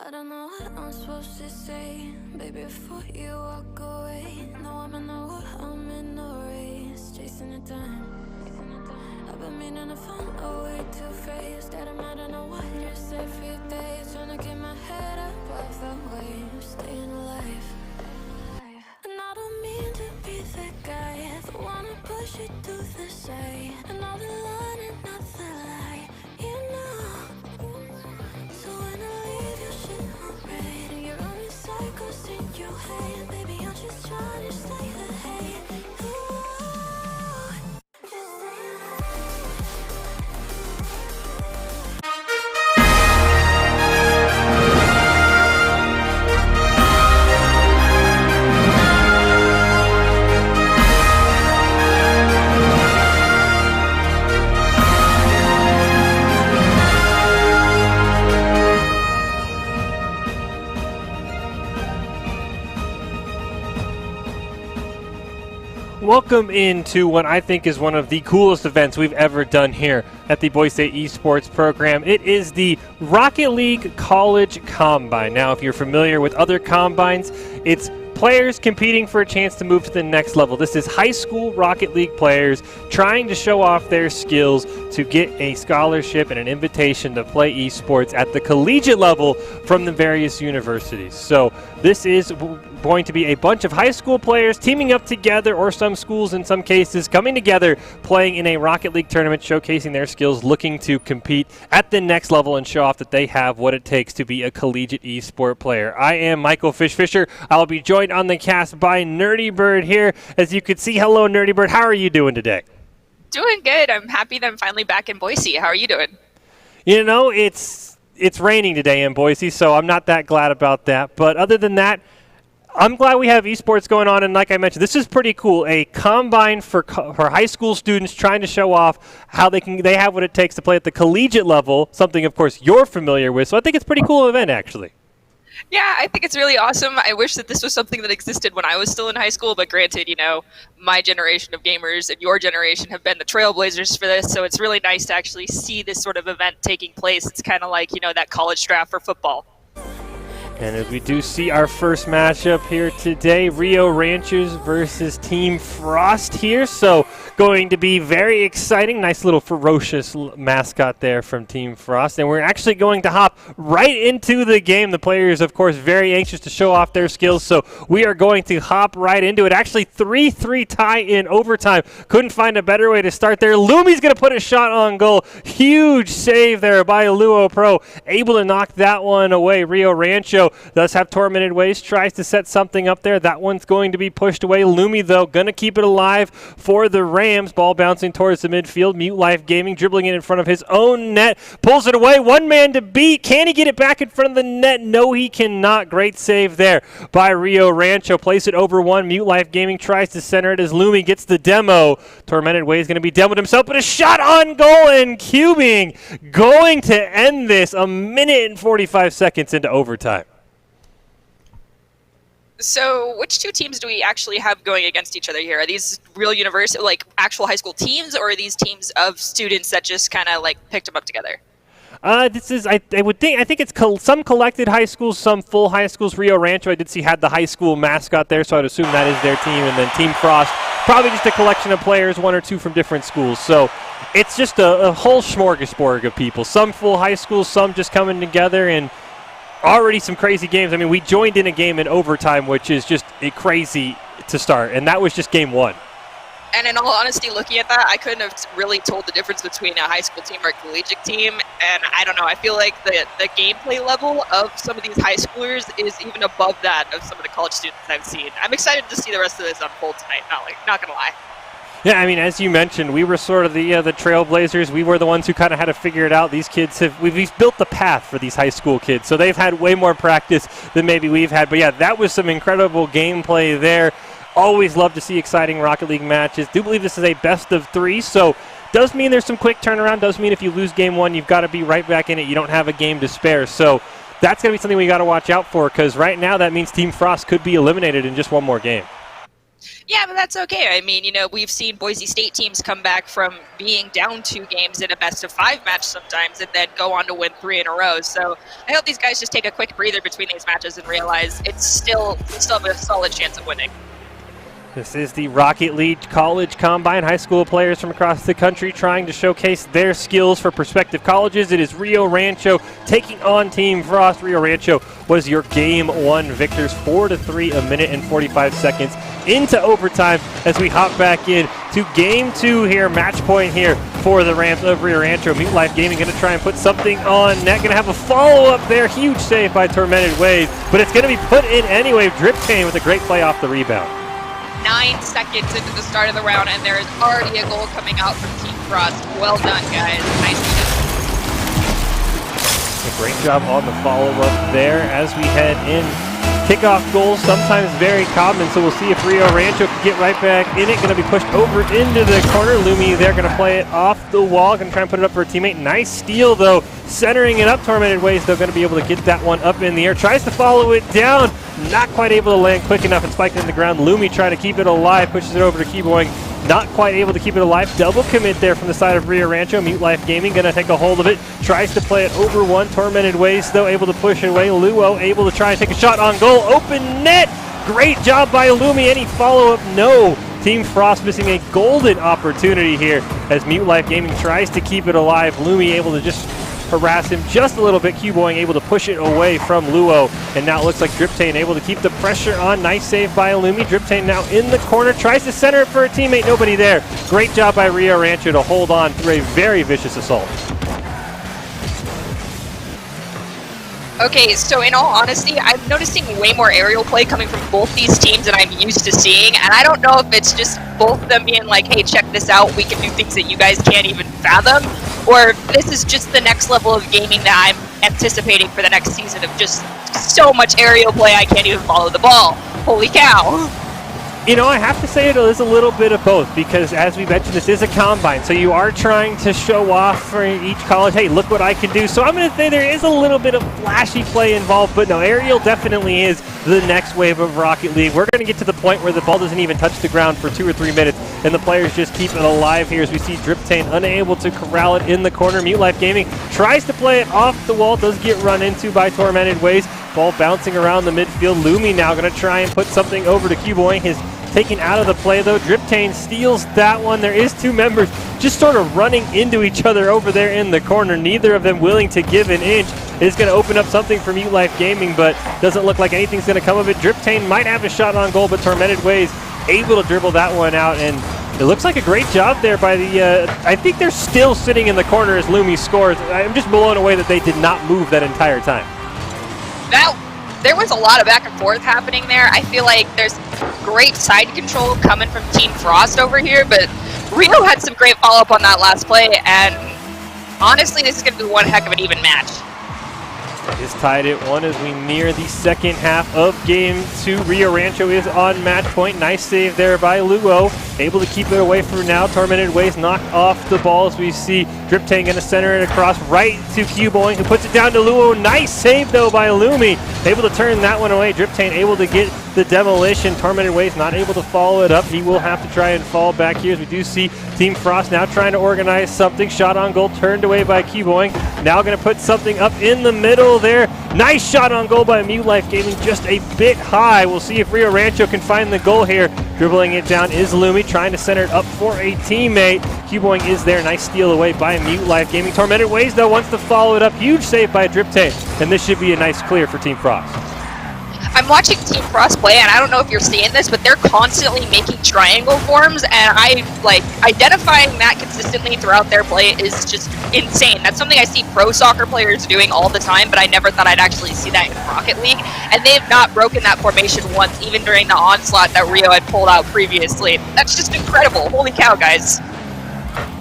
I don't know what I'm supposed to say, baby, before you walk away. No, I'm in the war, I'm in no race, chasing the time. I've been meaning to find a way to face that I'm not in a wire just every day, trying to get my head up off the wave, staying alive. And I don't mean to be the guy, the one to push it to the side, and all the line and not the lie, you know. So when I leave your shit on red and your own cycles in your head, baby, I'm just trying to stay ahead. Ooh, just stay Welcome into what I think is one of the coolest events we've ever done here at the Boise Esports program. It is the Rocket League College Combine. Now, if you're familiar with other combines, it's players competing for a chance to move to the next level. This is high school Rocket League players trying to show off their skills to get a scholarship and an invitation to play esports at the collegiate level from the various universities. So this is going to be a bunch of high school players teaming up together, or some schools in some cases coming together, playing in a Rocket League tournament, showcasing their skills, looking to compete at the next level and show off that they have what it takes to be a collegiate esport player. I am Michael Fisher. I'll be joined on the cast by Nerdy Bird here. As you can see, hello Nerdy Bird, how are you doing today? Doing good. I'm happy that I'm finally back in Boise. How are you doing? You know, it's raining today in Boise, so I'm not that glad about that. But other than that, I'm glad we have esports going on, and like I mentioned, this is pretty cool. A combine for high school students trying to show off how they have what it takes to play at the collegiate level, something, of course, you're familiar with. So I think it's a pretty cool event, actually. Yeah, I think it's really awesome. I wish that this was something that existed when I was still in high school, but granted, you know, my generation of gamers and your generation have been the trailblazers for this, so it's really nice to actually see this sort of event taking place. It's kind of like, you know, that college draft for football. And as we do see our first matchup here today, Rio Ranchers versus Team Frost here. So going to be very exciting. Nice little ferocious mascot there from Team Frost. And we're actually going to hop right into the game. The players, of course, very anxious to show off their skills. So we are going to hop right into it. Actually, 3-3 tie in overtime. Couldn't find a better way to start there. Lumi's going to put a shot on goal. Huge save there by Luo Pro. Able to knock that one away. Rio Rancho does have Tormented Waste, tries to set something up there. That one's going to be pushed away. Lumi, though, going to keep it alive for the Rams. Ball bouncing towards the midfield. Mute Life Gaming dribbling it in front of his own net. Pulls it away. One man to beat. Can he get it back in front of the net? No, he cannot. Great save there by Rio Rancho. Place it over one. Mute Life Gaming tries to center it as Lumi gets the demo. Tormented Way is going to be demoed himself, but a shot on goal, and Cubing going to end this a minute and 45 seconds into overtime. So which two teams do we actually have going against each other here? Are these real university, like actual high school teams, or are these teams of students that just kind of like picked them up together? This is, I think it's some collected high schools, some full high schools. Rio Rancho, I did see, had the high school mascot there, so I'd assume that is their team. And then Team Frost, probably just a collection of players, one or two from different schools. So it's just a whole smorgasbord of people. Some full high schools, some just coming together, and already some crazy games. I mean, we joined in a game in overtime, which is just crazy to start, and that was just game one. And in all honesty, looking at that, I couldn't have really told the difference between a high school team or a collegiate team. And I don't know, I feel like the gameplay level of some of these high schoolers is even above that of some of the college students I've seen. I'm excited to see the rest of this unfold tonight, not gonna lie. Yeah, I mean, as you mentioned, we were sort of the trailblazers. We were the ones who kind of had to figure it out. These kids we've built the path for these high school kids, so they've had way more practice than maybe we've had. But yeah, that was some incredible gameplay there. Always love to see exciting Rocket League matches. Do believe this is a best of three, so does mean there's some quick turnaround. Does mean if you lose game one, you've got to be right back in it. You don't have a game to spare. So that's going to be something we got to watch out for, because right now that means Team Frost could be eliminated in just one more game. Yeah, but that's okay. I mean, we've seen Boise State teams come back from being down 2 games in a best-of-5 match sometimes and then go on to win 3 in a row. So I hope these guys just take a quick breather between these matches and realize we still have a solid chance of winning. This is the Rocket League College Combine. High school players from across the country trying to showcase their skills for prospective colleges. It is Rio Rancho taking on Team Frost. Rio Rancho was your Game 1 victors, 4-3, a minute and 45 seconds into overtime as we hop back in to Game 2 here, match point here for the Rams of Rio Rancho. Mute Life Gaming going to try and put something on net. Going to have a follow-up there. Huge save by Tormented Waves, but it's going to be put in anyway. Drip Chain with a great play off the rebound. 9 seconds into the start of the round, and there is already a goal coming out from Team Frost. Well done, guys. Nicely done. A great job on the follow-up there as we head in. Kickoff goals, sometimes very common, so we'll see if Rio Rancho can get right back in it. Going to be pushed over into the corner. Lumi there going to play it off the wall. Going to try and put it up for a teammate. Nice steal, though. Centering it up. Tormented Waves, though, going to be able to get that one up in the air. Tries to follow it down. Not quite able to land quick enough and spike it in the ground. Lumi trying to keep it alive. Pushes it over to Keyboing. Not quite able to keep it alive. Double commit there from the side of Rio Rancho. Mute Life Gaming going to take a hold of it. Tries to play it over one. Tormented Waves, though, able to push it away. Luo able to try and take a shot on goal. Open net. Great job by Lumi. Any follow-up? No. Team Frost missing a golden opportunity here as Mute Life Gaming tries to keep it alive. Lumi able to just harass him just a little bit. Q-Boying able to push it away from Luo, and now it looks like Driptane able to keep the pressure on. Nice save by Illumi. Driptane now in the corner, tries to center it for a teammate. Nobody there. Great job by Rio Rancho to hold on through a very vicious assault. Okay, so in all honesty, I'm noticing way more aerial play coming from both these teams than I'm used to seeing, and I don't know if it's just both of them being like, hey, check this out, we can do things that you guys can't even fathom, or if this is just the next level of gaming that I'm anticipating for the next season of just so much aerial play I can't even follow the ball. Holy cow. You know, I have to say it is a little bit of both because, as we mentioned, this is a combine, so you are trying to show off for each college, hey, look what I can do. So I'm going to say there is a little bit of flashy play involved, but no, aerial definitely is the next wave of Rocket League. We're going to get to the point where the ball doesn't even touch the ground for 2 or 3 minutes, and the players just keep it alive here as we see Driptane unable to corral it in the corner. Mute Life Gaming tries to play it off the wall, does get run into by Tormented Waves. Ball bouncing around the midfield. Lumi now going to try and put something over to Q-Boy. His taken out of the play, though. Driptane steals that one. There is 2 members just sort of running into each other over there in the corner. Neither of them willing to give an inch. Is going to open up something for Mute Life Gaming, but doesn't look like anything's going to come of it. Driptane might have a shot on goal, but Tormented Waves able to dribble that one out, and it looks like a great job there by the, I think they're still sitting in the corner as Lumi scores. I'm just blown away that they did not move that entire time. There was a lot of back and forth happening there. I feel like there's great side control coming from Team Frost over here, but Rio had some great follow-up on that last play, and honestly, this is going to be one heck of an even match. Is tied at 1 as we near the second half of Game 2. Rio Rancho is on match point. Nice save there by Luo. Able to keep it away for now. Tormented Waves knocked off the ball as we see Driptane going to center it across right to Q-Boy, who puts it down to Luo. Nice save though by Illumi. Able to turn that one away. Driptane able to get the demolition. Tormented Waves not able to follow it up. He will have to try and fall back here as we do see Team Frost now trying to organize something. Shot on goal turned away by Q-Boy. Now going to put something up in the middle there. Nice shot on goal by Mute Life Gaming, just a bit high. We'll see if Rio Rancho can find the goal here. Dribbling it down is Lumi, trying to center it up for a teammate. Q-Boing is there. Nice steal away by Mute Life Gaming. Tormented Waves, though, wants to follow it up. Huge save by Driptane, and this should be a nice clear for Team Frost. I'm watching Team Frost play, and I don't know if you're seeing this, but they're constantly making triangle forms, and I like identifying that consistently throughout their play is just insane. That's something I see pro soccer players doing all the time, but I never thought I'd actually see that in Rocket League, and they have not broken that formation once, even during the onslaught that Rio had pulled out previously. That's just incredible. Holy cow, guys.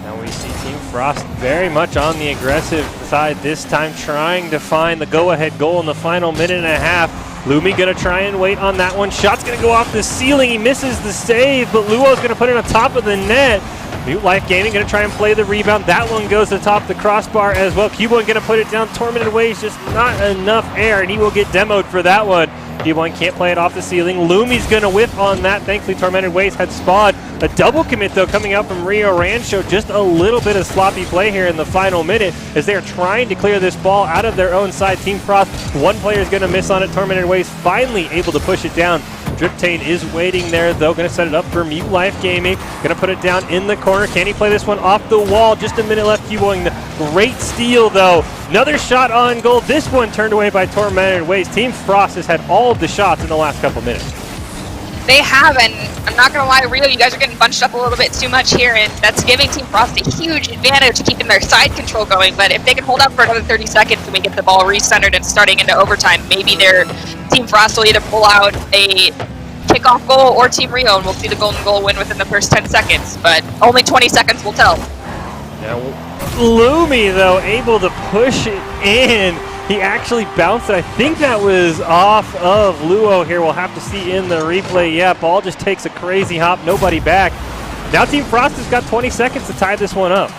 Now we see Team Frost very much on the aggressive side this time, trying to find the go-ahead goal in the final minute and a half. Lumi going to try and wait on that one. Shot's going to go off the ceiling. He misses the save, but Luo's going to put it on top of the net. Mute Life Gaming going to try and play the rebound. That one goes to top the crossbar as well. Q-Boy going to put it down. Tormented Waves, just not enough air, and he will get demoed for that one. Cubone can't play it off the ceiling. Lumi's going to whip on that. Thankfully, Tormented Waste had spawned. A double commit, though, coming out from Rio Rancho. Just a little bit of sloppy play here in the final minute as they're trying to clear this ball out of their own side. Team Frost, one player is going to miss on it. Tormented Waste finally able to push it down. Driptane is waiting there, though. Going to set it up for Mute Life Gaming. Going to put it down in the corner. Can he play this one off the wall? Just a minute left. Cubone, the great steal, though. Another shot on goal. This one turned away by Tormented Waste. Team Frost has had all of the shots in the last couple minutes. They have, and I'm not going to lie, Rio, you guys are getting bunched up a little bit too much here, and that's giving Team Frost a huge advantage keeping their side control going. But if they can hold up for another 30 seconds and we get the ball recentered and starting into overtime, maybe their Team Frost will either pull out a kickoff goal or Team Rio, and we'll see the golden goal win within the first 10 seconds. But only 20 seconds will tell. Now, Lumi, though, able to push it in. He actually bounced it. I think that was off of Luo here. We'll have to see in the replay. Yeah, ball just takes a crazy hop. Nobody back. Now Team Frost has got 20 seconds to tie this one up.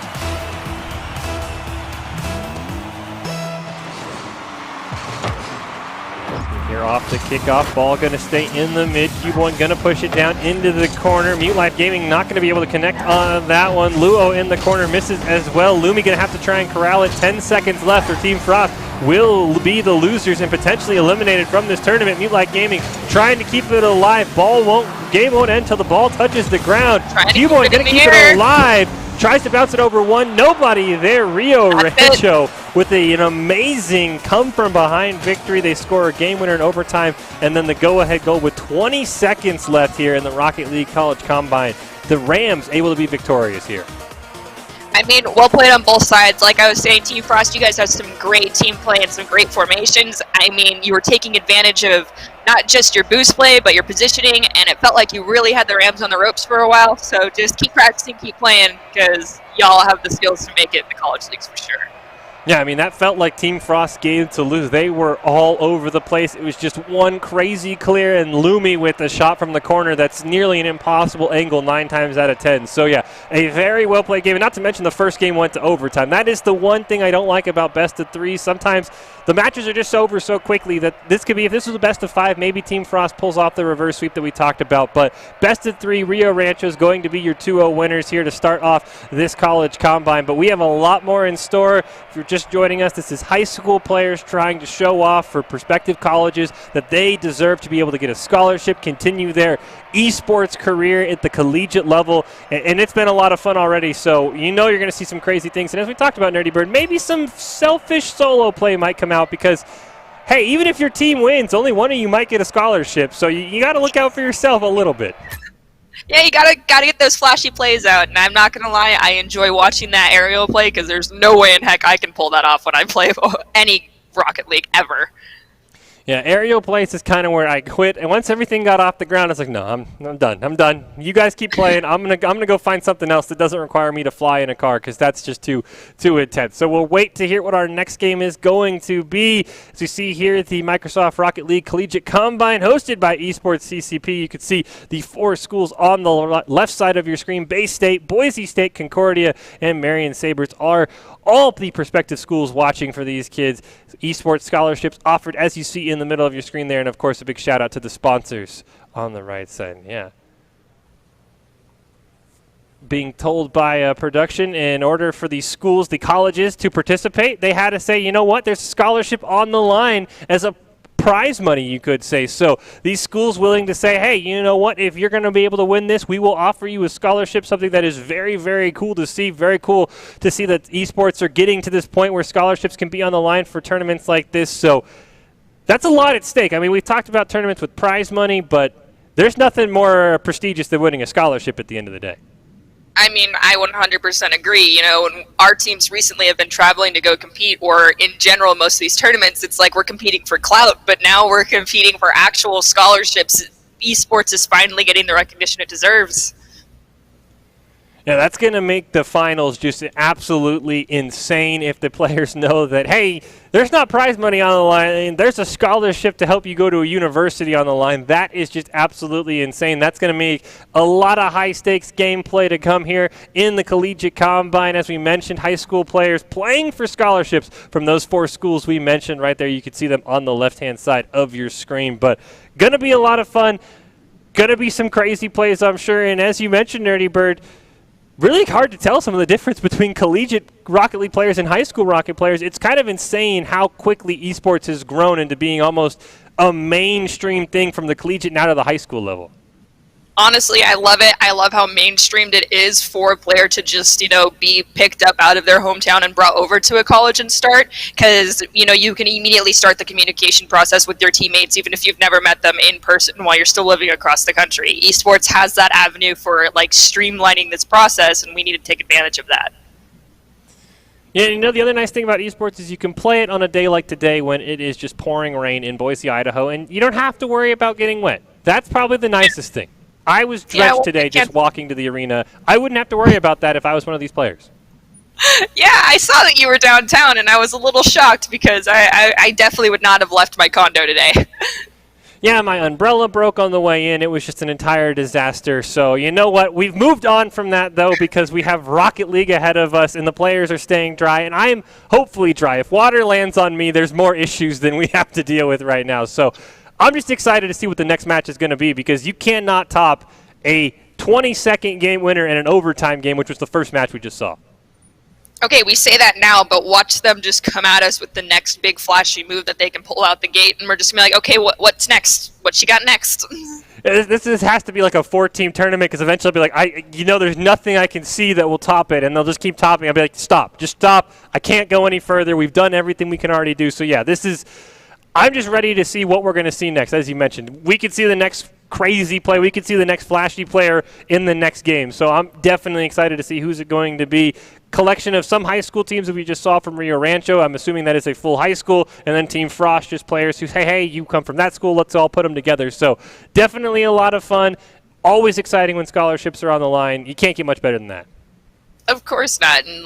Here off the kickoff. Ball going to stay in the mid. Cubone going to push it down into the corner. Mute Life Gaming not going to be able to connect on that one. Luo in the corner misses as well. Lumi going to have to try and corral it. 10 seconds left for Team Frost. Will be the losers and potentially eliminated from this tournament. Mute Life Gaming trying to keep it alive. Game won't end until the ball touches the ground. Cubone going to keep it alive. Tries to bounce it over one. Nobody there. Rio Rancho with an amazing come-from-behind victory. They score a game winner in overtime, and then the go-ahead goal with 20 seconds left here in the Rocket League College Combine. The Rams able to be victorious here. I mean, well played on both sides. Like I was saying, Team Frost, you guys have some great team play and some great formations. I mean, you were taking advantage of not just your boost play, but your positioning, and it felt like you really had the Rams on the ropes for a while. So just keep practicing, keep playing, because y'all have the skills to make it in the college leagues for sure. Yeah, I mean, that felt like Team Frost's game to lose. They were all over the place. It was just one crazy clear, and Lumi with a shot from the corner that's nearly an impossible angle 9 times out of 10. So, yeah, a very well-played game. And not to mention the first game went to overtime. That is the one thing I don't like about best of 3. Sometimes the matches are just over so quickly that this could be, if this was a best of 5, maybe Team Frost pulls off the reverse sweep that we talked about. But best of 3, Rio Rancho is going to be your 2-0 winners here to start off this college combine. But we have a lot more in store. If you're just joining us, this is high school players trying to show off for prospective colleges that they deserve to be able to get a scholarship, continue their esports career at the collegiate level, and it's been a lot of fun already, so you know you're going to see some crazy things. And as we talked about, Nerdy Bird, maybe some selfish solo play might come out because, hey, even if your team wins, only one of you might get a scholarship, so you got to look out for yourself a little bit. Yeah, you gotta get those flashy plays out, and I'm not gonna lie, I enjoy watching that aerial play because there's no way in heck I can pull that off when I play any Rocket League ever. Yeah, aerial plays is kind of where I quit, and once everything got off the ground, I was like, no, I'm done. You guys keep playing. I'm gonna go find something else that doesn't require me to fly in a car because that's just too intense. So we'll wait to hear what our next game is going to be. As you see here, the Microsoft Rocket League Collegiate Combine hosted by Esports CCP. You can see the 4 schools on the left side of your screen. Bay State, Boise State, Concordia, and Marion Sabres are all the prospective schools watching for these kids. Esports scholarships offered, as you see in the middle of your screen there, and of course a big shout out to the sponsors on the right side. Yeah. Being told by production, in order for the schools, the colleges to participate, they had to say, you know what, there's a scholarship on the line as a prize money, you could say. So these schools willing to say, hey, you know what, if you're going to be able to win this, we will offer you a scholarship, something that is very, very cool to see. Very cool to see that esports are getting to this point where scholarships can be on the line for tournaments like this. So that's a lot at stake. I mean, we've talked about tournaments with prize money, but there's nothing more prestigious than winning a scholarship at the end of the day. I mean, I 100% agree. You know, when our teams recently have been traveling to go compete, or in general, most of these tournaments, it's like we're competing for clout, but now we're competing for actual scholarships. Esports is finally getting the recognition it deserves. Yeah, that's going to make the finals just absolutely insane if the players know that, hey, there's not prize money on the line. There's a scholarship to help you go to a university on the line. That is just absolutely insane. That's going to make a lot of high-stakes gameplay to come here in the Collegiate Combine. As we mentioned, high school players playing for scholarships from those 4 schools we mentioned right there. You can see them on the left-hand side of your screen. But going to be a lot of fun. Going to be some crazy plays, I'm sure. And as you mentioned, Nerdy Bird, really hard to tell some of the difference between collegiate Rocket League players and high school Rocket players. It's kind of insane how quickly esports has grown into being almost a mainstream thing from the collegiate now to the high school level. Honestly, I love it. I love how mainstreamed it is for a player to just, be picked up out of their hometown and brought over to a college and start. Because, you can immediately start the communication process with your teammates, even if you've never met them in person while you're still living across the country. Esports has that avenue for, streamlining this process, and we need to take advantage of that. Yeah, the other nice thing about esports is you can play it on a day like today when it is just pouring rain in Boise, Idaho, and you don't have to worry about getting wet. That's probably the nicest thing. I was drenched today just walking to the arena. I wouldn't have to worry about that if I was one of these players. Yeah, I saw that you were downtown, and I was a little shocked because I definitely would not have left my condo today. Yeah, my umbrella broke on the way in. It was just an entire disaster. So you know what? We've moved on from that, though, because we have Rocket League ahead of us, and the players are staying dry, and I am hopefully dry. If water lands on me, there's more issues than we have to deal with right now. So I'm just excited to see what the next match is going to be, because you cannot top a 20-second game winner and an overtime game, which was the first match we just saw. Okay, we say that now, but watch them just come at us with the next big flashy move that they can pull out the gate, and we're just going to be like, okay, what's next? What she got next? This has to be like a 4-team tournament, because eventually I'll be like, there's nothing I can see that will top it, and they'll just keep topping. I'll be like, stop, just stop. I can't go any further. We've done everything we can already do. So yeah, I'm just ready to see what we're going to see next. As you mentioned, we could see the next crazy play. We could see the next flashy player in the next game. So I'm definitely excited to see who's it going to be. Collection of some high school teams that we just saw from Rio Rancho. I'm assuming that is a full high school. And then Team Frost, just players who say, hey, you come from that school. Let's all put them together. So definitely a lot of fun. Always exciting when scholarships are on the line. You can't get much better than that. Of course not. And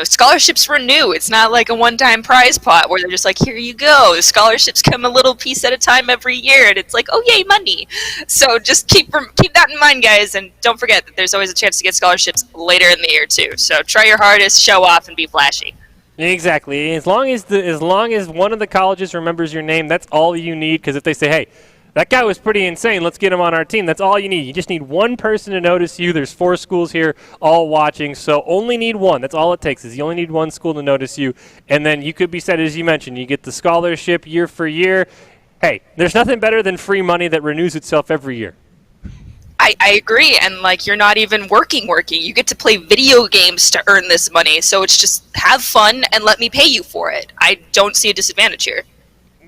scholarships renew. It's not like a one-time prize pot where they're just like, here you go. Scholarships come a little piece at a time every year, and it's like, oh yay, money. So just keep that in mind, guys, and don't forget that there's always a chance to get scholarships later in the year too. So try your hardest, show off, and be flashy. Exactly. As long as one of the colleges remembers your name, that's all you need. Because if they say, hey, that guy was pretty insane, let's get him on our team, that's all you need. You just need one person to notice you. There's 4 schools here all watching, so only need one. That's all it takes, is you only need one school to notice you. And then you could be set, as you mentioned, you get the scholarship year for year. Hey, there's nothing better than free money that renews itself every year. I agree, and you're not even working. You get to play video games to earn this money, so it's just have fun and let me pay you for it. I don't see a disadvantage here.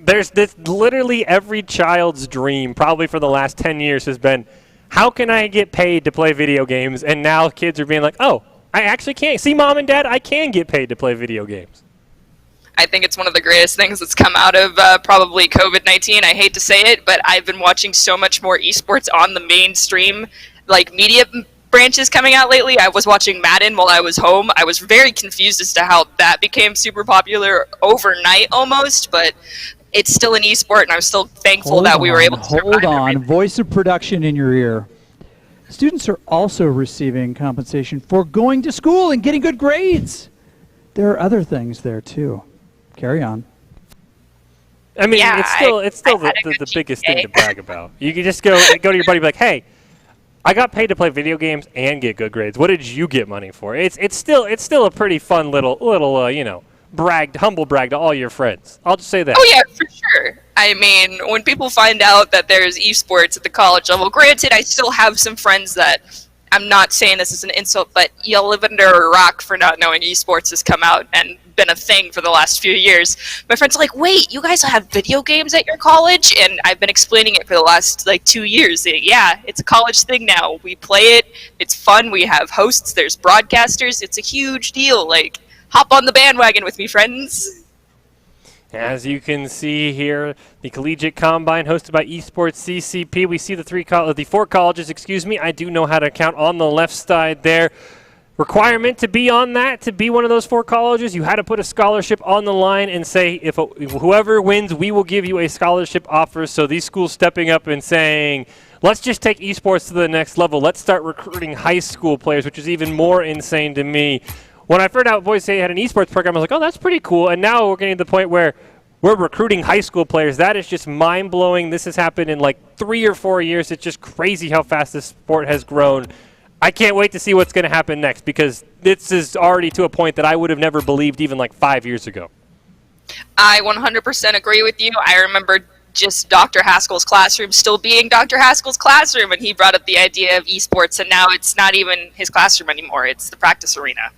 There's this, literally every child's dream, probably for the last 10 years, has been, how can I get paid to play video games? And now kids are being like, oh, I actually can. See, Mom and Dad, I can get paid to play video games. I think it's one of the greatest things that's come out of probably COVID-19. I hate to say it, but I've been watching so much more esports on the mainstream, media branches coming out lately. I was watching Madden while I was home. I was very confused as to how that became super popular overnight almost, but it's still an esport, and I'm still thankful that we were able to survive. Hold on. Voice of production in your ear. Students are also receiving compensation for going to school and getting good grades. There are other things there, too. Carry on. I mean, yeah, it's still the biggest thing to brag about. You can just go to your buddy and be like, hey, I got paid to play video games and get good grades. What did you get money for? It's still a pretty fun little humble brag to all your friends. I'll just say that. Oh yeah, for sure. I mean, when people find out that there's esports at the college level, granted, I still have some friends that, I'm not saying this as an insult, but you'll live under a rock for not knowing esports has come out and been a thing for the last few years. My friends are like, wait, you guys have video games at your college? And I've been explaining it for the last 2 years. Yeah, it's a college thing now. We play it. It's fun. We have hosts. There's broadcasters. It's a huge deal. Hop on the bandwagon with me, friends. As you can see here, the Collegiate Combine hosted by Esports CCP. We see the four colleges, I do know how to count on the left side there. Requirement to be on that, to be one of those four colleges, you had to put a scholarship on the line and say, if whoever wins, we will give you a scholarship offer. So these schools stepping up and saying, let's just take esports to the next level. Let's start recruiting high school players, which is even more insane to me. When I found out Boise had an esports program, I was like, oh, that's pretty cool. And now we're getting to the point where we're recruiting high school players. That is just mind-blowing. This has happened in like 3 or 4 years. It's just crazy how fast this sport has grown. I can't wait to see what's going to happen next, because this is already to a point that I would have never believed even like 5 years ago. I 100% agree with you. I remember just Dr. Haskell's classroom still being Dr. Haskell's classroom, and he brought up the idea of esports, and now it's not even his classroom anymore. It's the practice arena.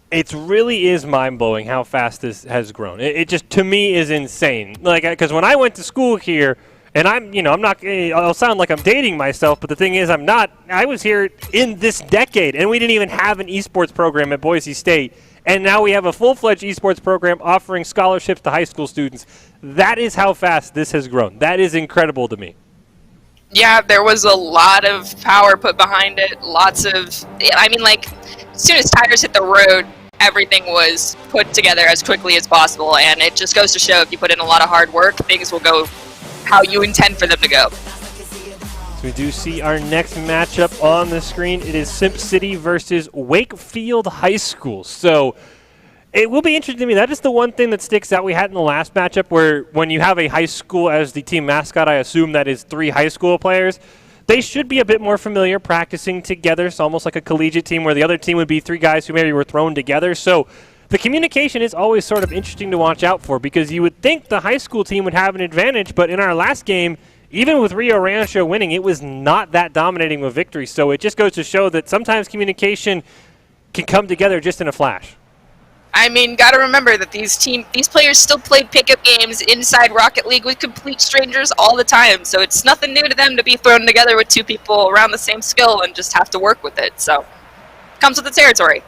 It really is mind-blowing how fast this has grown. It just, to me, is insane. Like, because when I went to school here, and I'll sound like I'm dating myself, but the thing is, I'm not. I was here in this decade, and we didn't even have an esports program at Boise State. And now we have a full-fledged esports program offering scholarships to high school students. That is how fast this has grown. That is incredible to me. Yeah, there was a lot of power put behind it. As soon as tires hit the road, everything was put together as quickly as possible. And it just goes to show, if you put in a lot of hard work, things will go how you intend for them to go. So we do see our next matchup on the screen. It is Simp City versus Wakefield High School. So it will be interesting to me. That is the one thing that sticks out. We had in the last matchup where when you have a high school as the team mascot, I assume that is 3 high school players. They should be a bit more familiar practicing together. It's almost like a collegiate team where the other team would be 3 guys who maybe were thrown together. So the communication is always sort of interesting to watch out for, because you would think the high school team would have an advantage, but in our last game, even with Rio Rancho winning, it was not that dominating of victory. So it just goes to show that sometimes communication can come together just in a flash. I mean, gotta remember that these players still play pickup games inside Rocket League with complete strangers all the time, so it's nothing new to them to be thrown together with 2 people around the same skill and just have to work with it. So, comes with the territory.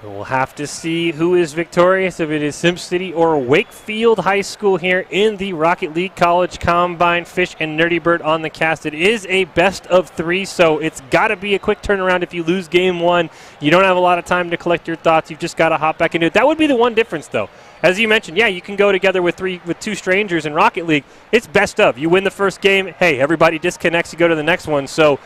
We'll have to see who is victorious, if it is Simp City or Wakefield High School here in the Rocket League College Combine. Fish and Nerdy Bird on the cast. It is a best of 3, so it's got to be a quick turnaround. If you lose game 1, you don't have a lot of time to collect your thoughts. You've just got to hop back into it. That would be the one difference, though. As you mentioned, yeah, you can go together with 2 strangers in Rocket League. It's best of. You win the first game, hey, everybody disconnects, you go to the next one. So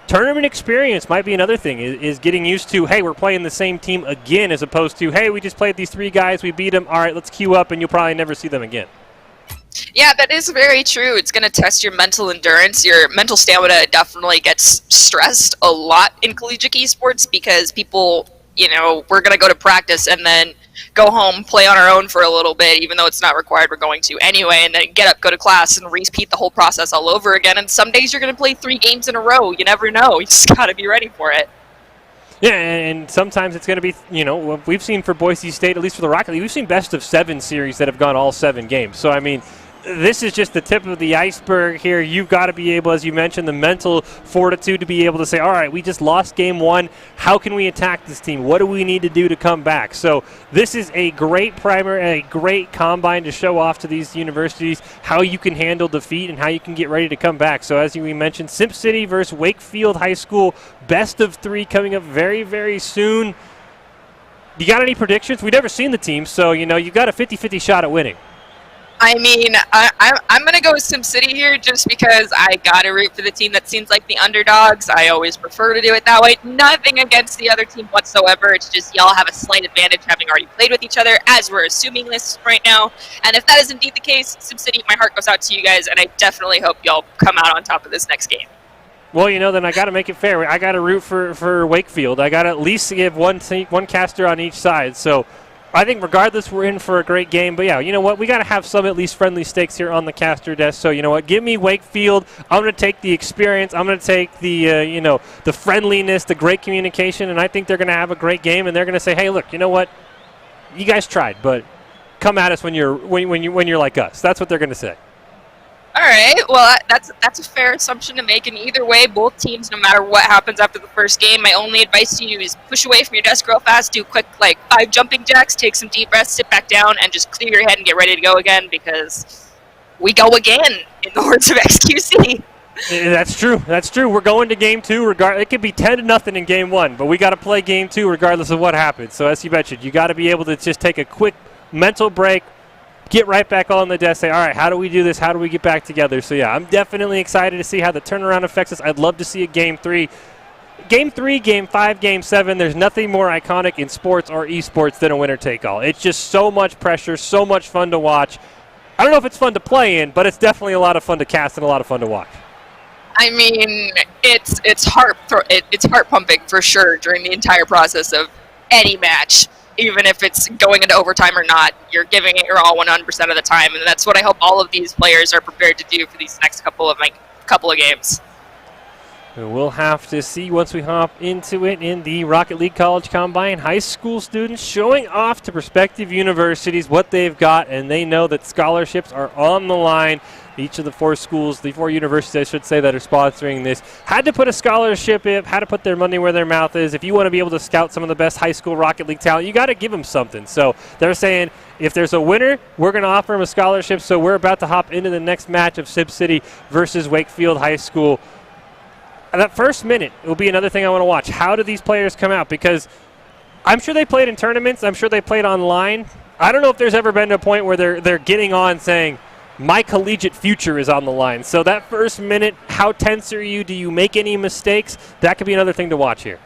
tournament experience might be another thing, is getting used to, hey, we're playing the same team again, as opposed to, hey, we just played these 3 guys, we beat them, all right, let's queue up, and you'll probably never see them again. Yeah, that is very true. It's going to test your mental endurance. Your mental stamina definitely gets stressed a lot in collegiate esports, because people, we're going to go to practice and then go home, play on our own for a little bit, even though it's not required, we're going to anyway, and then get up, go to class, and repeat the whole process all over again. And some days you're going to play 3 games in a row. You never know. You just got to be ready for it. Yeah, and sometimes it's going to be, we've seen for Boise State, at least for the Rocket League, we've seen best of 7 series that have gone all 7 games. So, I mean, this is just the tip of the iceberg here. You've got to be able, as you mentioned, the mental fortitude to be able to say, all right, we just lost game 1. How can we attack this team? What do we need to do to come back? So this is a great primer, a great combine to show off to these universities how you can handle defeat and how you can get ready to come back. So as we mentioned, Simp City versus Wakefield High School, best of 3 coming up very, very soon. You got any predictions? We've never seen the team, so, you've got a 50-50 shot at winning. I mean, I'm going to go with SimCity here just because I got to root for the team that seems like the underdogs. I always prefer to do it that way. Nothing against the other team whatsoever. It's just y'all have a slight advantage having already played with each other, as we're assuming this right now. And if that is indeed the case, SimCity, my heart goes out to you guys, and I definitely hope y'all come out on top of this next game. Well, then I got to make it fair. I got to root for Wakefield. I got to at least give one caster on each side. So I think regardless, we're in for a great game. But, yeah, you know what? We got to have some at least friendly stakes here on the caster desk. So, you know what? Give me Wakefield. I'm going to take the experience. I'm going to take the, the friendliness, the great communication. And I think they're going to have a great game. And they're going to say, hey, look, you know what? You guys tried, but come at us when you're like us. That's what they're going to say. All right. Well, that's a fair assumption to make. And either way, both teams, no matter what happens after the first game, my only advice to you is push away from your desk real fast, do quick, 5 jumping jacks, take some deep breaths, sit back down, and just clear your head and get ready to go again, because we go again, in the words of XQC. That's true. That's true. We're going to game 2. It could be 10-0 in game 1, but we got to play game 2 regardless of what happens. So as you mentioned, you got to be able to just take a quick mental break, get right back on the desk, say, all right, how do we do this? How do we get back together? So, yeah, I'm definitely excited to see how the turnaround affects us. I'd love to see a game 3. Game 3, Game 5, Game 7, there's nothing more iconic in sports or esports than a winner-take-all. It's just so much pressure, so much fun to watch. I don't know if it's fun to play in, but it's definitely a lot of fun to cast and a lot of fun to watch. I mean, it's heart pumping for sure during the entire process of any match. Even if it's going into overtime or not, you're giving it your all 100% of the time, and that's what I hope all of these players are prepared to do for these next couple of games. We'll have to see once we hop into it in the Rocket League College Combine. High school students showing off to prospective universities what they've got, and they know that scholarships are on the line. Each of the 4 schools, the 4 universities, I should say, that are sponsoring this, had to put a scholarship in, had to put their money where their mouth is. If you want to be able to scout some of the best high school Rocket League talent, you got to give them something. So they're saying, if there's a winner, we're going to offer them a scholarship. So we're about to hop into the next match of Sib City versus Wakefield High School. That first minute will be another thing I want to watch. How do these players come out? Because I'm sure they played in tournaments. I'm sure they played online. I don't know if there's ever been a point where they're getting on saying, my collegiate future is on the line. So that first minute, how tense are you? Do you make any mistakes? That could be another thing to watch here.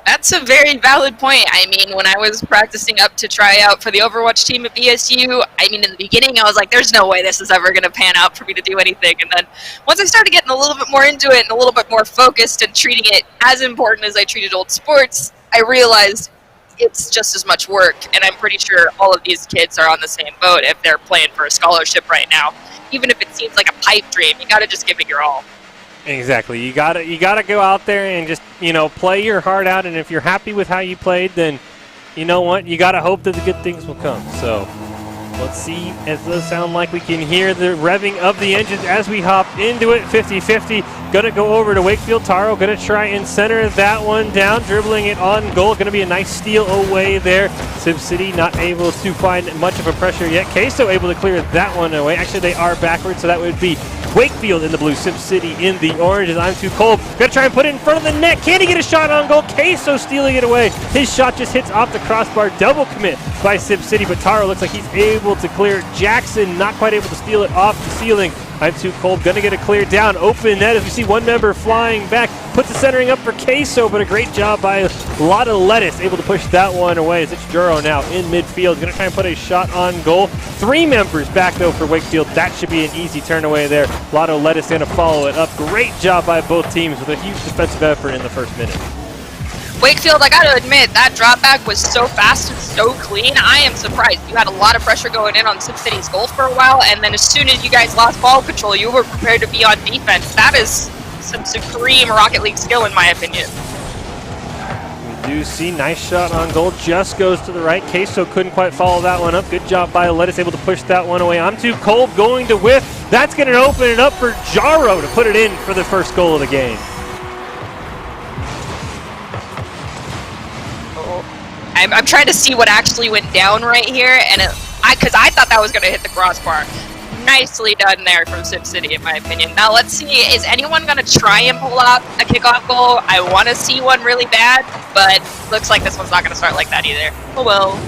That's a very valid point. I mean, when I was practicing up to try out for the Overwatch team at BSU, I mean, in the beginning, I was like, there's no way this is ever going to pan out for me to do anything. And then once I started getting a little bit more into it and a little bit more focused and treating it as important as I treated old sports, I realized it's just as much work. And I'm pretty sure all of these kids are on the same boat if they're playing for a scholarship right now. Even if it seems like a pipe dream, you got to just give it your all. Exactly. You gotta go out there and just, play your heart out. And if you're happy with how you played, then you know what? You gotta hope that the good things will come. So let's see. It does sound like we can hear the revving of the engines as we hop into it. 50-50. Gonna go over to Wakefield. Taro gonna try and center that one down, dribbling it on goal. Gonna be a nice steal away there. Sib City not able to find much of a pressure yet. Queso able to clear that one away. Actually, they are backwards, so that would be Wakefield in the blue, Sib City in the orange. As I'm too cold. Gonna try and put it in front of the net. Can he get a shot on goal? Queso stealing it away. His shot just hits off the crossbar. Double commit by Sib City, but Taro looks like he's able to clear. Jackson not quite able to steal it off the ceiling. I'm too cold. Gonna get it cleared down. Open net as we see one member flying back. Puts the centering up for Queso, but a great job by Lotta Lettuce. Able to push that one away as it's Juro now in midfield. Gonna try and put a shot on goal. 3 members back though for Wakefield. That should be an easy turn away there. Lotta Lettuce gonna follow it up. Great job by both teams with a huge defensive effort in the first minute. Wakefield, I gotta admit, that drop back was so fast and so clean. I am surprised. You had a lot of pressure going in on Sim City's goal for a while, and then as soon as you guys lost ball control, you were prepared to be on defense. That is some supreme Rocket League skill, in my opinion. We do see nice shot on goal. Just goes to the right. Queso couldn't quite follow that one up. Good job by Lettuce, able to push that one away. I'm too cold, going to whiff. That's going to open it up for Jaro to put it in for the first goal of the game. I'm trying to see what actually went down right here, and because I thought that was going to hit the crossbar. Nicely done there from Sim City, in my opinion. Now let's see, is anyone going to try and pull out a kickoff goal? I want to see one really bad, but looks like this one's not going to start like that either. Oh well.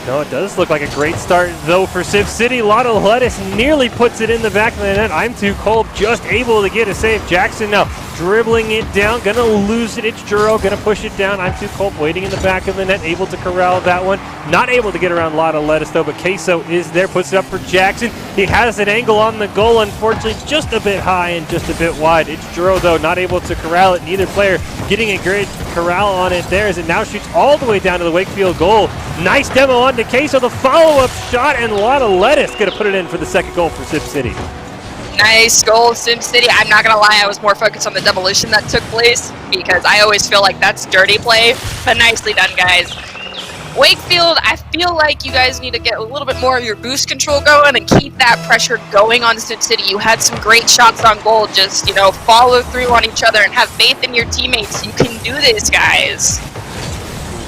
No, it does look like a great start, though, for Sib City. Lotta Lettuce nearly puts it in the back of the net. I'm too cold, just able to get a save. Jackson now dribbling it down, gonna lose it. It's Juro, gonna push it down. I'm too cold, waiting in the back of the net, able to corral that one. Not able to get around Lotta Lettuce, though, but Queso is there, puts it up for Jackson. He has an angle on the goal, unfortunately, just a bit high and just a bit wide. It's Juro, though, not able to corral it. Neither player getting a great corral on it there as it now shoots all the way down to the Wakefield goal. Nice demo on to Queso, the follow-up shot, and Lotta Lettuce gonna put it in for the second goal for Sib City. Nice goal, Sim City. I'm not going to lie, I was more focused on the demolition that took place because I always feel like that's dirty play, but nicely done, guys. Wakefield, I feel like you guys need to get a little bit more of your boost control going and keep that pressure going on Sim City. You had some great shots on goal. Just, follow through on each other and have faith in your teammates. You can do this, guys.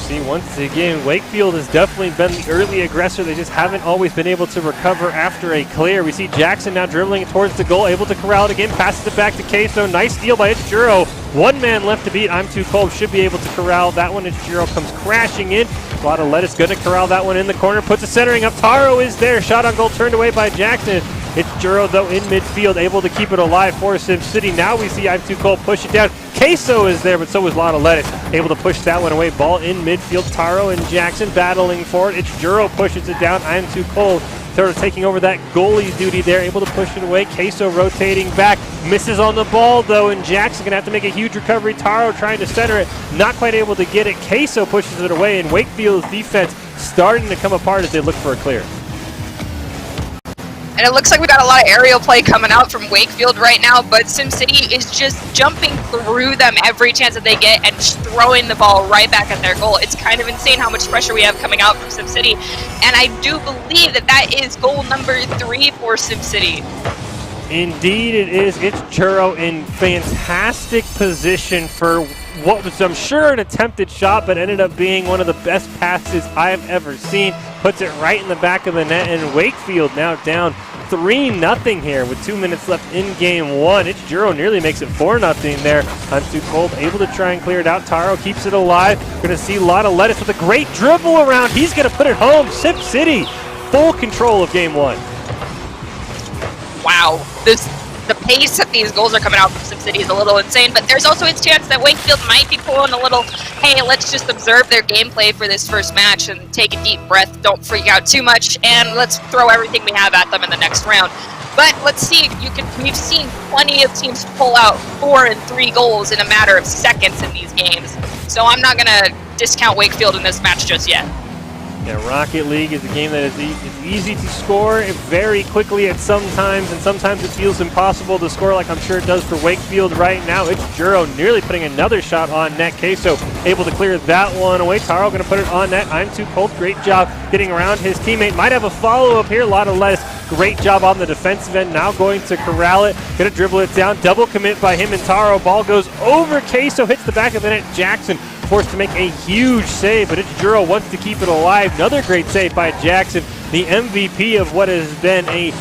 See, once again, Wakefield has definitely been the early aggressor. They just haven't always been able to recover after a clear. We see Jackson now dribbling towards the goal, able to corral it again, passes it back to Queso. Nice steal by Ichijuro. One man left to beat. I'm Too Cold should be able to corral that one. Ichijuro comes crashing in. A lot of lettuce, going to corral that one in the corner. Puts a centering up. Taro is there. Shot on goal turned away by Jackson. Ichijuro, though, in midfield, able to keep it alive for Sim City. Now we see I'm Too Cold push it down. Queso is there, but so is Lotta Lettuce. Able to push that one away. Ball in midfield. Taro and Jackson battling for it. Ichijuro pushes it down. I'm Too Cold sort of taking over that goalie duty there. Able to push it away. Queso rotating back. Misses on the ball, though, and Jackson going to have to make a huge recovery. Taro trying to center it. Not quite able to get it. Queso pushes it away, and Wakefield's defense starting to come apart as they look for a clear. And it looks like we got a lot of aerial play coming out from Wakefield right now, but Sim City is just jumping through them every chance that they get and just throwing the ball right back at their goal. It's kind of insane how much pressure we have coming out from Sim City. And I do believe that is goal number 3 for Sim City. Indeed it is. Ichijuro in fantastic position for what was, I'm sure, an attempted shot, but ended up being one of the best passes I've ever seen. Puts it right in the back of the net, and Wakefield now down 3-0 here with 2 minutes left in game 1. Ichijuro nearly makes it 4-0 there. I'm Too Cold able to try and clear it out. Taro keeps it alive. Going to see Lotta Lettuce with a great dribble around. He's going to put it home. Sim City, full control of game 1. Wow, the pace that these goals are coming out from Sim City is a little insane, but there's also a chance that Wakefield might be pulling a little, hey, let's just observe their gameplay for this first match and take a deep breath, don't freak out too much, and let's throw everything we have at them in the next round. But let's see, we've seen plenty of teams pull out 4 and 3 goals in a matter of seconds in these games, so I'm not going to discount Wakefield in this match just yet. Yeah, Rocket League is a game that is it's easy to score very quickly at some times, and sometimes it feels impossible to score like I'm sure it does for Wakefield right now. Ichijuro nearly putting another shot on net. Queso able to clear that one away. Taro going to put it on net. I'm Too Cold. Great job getting around his teammate. Might have a follow-up here. Lotta Lettuce. Great job on the defensive end. Now going to corral it. Going to dribble it down. Double commit by him and Taro. Ball goes over Queso. Hits the back of the net. Jackson forced to make a huge save, but Ichijuro wants to keep it alive. Another great save by Jackson, the MVP of what has been a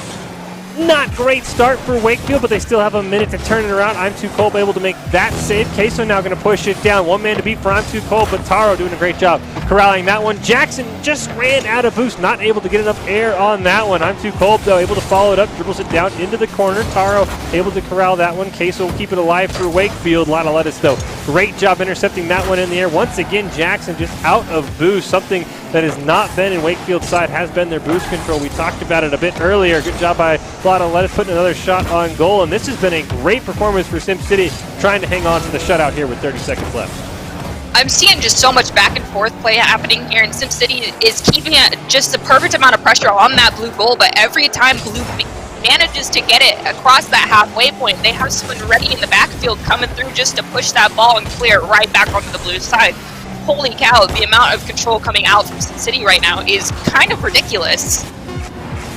not great start for Wakefield, but they still have a minute to turn it around. I'm Too Cold able to make that save. Queso now going to push it down. One man to beat for I'm Too Cold, but Taro doing a great job corralling that one. Jackson just ran out of boost, not able to get enough air on that one. I'm Too Cold, though, able to follow it up, dribbles it down into the corner. Taro able to corral that one. Queso will keep it alive for Wakefield. Lotta Lettuce, though, great job intercepting that one in the air. Once again, Jackson just out of boost, something that has not been in Wakefield's side, has been their boost control. We talked about it a bit earlier. Good job by Lotta Lettuce putting another shot on goal, and this has been a great performance for Sim City, trying to hang on to the shutout here with 30 seconds left. I'm seeing just so much back and forth play happening here, and Sim City is keeping just the perfect amount of pressure on that blue goal, but every time blue manages to get it across that halfway point, they have someone ready in the backfield coming through just to push that ball and clear it right back onto the blue side. Holy cow, the amount of control coming out from Sim City right now is kind of ridiculous.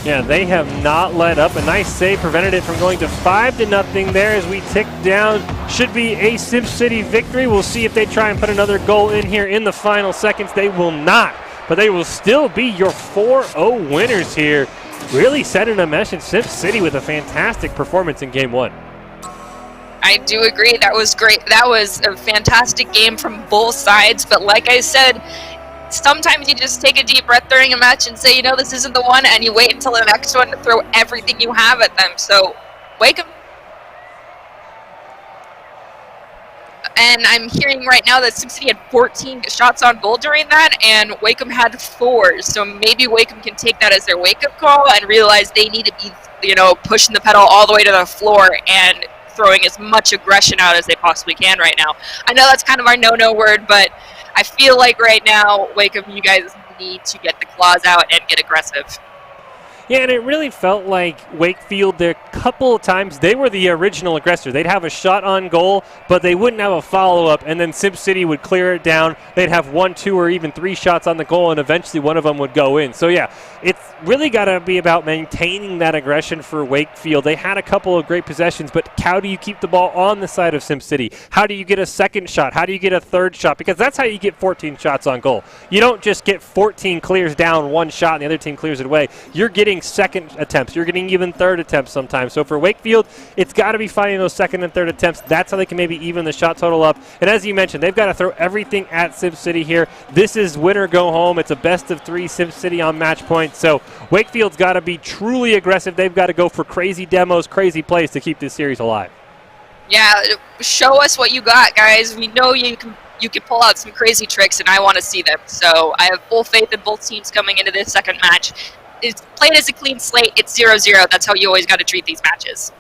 Yeah, they have not let up. A nice save prevented it from going to 5-0 there as we tick down. Should be a Sim City victory. We'll see if they try and put another goal in here in the final seconds. They will not, but they will still be your 4-0 winners here. Really setting a mesh in Sim City with a fantastic performance in game 1. I do agree. That was great. That was a fantastic game from both sides. But like I said, sometimes you just take a deep breath during a match and say, this isn't the one, and you wait until the next one to throw everything you have at them. So, Wake 'em. And I'm hearing right now that Sim City had 14 shots on goal during that, and Wake 'em had 4. So maybe Wake 'em can take that as their wake-up call and realize they need to be, pushing the pedal all the way to the floor and throwing as much aggression out as they possibly can right now. I know that's kind of our no-no word, but I feel like right now, Wake 'em, you guys need to get the claws out and get aggressive. Yeah, and it really felt like Wakefield, there a couple of times, they were the original aggressor. They'd have a shot on goal, but they wouldn't have a follow-up, and then Sim City would clear it down. They'd have 1, 2, or even 3 shots on the goal, and eventually one of them would go in. So, yeah, it's really got to be about maintaining that aggression for Wakefield. They had a couple of great possessions, but how do you keep the ball on the side of Sim City? How do you get a second shot? How do you get a third shot? Because that's how you get 14 shots on goal. You don't just get 14 clears down, 1 shot, and the other team clears it away. You're getting second attempts. You're getting even third attempts sometimes. So for Wakefield, it's got to be finding those second and third attempts. That's how they can maybe even the shot total up. And as you mentioned, they've got to throw everything at Sim City here. This is win or go home. It's a best of 3 Sim City on match point. So Wakefield's got to be truly aggressive. They've got to go for crazy demos, crazy plays to keep this series alive. Yeah, show us what you got, guys. We know you can pull out some crazy tricks, and I want to see them. So I have full faith in both teams coming into this second match. It's played as a clean slate. It's 0-0. That's how you always got to treat these matches.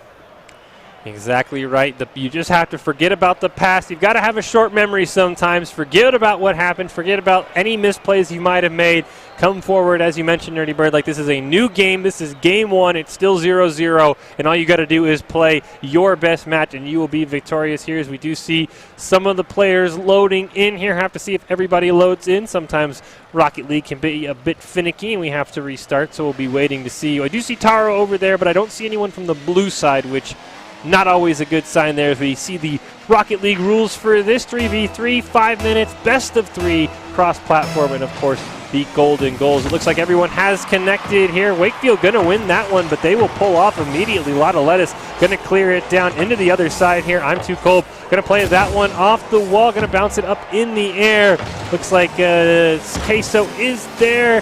Exactly right. You just have to forget about the past. You've got to have a short memory sometimes. Forget about what happened. Forget about any misplays you might have made. Come forward, as you mentioned, Nerdy Bird, like this is a new game. This is game 1. It's still 0-0, and all you got to do is play your best match, and you will be victorious here. As we do see some of the players loading in here. Have to see if everybody loads in. Sometimes Rocket League can be a bit finicky, and we have to restart, so we'll be waiting to see. I do see Taro over there, but I don't see anyone from the blue side, which not always a good sign there as we see the Rocket League rules for this 3v3, 5 minutes, best of 3, cross-platform, and of course the golden goals. It looks like everyone has connected here. Wakefield going to win that one, but they will pull off immediately. Lotta Lettuce going to clear it down into the other side here. I'm Too Cold going to play that one off the wall, going to bounce it up in the air. Looks like Queso is there.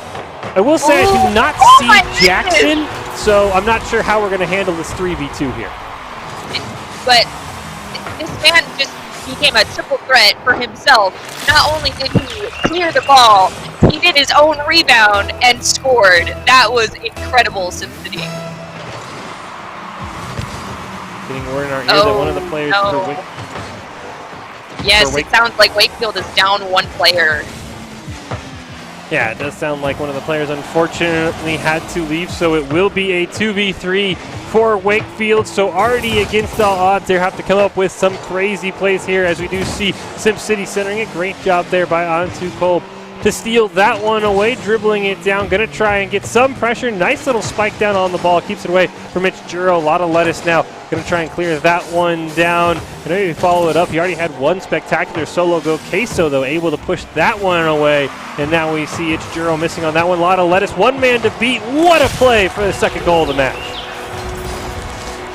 I will say I do not see Jackson, so I'm not sure how we're going to handle this 3v2 here. But this man just became a triple threat for himself. Not only did he clear the ball, he did his own rebound and scored. That was incredible, Sim City. Getting word in our ear that one of the players Yes, it sounds like Wakefield is down 1 player. Yeah, it does sound like one of the players unfortunately had to leave, so it will be a 2v3 for Wakefield. So already against all odds, they have to come up with some crazy plays here, as we do see Sim City centering it. Great job there by Antu Kolb to steal that one away, dribbling it down. Going to try and get some pressure. Nice little spike down on the ball. Keeps it away from Mitch Juro. A lot of lettuce now. Going to try and clear that one down. And maybe follow it up. He already had one spectacular solo go. Queso, though, able to push that one away. And now we see it's Juro missing on that one. A lot of lettuce. One man to beat. What a play for the second goal of the match.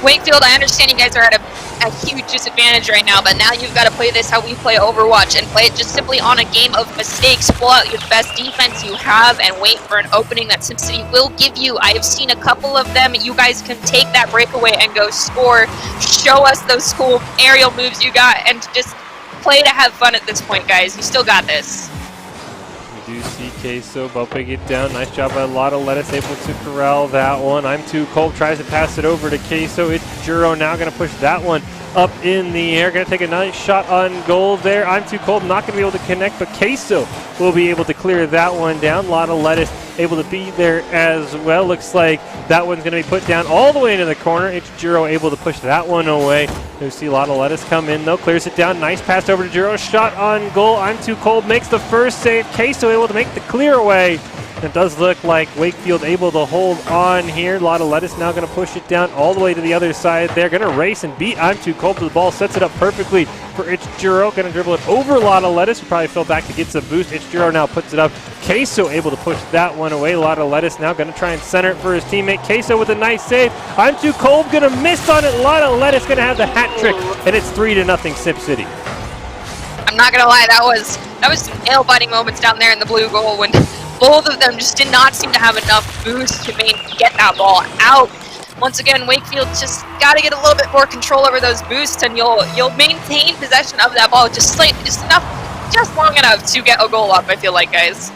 Wakefield, I understand you guys are at a huge disadvantage right now, but now you've got to play this how we play Overwatch and play it just simply on a game of mistakes. Pull out your best defense you have and wait for an opening that SimCity will give you. I have seen a couple of them. You guys can take that breakaway and go score. Show us those cool aerial moves you got and just play to have fun at this point, guys. You still got this. We do see Queso bumping it down. Nice job by a lot of lettuce, able to corral that one. I'm Too Cold, tries to pass it over to Queso. It's Juro now going to push that one up in the air. Going to take a nice shot on goal there. I'm Too Cold, not going to be able to connect, but Queso will be able to clear that one down. A lot of lettuce able to be there as well. Looks like that one's going to be put down all the way into the corner. It's Juro able to push that one away. You see a lot of lettuce come in though. Clears it down. Nice pass over to Juro. Shot on goal. I'm Too Cold makes the first save. Queso able to make the clear away. It does look like Wakefield able to hold on here. A lot of lettuce now going to push it down all the way to the other side. They're going to race and beat I'm Too Cold, but the ball sets it up perfectly for It's Juro. Going to dribble it over a lot of lettuce. Probably fell back to get some boost. It's Juro now puts it up. Queso able to push that one away. A lot of lettuce now going to try and center it for his teammate. Queso with a nice save. I'm Too Cold going to miss on it. A lot of lettuce going to have the hat trick, and it's 3-0 Sim City. I'm not gonna lie, that was some nail-biting moments down there in the blue goal when both of them just did not seem to have enough boost to get that ball out. Once again, Wakefield just got to get a little bit more control over those boosts, and you'll maintain possession of that ball just long enough to get a goal up. I feel like, guys.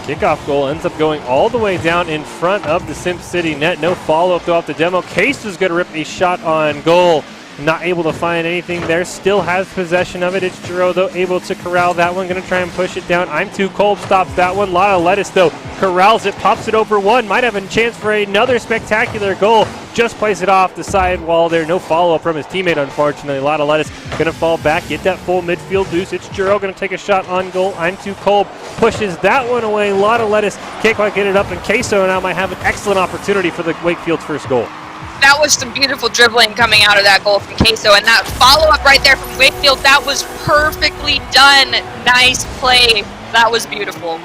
Kickoff goal ends up going all the way down in front of the Sim City net. No follow-up though off the demo. Case is going to rip a shot on goal. Not able to find anything there. Still has possession of it. It's Juro, though, able to corral that one. Going to try and push it down. I'm Too Cold stops that one. A lot of lettuce, though, corrals it, pops it over one, might have a chance for another spectacular goal. Just plays it off the side wall there. No follow-up from his teammate, unfortunately. A lot of lettuce going to fall back, get that full midfield boost. It's Juro going to take a shot on goal. I'm too cold. Pushes that one away. A lot of lettuce. Can't quite get it up, and Queso now might have an excellent opportunity for the Wakefield's first goal. That was some beautiful dribbling coming out of that goal from Queso, and that follow-up right there from Wakefield, that was perfectly done. Nice play. That was beautiful.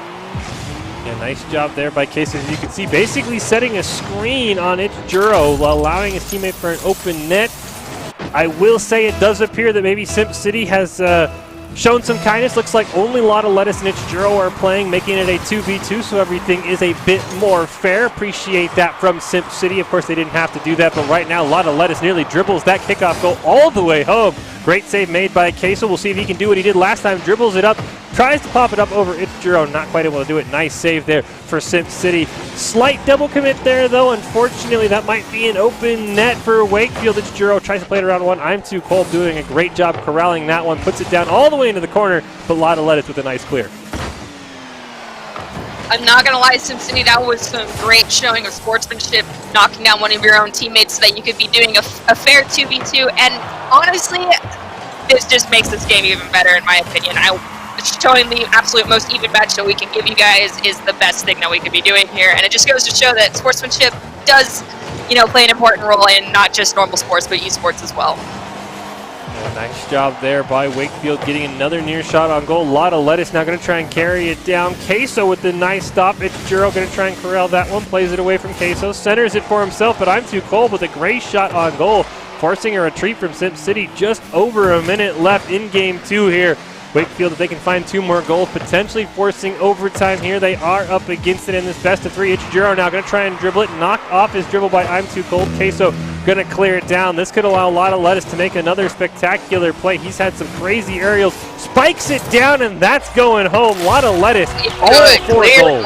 Yeah, nice job there by Queso. As you can see, basically setting a screen on It's Juro, allowing his teammate for an open net. I will say it does appear that maybe Simp City has shown some kindness. Looks like only Lotta Lettuce and It's Juro are playing, making it a 2v2, so everything is a bit more fair. Appreciate that from Simp City. Of course, they didn't have to do that, but right now, Lotta Lettuce nearly dribbles that kickoff goal all the way home. Great save made by Queso. We'll see if he can do what he did last time. Dribbles it up, tries to pop it up over It's Juro. Not quite able to do it. Nice save there for Simp City. Slight double commit there, though. Unfortunately, that might be an open net for Wakefield. It's Juro tries to play it around one. I'm too cold, doing a great job corralling that one. Puts it down all the way into the corner, but Lotta Lettuce with a nice clear. I'm not going to lie, Sim City, that was some great showing of sportsmanship, knocking down one of your own teammates so that you could be doing a fair 2v2. And honestly, this just makes this game even better, in my opinion. Showing the absolute most even match that we can give you guys is the best thing that we could be doing here. And it just goes to show that sportsmanship does, play an important role in not just normal sports, but esports as well. Nice job there by Wakefield, getting another near shot on goal. Lotta Lettuce now going to try and carry it down. Queso with the nice stop. It's Juro going to try and corral that one. Plays it away from Queso. Centers it for himself, but I'm too cold with a great shot on goal. Forcing a retreat from Simp City. Just over a minute left in game 2 here. Wakefield, if they can find 2 more goals, potentially forcing overtime here. They are up against it in this best of 3. It's Juro now going to try and dribble it. Knocked off his dribble by I'm Too Cold. Queso going to clear it down. This could allow Lotta Lettuce to make another spectacular play. He's had some crazy aerials. Spikes it down, and that's going home. Lotta Lettuce, all 4 goals.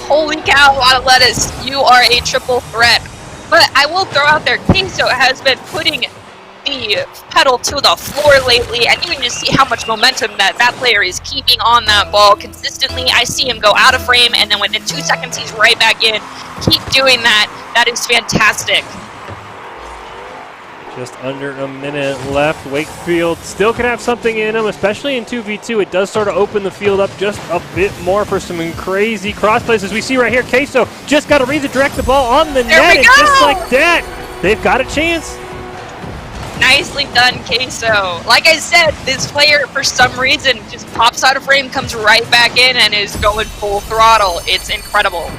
Holy cow, Lotta Lettuce, you are a triple threat. But I will throw out there, Queso has been putting the pedal to the floor lately, and you can just see how much momentum that player is keeping on that ball consistently. I see him go out of frame, and then within 2 seconds, he's right back in. Keep doing that. That is fantastic. Just under a minute left. Wakefield still can have something in them, especially in 2v2. It does sort of open the field up just a bit more for some crazy cross plays. As we see right here, Queso just got to redirect the ball on the net, and just like that, they've got a chance. Nicely done, Queso. Like I said, this player, for some reason, just pops out of frame, comes right back in, and is going full throttle. It's incredible.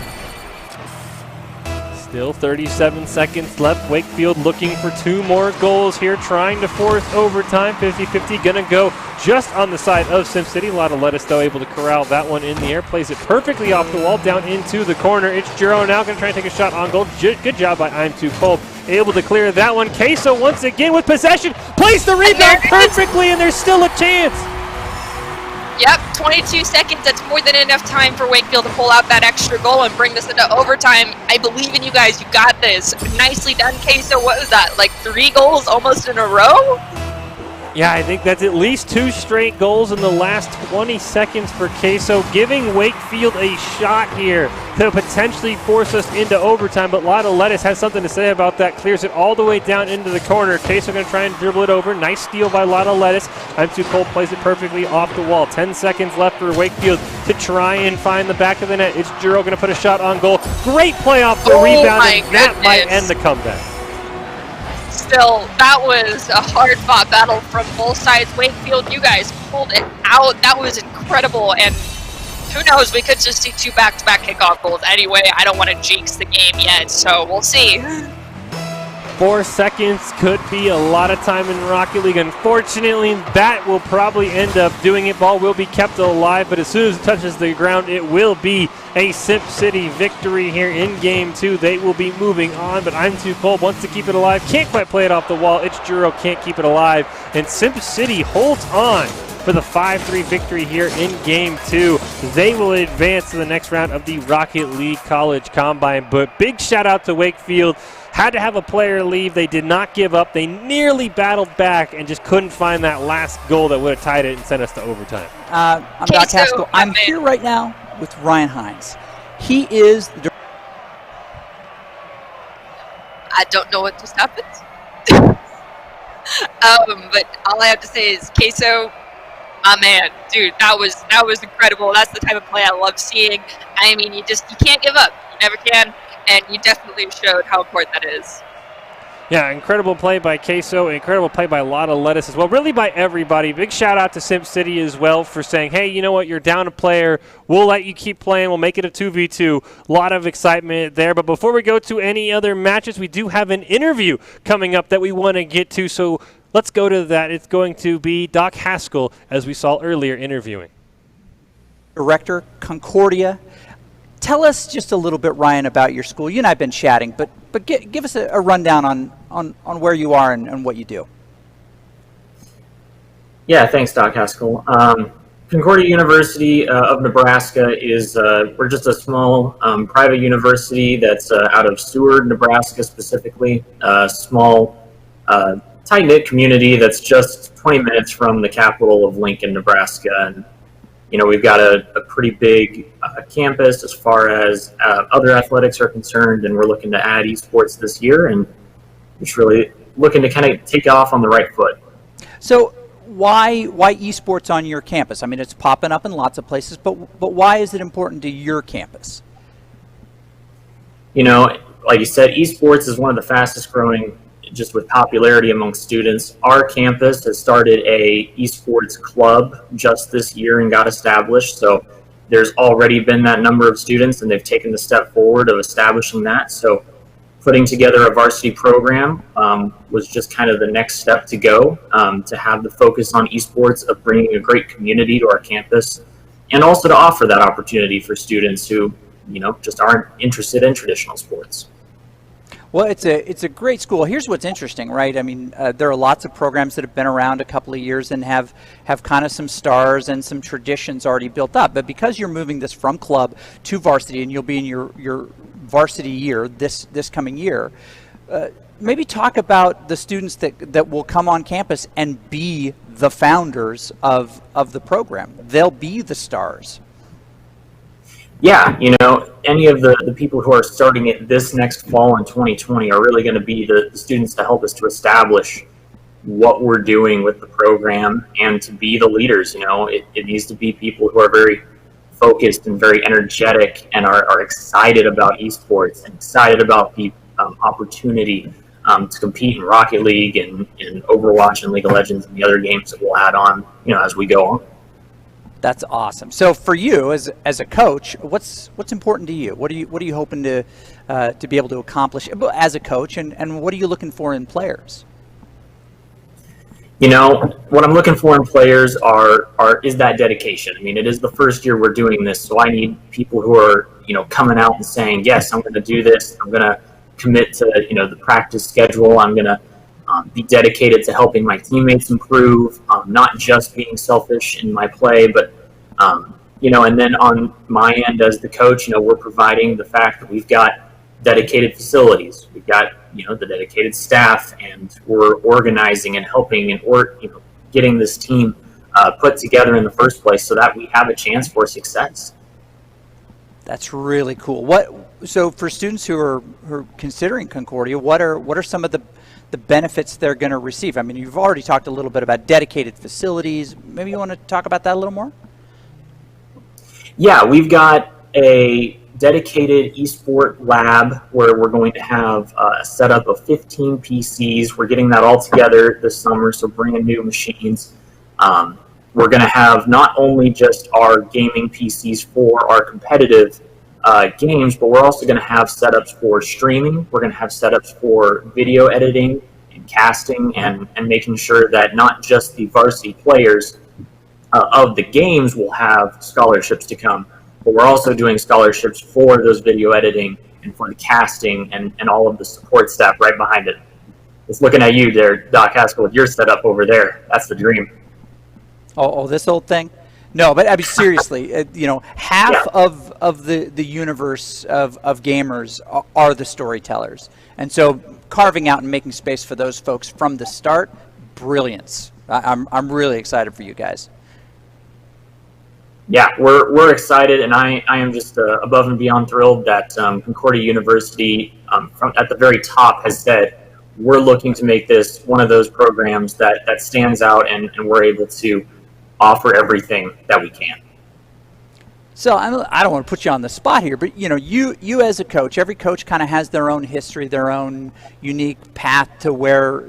Still 37 seconds left. Wakefield looking for 2 more goals here, trying to force overtime. 50-50, gonna go just on the side of Sim City. Lotta Lettuce, though, able to corral that one in the air. Plays it perfectly off the wall, down into the corner. It's Juro now gonna try and take a shot on goal. Good job by I'm Too Cold. Able to clear that one. Queso once again with possession. Plays the rebound perfectly, and there's still a chance. Yep, 22 seconds. That's more than enough time for Wakefield to pull out that extra goal and bring this into overtime. I believe in you guys. You got this. Nicely done, Queso. What was that, like 3 goals almost in a row? Yeah, I think that's at least 2 straight goals in the last 20 seconds for Queso, giving Wakefield a shot here to potentially force us into overtime. But Lotta Lettuce has something to say about that. Clears it all the way down into the corner. Queso going to try and dribble it over. Nice steal by Lotta Lettuce. I'm Too Cold plays it perfectly off the wall. 10 seconds left for Wakefield to try and find the back of the net. It's Juro going to put a shot on goal. Great play off the rebound, and that might end the comeback. Still, that was a hard-fought battle from both sides. Wakefield, you guys pulled it out. That was incredible, and who knows, we could just see 2 back-to-back kickoff goals. Anyway, I don't want to jinx the game yet, so we'll see. 4 seconds could be a lot of time in Rocket League. Unfortunately, that will probably end up doing it. Ball will be kept alive, but as soon as it touches the ground, it will be a Simp City victory here in game 2. They will be moving on, but I'm Too Cold wants to keep it alive. Can't quite play it off the wall. It's Juro can't keep it alive, and Simp City holds on for the 5-3 victory here in game 2. They will advance to the next round of the Rocket League College Combine, but big shout out to Wakefield. Had to have a player leave. They did not give up. They nearly battled back and just couldn't find that last goal that would have tied it and sent us to overtime. I'm Doc Haskell. I'm here right now with Ryan Hines. He is the I don't know what just happened. But all I have to say is Queso, my man, dude, that was incredible. That's the type of play I love seeing. I mean, you can't give up. You never can, and you definitely showed how important that is. Yeah, incredible play by Queso, incredible play by Lotta Lettuce as well. Really by everybody. Big shout out to Simp City as well for saying, hey, you know what, you're down a player. We'll let you keep playing. We'll make it a 2v2. A lot of excitement there. But before we go to any other matches, we do have an interview coming up that we want to get to. So let's go to that. It's going to be Doc Haskell, as we saw earlier, interviewing. Director, Concordia. Tell us just a little bit, Ryan, about your school. You and I have been chatting, but give us a rundown on where you are and what you do. Yeah, thanks, Doc Haskell. Concordia University of Nebraska is we're just a small private university that's out of Seward, Nebraska specifically. A small, tight-knit community that's just 20 minutes from the capital of Lincoln, Nebraska. And you know, we've got a pretty big campus as far as other athletics are concerned, and we're looking to add esports this year, and just really looking to kind of take off on the right foot. So why esports on your campus? I mean, it's popping up in lots of places, but why is it important to your campus? You know, like you said, esports is one of the fastest growing, just with popularity among students. Our campus has started a esports club just this year and got established. So there's already been that number of students, and they've taken the step forward of establishing that. So putting together a varsity program was just kind of the next step to go, to have the focus on esports, of bringing a great community to our campus, and also to offer that opportunity for students who, you know, just aren't interested in traditional sports. Well, it's a great school. Here's what's interesting, right? I mean, there are lots of programs that have been around a couple of years and have kind of some stars and some traditions already built up. But because you're moving this from club to varsity, and you'll be in your varsity year this coming year, maybe talk about the students that will come on campus and be the founders of the program. They'll be the stars. Yeah, you know, any of the people who are starting it this next fall in 2020 are really going to be the students to help us to establish what we're doing with the program and to be the leaders. You know, it needs to be people who are very focused and very energetic and are excited about esports and excited about the opportunity to compete in Rocket League and in Overwatch and League of Legends and the other games that we'll add on, you know, as we go on. That's awesome. So for you as a coach, what's important to you? What are you hoping to be able to accomplish as a coach, and what are you looking for in players? You know, what I'm looking for in players is that dedication. I mean, it is the first year we're doing this, so I need people who are, you know, coming out and saying, yes, I'm going to do this. I'm going to commit to, you know, the practice schedule. I'm going to be dedicated to helping my teammates improve, not just being selfish in my play, but, you know, and then on my end as the coach, you know, we're providing the fact that we've got dedicated facilities. We've got, you know, the dedicated staff, and we're organizing and helping and, you know, getting this team put together in the first place so that we have a chance for success. That's really cool. So for students who are considering Concordia, what are some of the benefits they're going to receive? I mean, you've already talked a little bit about dedicated facilities. Maybe you want to talk about that a little more? Yeah, we've got a dedicated esport lab where we're going to have a setup of 15 PCs. We're getting that all together this summer, so bringing new machines. We're going to have not only just our gaming PCs for our competitive games, but we're also going to have setups for streaming. We're going to have setups for video editing and casting, and making sure that not just the varsity players of the games will have scholarships to come, but we're also doing scholarships for those video editing and for the casting and all of the support staff right behind it. Just looking at you there, Doc Haskell, with your setup over there. That's the dream. Oh, this old thing? No, but I mean, seriously, you know, half of the universe of gamers are the storytellers. And so carving out and making space for those folks from the start, brilliance. I'm really excited for you guys. Yeah, we're excited, and I am just above and beyond thrilled that Concordia University, at the very top, has said we're looking to make this one of those programs that stands out, and we're able to offer everything that we can. So I don't want to put you on the spot here, but you as a coach, every coach kind of has their own history, their own unique path to where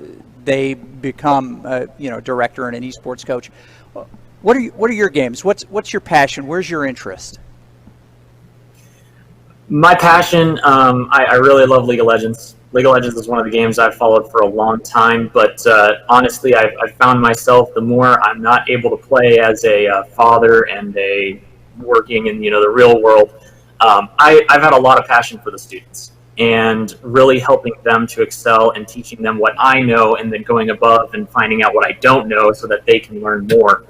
they become director and an esports coach. What are your games? What's your passion? Where's your interest? My passion, I really love League of Legends. League of Legends is one of the games I've followed for a long time, but honestly, I've found myself, the more I'm not able to play as a father and a working in the real world, I've had a lot of passion for the students and really helping them to excel and teaching them what I know, and then going above and finding out what I don't know so that they can learn more.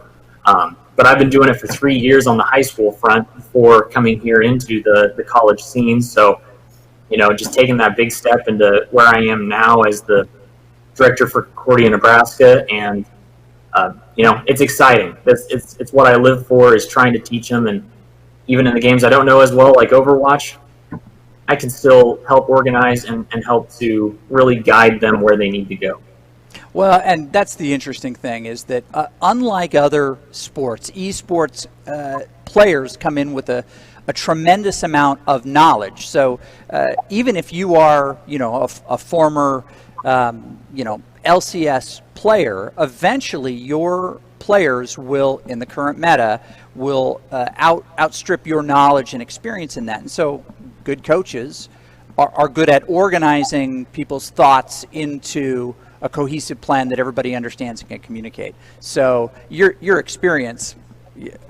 But I've been doing it for 3 years on the high school front before coming here into the college scene. So, just taking that big step into where I am now as the director for Concordia, Nebraska, and it's exciting. It's what I live for, is trying to teach them, and even in the games I don't know as well, like Overwatch, I can still help organize and help to really guide them where they need to go. Well, and that's the interesting thing, is that unlike other sports, esports players come in with a tremendous amount of knowledge. So even if you are, a former, LCS player, eventually your players will, in the current meta, will outstrip your knowledge and experience in that. And so good coaches are good at organizing people's thoughts into a cohesive plan that everybody understands and can communicate. So your experience,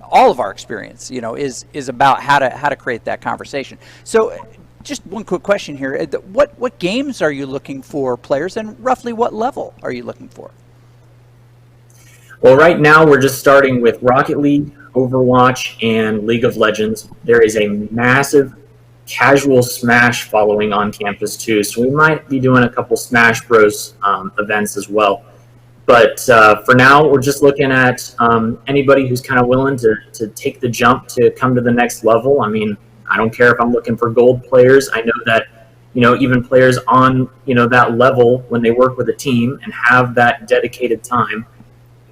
all of our experience, is about how to create that conversation. So just one quick question here. What games are you looking for players, and roughly what level are you looking for? Well, right now we're just starting with Rocket League, Overwatch, and League of Legends. There is a massive casual Smash following on campus too, so we might be doing a couple Smash Bros events as well. But for now, we're just looking at anybody who's kind of willing to take the jump to come to the next level. I mean, I don't care if I'm looking for gold players. I know that even players on that level, when they work with a team and have that dedicated time,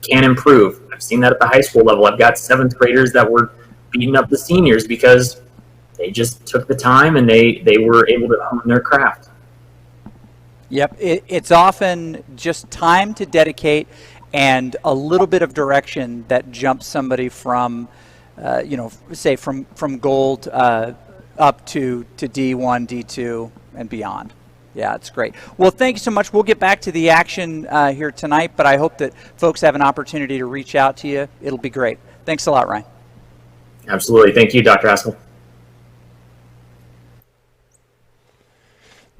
can improve. I've seen that at the high school level. I've got 7th graders that were beating up the seniors because they just took the time and they were able to hone their craft. Yep, it's often just time to dedicate and a little bit of direction that jumps somebody from, say from gold up to D1, D2, and beyond. Yeah, it's great. Well, thank you so much. We'll get back to the action here tonight, but I hope that folks have an opportunity to reach out to you. It'll be great. Thanks a lot, Ryan. Absolutely. Thank you, Dr. Haskell.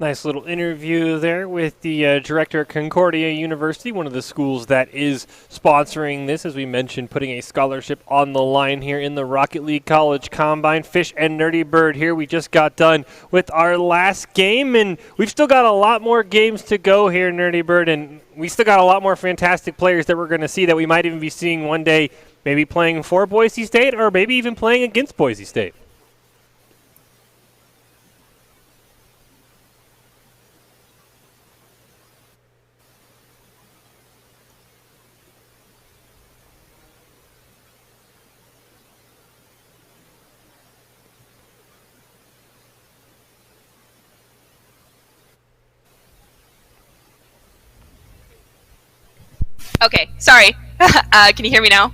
Nice little interview there with the director at Concordia University, one of the schools that is sponsoring this, as we mentioned, putting a scholarship on the line here in the Rocket League College Combine. Fish and Nerdy Bird here. We just got done with our last game, and we've still got a lot more games to go here, Nerdy Bird, and we still got a lot more fantastic players that we're going to see that we might even be seeing one day, maybe playing for Boise State or maybe even playing against Boise State. Okay, sorry. Can you hear me now?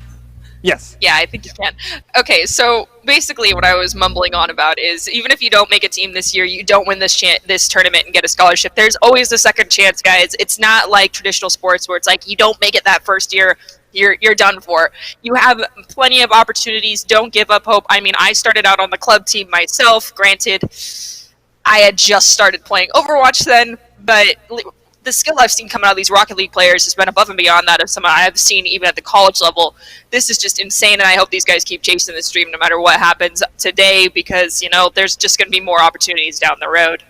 Yes. Yeah, I think you can. Okay, so basically what I was mumbling on about is even if you don't make a team this year, you don't win this tournament and get a scholarship, there's always a second chance, guys. It's not like traditional sports where it's like you don't make it that first year, you're done for. You have plenty of opportunities. Don't give up hope. I mean, I started out on the club team myself. Granted, I had just started playing Overwatch then, but the skill I've seen coming out of these Rocket League players has been above and beyond that of some I've seen even at the college level. This is just insane, and I hope these guys keep chasing this dream no matter what happens today, because, there's just going to be more opportunities down the road.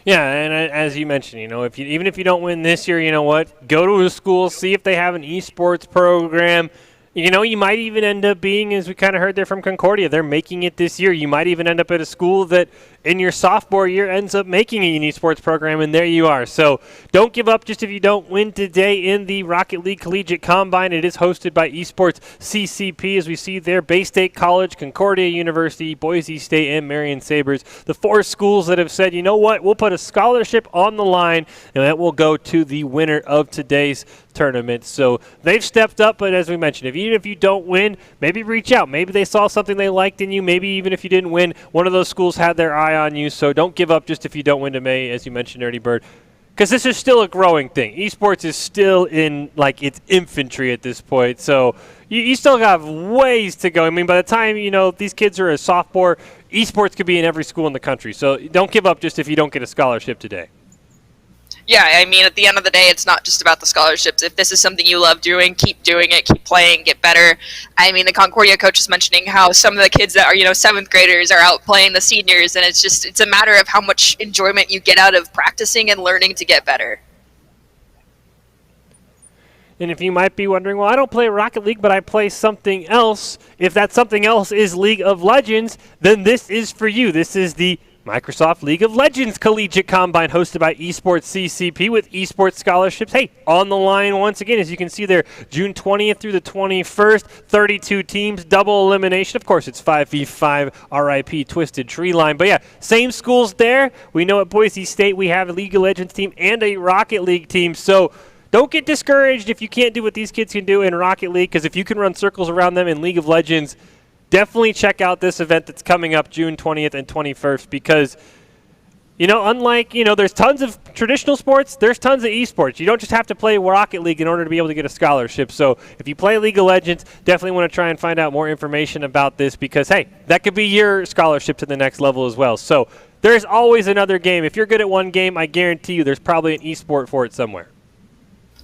Yeah, and as you mentioned, even if you don't win this year, you know what? Go to a school, see if they have an esports program, You know, you might even end up being, as we kind of heard there from Concordia, they're making it this year. You might even end up at a school that in your sophomore year ends up making a uni sports program, and there you are. So don't give up just if you don't win today in the Rocket League Collegiate Combine. It is hosted by Esports CCP, as we see there, Bay State College, Concordia University, Boise State, and Marion Sabres. The 4 schools that have said, you know what, we'll put a scholarship on the line, and that will go to the winner of today's tournament. So they've stepped up, but as we mentioned, even if you don't win, maybe reach out. Maybe they saw something they liked in you. Maybe even if you didn't win, one of those schools had their eye on you. So don't give up just if you don't win today, as you mentioned, Nerdy Bird, because this is still a growing thing. Esports is still in like its infantry at this point. So you still have ways to go. I mean, by the time, you know, these kids are a sophomore, esports could be in every school in the country. So don't give up just if you don't get a scholarship today. Yeah, I mean, at the end of the day, it's not just about the scholarships. If this is something you love doing it, keep playing, get better. I mean, the Concordia coach is mentioning how some of the kids that are, 7th graders are out playing the seniors, and it's a matter of how much enjoyment you get out of practicing and learning to get better. And if you might be wondering, well, I don't play Rocket League, but I play something else. If that something else is League of Legends, then this is for you. This is the Microsoft League of Legends Collegiate Combine, hosted by Esports CCP with esports scholarships. Hey, on the line once again, as you can see there, June 20th through the 21st, 32 teams, double elimination. Of course, it's 5v5 RIP Twisted Tree Line. But yeah, same schools there. We know at Boise State we have a League of Legends team and a Rocket League team. So don't get discouraged if you can't do what these kids can do in Rocket League, because if you can run circles around them in League of Legends, definitely check out this event that's coming up June 20th and 21st, because, unlike, there's tons of traditional sports, there's tons of esports. You don't just have to play Rocket League in order to be able to get a scholarship. So if you play League of Legends, definitely want to try and find out more information about this, because, hey, that could be your scholarship to the next level as well. So there's always another game. If you're good at one game, I guarantee you there's probably an esport for it somewhere.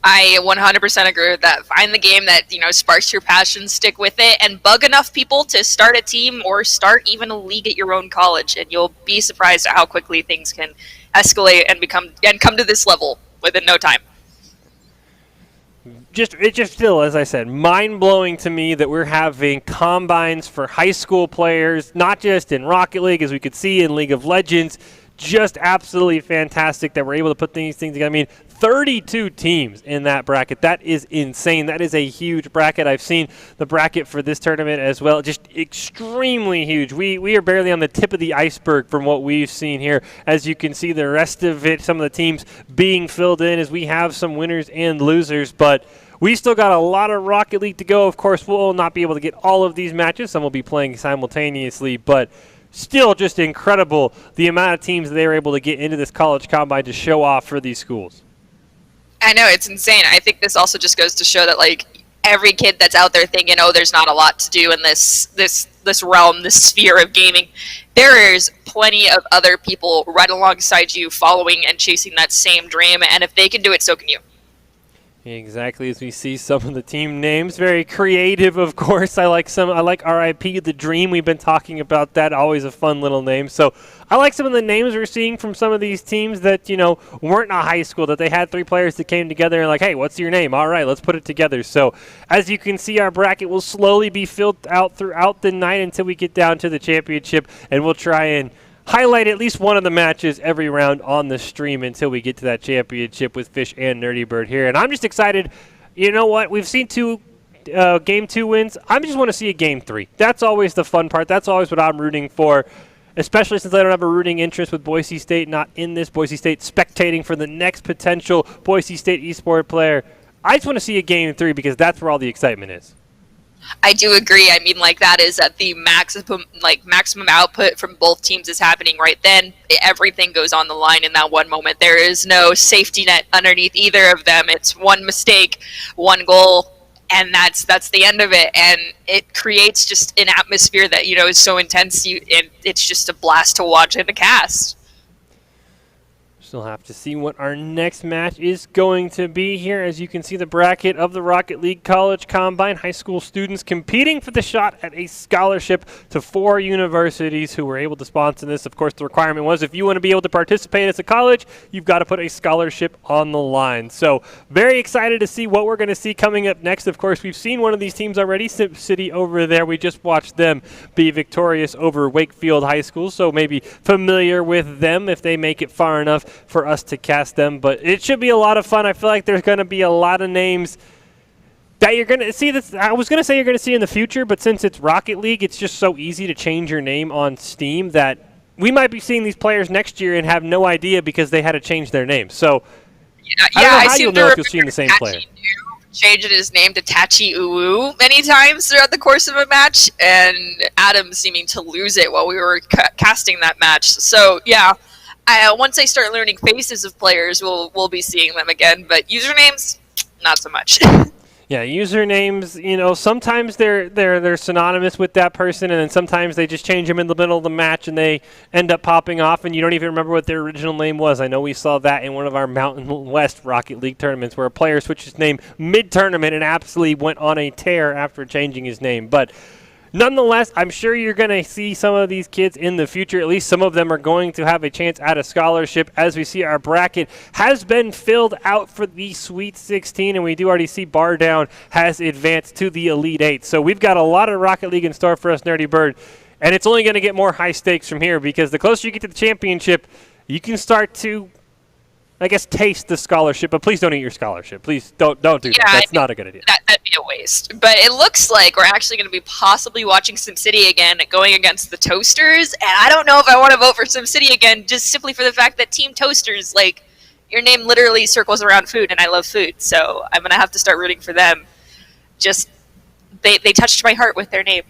I 100% agree with that. Find the game that, sparks your passion, stick with it, and bug enough people to start a team or start even a league at your own college, and you'll be surprised at how quickly things can escalate and come to this level within no time. It's just still, as I said, mind-blowing to me that we're having combines for high school players, not just in Rocket League, as we could see in League of Legends. Just absolutely fantastic that we're able to put these things together. I mean, 32 teams in that bracket. That is insane. That is a huge bracket. I've seen the bracket for this tournament as well. Just extremely huge. We are barely on the tip of the iceberg from what we've seen here. As you can see, the rest of it, some of the teams being filled in, as we have some winners and losers, but we still got a lot of Rocket League to go. Of course, we'll not be able to get all of these matches. Some will be playing simultaneously, but still just incredible the amount of teams they were able to get into this college combine to show off for these schools. I know, it's insane. I think this also just goes to show that, every kid that's out there thinking, oh, there's not a lot to do in this realm, this sphere of gaming, there is plenty of other people right alongside you following and chasing that same dream, and if they can do it, so can you. Exactly, as we see some of the team names, very creative, of course. I like RIP The Dream. We've been talking about that, always a fun little name. So I like some of the names we're seeing from some of these teams that, weren't in a high school, that they had 3 players that came together and like, hey, what's your name? All right, let's put it together. So as you can see, our bracket will slowly be filled out throughout the night until we get down to the championship, and we'll try and highlight at least one of the matches every round on the stream until we get to that championship with Fish and Nerdy Bird here. And I'm just excited. You know what? We've seen game 2 wins. I just want to see a game 3. That's always the fun part. That's always what I'm rooting for, especially since I don't have a rooting interest with Boise State, not in this. Boise State spectating for the next potential Boise State esport player. I just want to see a game 3 because that's where all the excitement is. I do agree. I mean, that is at the maximum output from both teams is happening right then. Everything goes on the line in that one moment. There is no safety net underneath either of them. It's one mistake, one goal, and that's the end of it. And it creates just an atmosphere that, is so intense, and it's just a blast to watch and to cast. We'll have to see what our next match is going to be here. As you can see, the bracket of the Rocket League College Combine. High school students competing for the shot at a scholarship to 4 universities who were able to sponsor this. Of course, the requirement was if you want to be able to participate as a college, you've got to put a scholarship on the line. So very excited to see what we're going to see coming up next. Of course, we've seen one of these teams already, Simp City over there. We just watched them be victorious over Wakefield High School, so maybe familiar with them if they make it far enough for us to cast them. But it should be a lot of fun. I feel like there's going to be a lot of names that you're going to see. This, I was going to say you're going to see in the future, but since it's Rocket League, it's just so easy to change your name on Steam that we might be seeing these players next year and have no idea because they had to change their name. So I don't know how you'll know if you're seeing the same player. Changed his name to Tachi Uwu many times throughout the course of a match, and Adam seeming to lose it while we were casting that match. So yeah, once I start learning faces of players, we'll be seeing them again. But usernames, not so much. Yeah, usernames, you know, sometimes they're synonymous with that person, and then sometimes they just change them in the middle of the match and they end up popping off and you don't even remember what their original name was. I know we saw that in one of our Mountain West Rocket League tournaments where a player switched his name mid-tournament and absolutely went on a tear after changing his name. But nonetheless, I'm sure you're going to see some of these kids in the future. At least some of them are going to have a chance at a scholarship. As we see, our bracket has been filled out for the Sweet 16, and we do already see Bar Down has advanced to the Elite 8. So we've got a lot of Rocket League in store for us, Nerdy Bird, and it's only going to get more high stakes from here because the closer you get to the championship, you can start to, I guess, taste the scholarship, but please don't eat your scholarship. Please don't do that. That's not a good idea. That'd be a waste. But it looks like we're actually going to be possibly watching SimCity again, going against the Toasters. And I don't know if I want to vote for SimCity again, just simply for the fact that Team Toasters, like, your name literally circles around food, and I love food. So I'm going to have to start rooting for them. Just, they touched my heart with their name.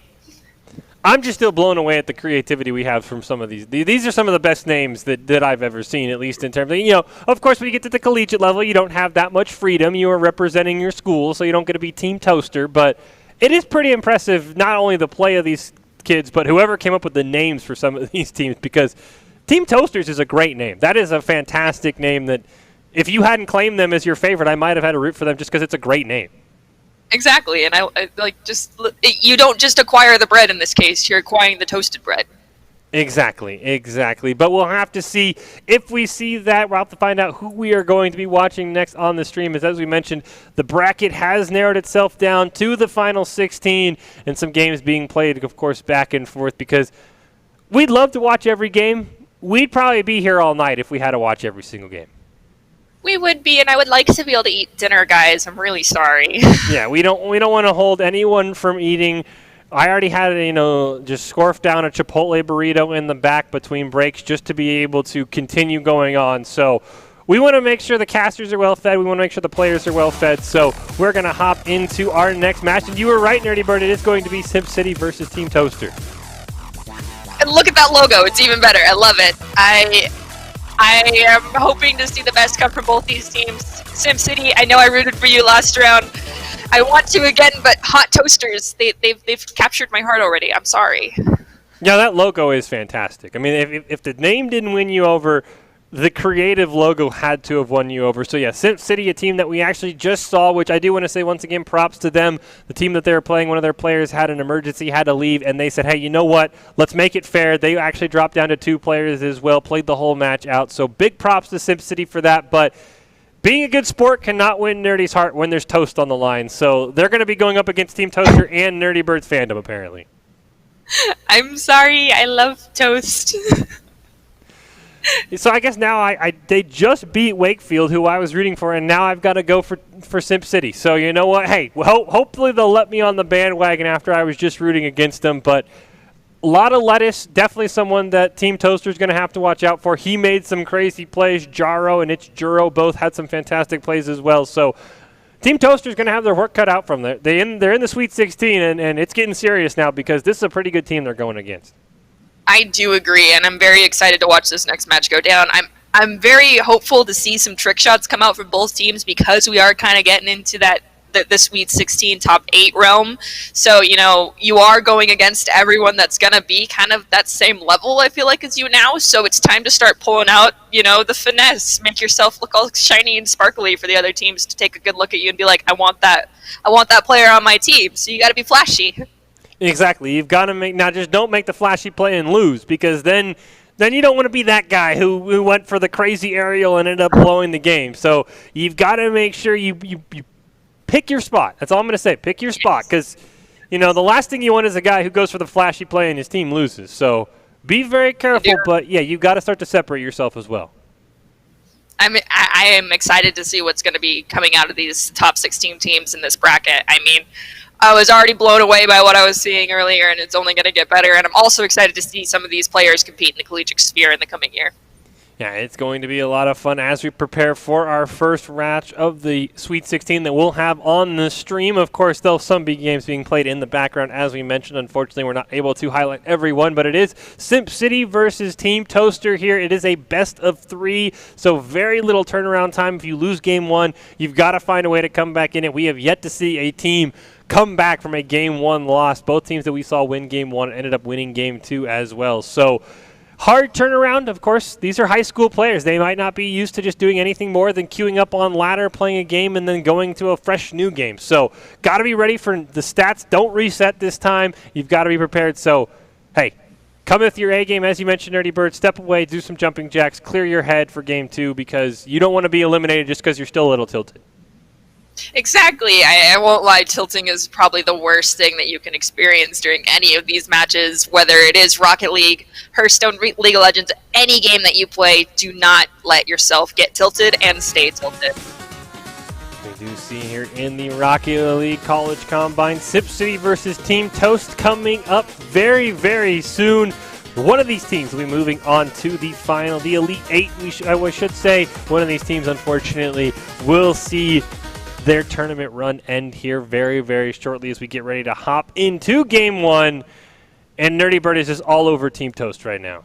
I'm just still blown away at the creativity we have from some of these. These are some of the best names that I've ever seen, at least in terms of, you know, of course, when you get to the collegiate level, you don't have that much freedom. You are representing your school, so you don't get to be Team Toaster. But it is pretty impressive, not only the play of these kids, but whoever came up with the names for some of these teams, because Team Toasters is a great name. That is a fantastic name that if you hadn't claimed them as your favorite, I might have had to root for them just because it's a great name. Exactly, and I like just you don't just acquire the bread in this case; you're acquiring the toasted bread. Exactly. But we'll have to see if we see that. We'll have to find out who we are going to be watching next on the stream. As we mentioned, the bracket has narrowed itself down to the final 16, and some games being played, of course, back and forth. Because we'd love to watch every game. We'd probably be here all night if we had to watch every single game. We would be, and I would like to be able to eat dinner, guys. I'm really sorry. Yeah, we don't want to hold anyone from eating. I already had, just scarf down a Chipotle burrito in the back between breaks just to be able to continue going on. So we want to make sure the casters are well fed. We want to make sure the players are well fed. So we're going to hop into our next match. And you were right, Nerdy Bird. It is going to be SimCity versus Team Toaster. And look at that logo. It's even better. I love it. I am hoping to see the best come from both these teams. SimCity, I know I rooted for you last round. I want to again, but Hot Toasters, they've captured my heart already. I'm sorry. Yeah, that logo is fantastic. I mean, if the name didn't win you over, the creative logo had to have won you over. So, yeah, SimCity, a team that we actually just saw, which I do want to say once again, props to them. The team that they were playing, one of their players had an emergency, had to leave, and they said, hey, you know what? Let's make it fair. They actually dropped down to 2 players as well, played the whole match out. So, big props to SimCity for that. But being a good sport cannot win Nerdy's heart when there's toast on the line. So, they're going to be going up against Team Toaster and Nerdy Bird's fandom, apparently. I'm sorry. I love toast. So I guess now they just beat Wakefield, who I was rooting for, and now I've got to go for SimCity. So you know what? Hey, hopefully they'll let me on the bandwagon after I was just rooting against them. But a lot of lettuce, definitely someone that Team Toaster is going to have to watch out for. He made some crazy plays. Jaro and It's Juro both had some fantastic plays as well. So Team Toaster is going to have their work cut out from there. They're in the Sweet 16, and it's getting serious now because this is a pretty good team they're going against. I do agree, and I'm very excited to watch this next match go down. I'm very hopeful to see some trick shots come out from both teams because we are kind of getting into that the Sweet 16 top 8 realm. So, you are going against everyone that's going to be kind of that same level, I feel like, as you now. So it's time to start pulling out, the finesse, make yourself look all shiny and sparkly for the other teams to take a good look at you and be like, I want that player on my team. So you got to be flashy. Exactly. You've got to just don't make the flashy play and lose, because then you don't want to be that guy who went for the crazy aerial and ended up blowing the game. So you've got to make sure you pick your spot. That's all I'm going to say. Pick your spot, because, the last thing you want is a guy who goes for the flashy play and his team loses. So be very careful, but, yeah, you've got to start to separate yourself as well. I am excited to see what's going to be coming out of these top 16 teams in this bracket. I mean, I was already blown away by what I was seeing earlier, and it's only going to get better. And I'm also excited to see some of these players compete in the collegiate sphere in the coming year. Yeah, it's going to be a lot of fun as we prepare for our first match of the Sweet 16 that we'll have on the stream. Of course, there'll some big games being played in the background, as we mentioned. Unfortunately, we're not able to highlight every one, but it is Simp City versus Team Toaster here. It is a best of 3, so very little turnaround time. If you lose game 1, you've got to find a way to come back in it. We have yet to see a team come back from a game 1 loss. Both teams that we saw win game 1 ended up winning game 2 as well. So hard turnaround. Of course, these are high school players. They might not be used to just doing anything more than queuing up on ladder, playing a game, and then going to a fresh new game. So got to be ready for the stats. Don't reset this time. You've got to be prepared. So, hey, come with your A game. As you mentioned, Nerdy Bird, step away, do some jumping jacks, clear your head for game 2, because you don't want to be eliminated just because you're still a little tilted. Exactly. I won't lie, tilting is probably the worst thing that you can experience during any of these matches, whether it is Rocket League, Hearthstone, League of Legends, any game that you play. Do not let yourself get tilted and stay tilted. We do see here in the Rocket League College Combine, Simp City versus Team Toast coming up very, very soon. One of these teams will be moving on to the final, the Elite 8, I should say. One of these teams, unfortunately, will see their tournament run end here very, very shortly as we get ready to hop into game 1. And Nerdy Bird is just all over Team Toast right now.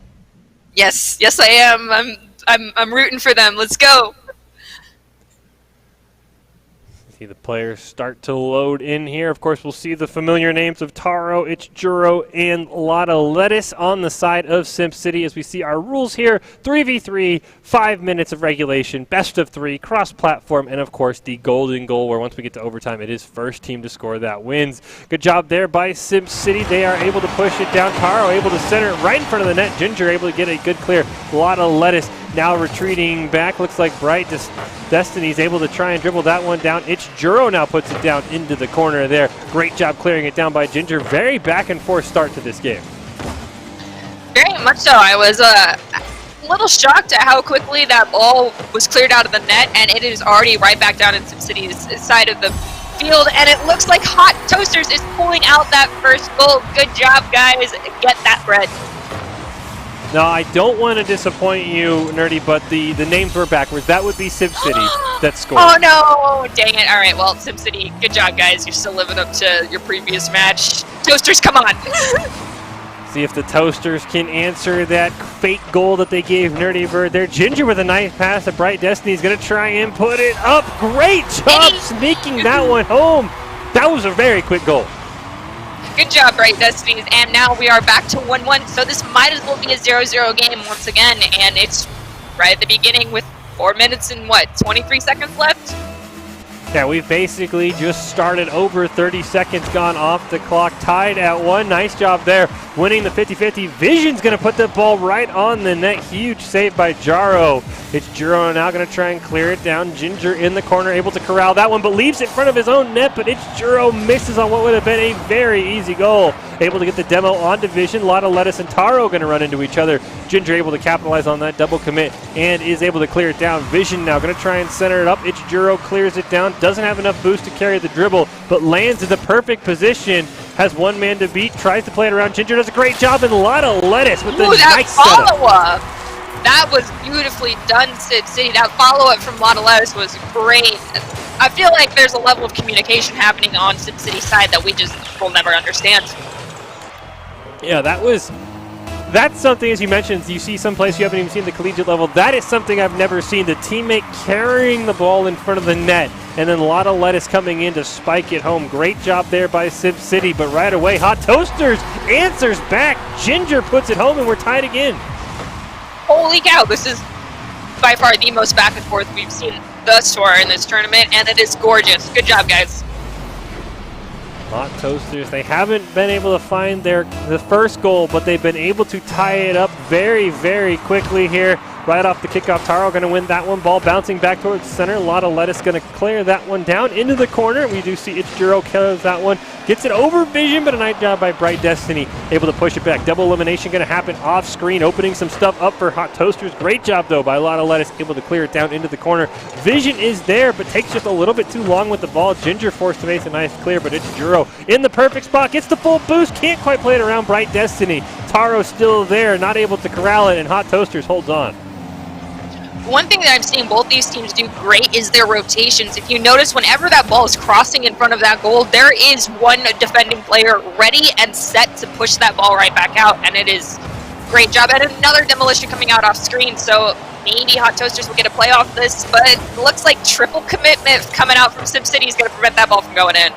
Yes, I am. I'm rooting for them. Let's go. See the players start to load in here. Of course, we'll see the familiar names of Taro, It's Juro, and Lotta Lettuce on the side of Simp City as we see our rules here. 3v3, 5 minutes of regulation, best of 3, cross-platform, and of course the golden goal where once we get to overtime, it is first team to score that wins. Good job there by Simp City. They are able to push it down. Taro able to center it right in front of the net. Ginger able to get a good clear. Lotta Lettuce now retreating back. Looks like Bright Destiny's able to try and dribble that one down. It's Juro now puts it down into the corner there. Great job clearing it down by Ginger. Very back and forth start to this game. Very much so. I was a little shocked at how quickly that ball was cleared out of the net, and it is already right back down in Simp City's side of the field, and it looks like Hot Toasters is pulling out that first goal. Good job, guys. Get that bread. Now, I don't want to disappoint you, Nerdy, but the names were backwards. That would be Simp City that scored. Oh, no. Dang it. All right, well, Simp City, good job, guys. You're still living up to your previous match. Toasters, come on. See if the Toasters can answer that fake goal that they gave Nerdy Bird there. Ginger with a nice pass to Bright Destiny is going to try and put it up. Great job sneaking that one home. That was a very quick goal. Good job, Bright Destinies, and now we are back to 1-1, so this might as well be a 0-0 game once again, and it's right at the beginning with 4 minutes and, 23 seconds left? Yeah, we've basically just started over 30 seconds gone off the clock, tied at 1. Nice job there, winning the 50-50. Vision's going to put the ball right on the net. Huge save by Jaro. It's Juro now going to try and clear it down. Ginger in the corner, able to corral that one, but leaves it in front of his own net, but it's Juro misses on what would have been a very easy goal. Able to get the demo onto Vision. Lotta Lettuce and Taro going to run into each other. Ginger able to capitalize on that double commit and is able to clear it down. Vision now going to try and center it up. It's Juro, clears it down. Doesn't have enough boost to carry the dribble, but lands in the perfect position. Has one man to beat. Tries to play it around. Ginger does a great job, and Lotta Lettuce with the nice setup. Follow-up. That was beautifully done, Simp City. That follow-up from Lotta Lettuce was great. I feel like there's a level of communication happening on Simp City's side that we just will never understand. Yeah, that's something, as you mentioned, you see someplace you haven't even seen the collegiate level. That is something I've never seen. The teammate carrying the ball in front of the net and then a lot of lettuce coming in to spike it home. Great job there by Sim City, but right away, Hot Toasters answers back. Ginger puts it home, and we're tied again. Holy cow, this is by far the most back and forth we've seen thus far in this tournament, and it is gorgeous. Good job, guys. Hot Toasters, they haven't been able to find the first goal, but they've been able to tie it up very, very quickly here. Right off the kickoff, Taro going to win that one. Ball bouncing back towards the center. A lot of lettuce going to clear that one down into the corner. We do see Ichijiro kills that one. Gets it over Vision, but a nice job by Bright Destiny. Able to push it back. Double elimination going to happen off screen, opening some stuff up for Hot Toasters. Great job, though, by a lot of lettuce. Able to clear it down into the corner. Vision is there, but takes just a little bit too long with the ball. Ginger forced to make a nice clear, but Ichijiro in the perfect spot. Gets the full boost. Can't quite play it around Bright Destiny. Taro still there, not able to corral it, and Hot Toasters holds on. One thing that I'm seeing both these teams do great is their rotations. If you notice, whenever that ball is crossing in front of that goal, there is one defending player ready and set to push that ball right back out, and it is great job. And another demolition coming out off screen, so maybe Hot Toasters will get a play off this, but it looks like triple commitment coming out from SimCity is going to prevent that ball from going in.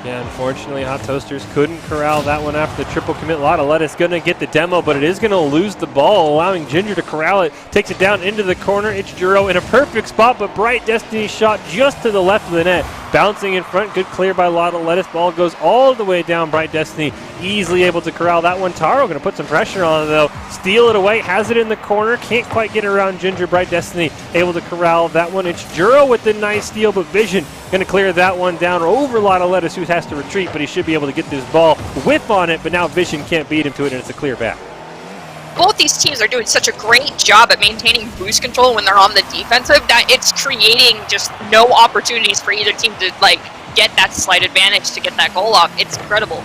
Yeah, unfortunately, Hot Toasters couldn't corral that one after the triple commit. A lot of lettuce going to get the demo, but it is going to lose the ball, allowing Ginger to corral it. Takes it down into the corner. Ichijiro in a perfect spot, but Bright Destiny shot just to the left of the net. Bouncing in front, good clear by Lotta Lettuce. Ball goes all the way down. Bright Destiny easily able to corral that one. Taro going to put some pressure on it, though. Steal it away, has it in the corner. Can't quite get it around Ginger. Bright Destiny able to corral that one. Ichijiro with the nice steal, but Vision going to clear that one down over Lotta Lettuce, who has to retreat, but he should be able to get this ball. Whip on it, but now Vision can't beat him to it, and it's a clear back. Both these teams are doing such a great job at maintaining boost control when they're on the defensive that it's creating just no opportunities for either team to get that slight advantage to get that goal off. It's incredible.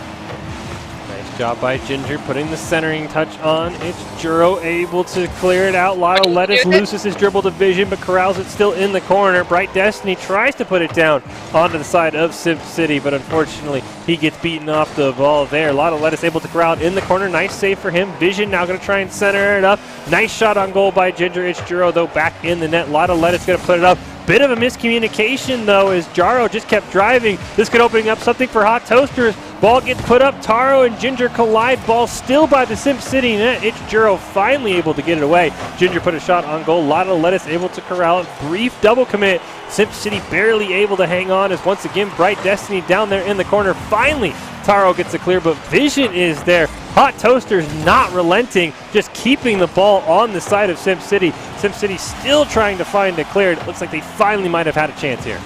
Nice job by Ginger putting the centering touch on. Ichijiro able to clear it out. Lotta Lettuce loses his dribble to Vision, but corrals it still in the corner. Bright Destiny tries to put it down onto the side of SimCity, but unfortunately he gets beaten off the ball there. Lotta Lettuce able to corral it in the corner. Nice save for him. Vision now going to try and center it up. Nice shot on goal by Ginger. Ichijiro, though, back in the net. Lotta Lettuce going to put it up. Bit of a miscommunication, though, as Jaro just kept driving. This could open up something for Hot Toasters. Ball gets put up. Taro and Ginger collide. Ball still by the SimCity net. Ichijiro finally able to get it away. Ginger put a shot on goal. Lotta Lettuce able to corral it. Brief double commit. SimCity barely able to hang on as once again Bright Destiny down there in the corner. Finally, Taro gets the clear, but Vision is there. Hot Toasters not relenting, just keeping the ball on the side of SimCity. SimCity still trying to find it cleared. It looks like they finally might have had a chance here.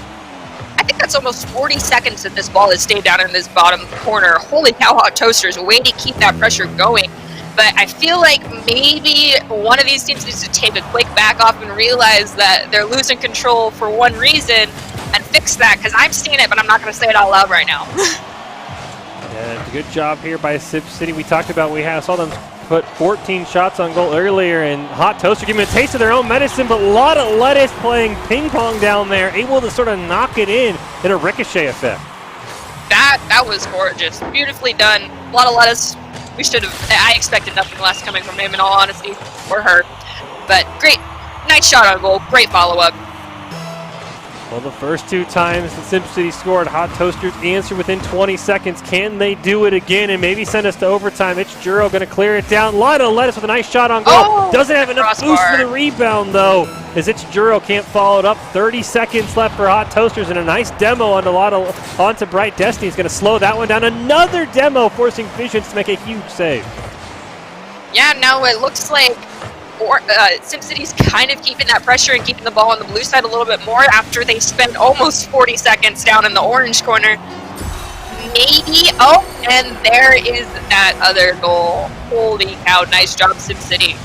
I think that's almost 40 seconds that this ball has stayed down in this bottom corner. Holy cow, Hot Toasters, a way to keep that pressure going. But I feel like maybe one of these teams needs to take a quick back off and realize that they're losing control for one reason and fix that, because I'm seeing it, but I'm not going to say it out loud right now. Yeah, good job here by SimCity. We talked about saw them put 14 shots on goal earlier, and Hot Toaster giving a taste of their own medicine, but Lotta Lettuce playing ping pong down there, able to sort of knock it in a ricochet effect. That was gorgeous. Beautifully done. Lotta Lettuce. I expected nothing less coming from him, in all honesty, or her. But great, nice shot on goal, great follow-up. Well, the first two times the SimCity scored, Hot Toasters answer within 20 seconds. Can they do it again and maybe send us to overtime? Ichijiro going to clear it down. Lotta Lettuce with a nice shot on goal. Oh, doesn't have enough boost for the rebound, though, as Ichijiro can't follow it up. 30 seconds left for Hot Toasters, and a nice demo onto Bright Destiny. He's going to slow that one down. Another demo, forcing Visions to make a huge save. Yeah, now it looks like SimCity's kind of keeping that pressure and keeping the ball on the blue side a little bit more after they spent almost 40 seconds down in the orange corner. Maybe. Oh, and there is that other goal. Holy cow, nice job, SimCity.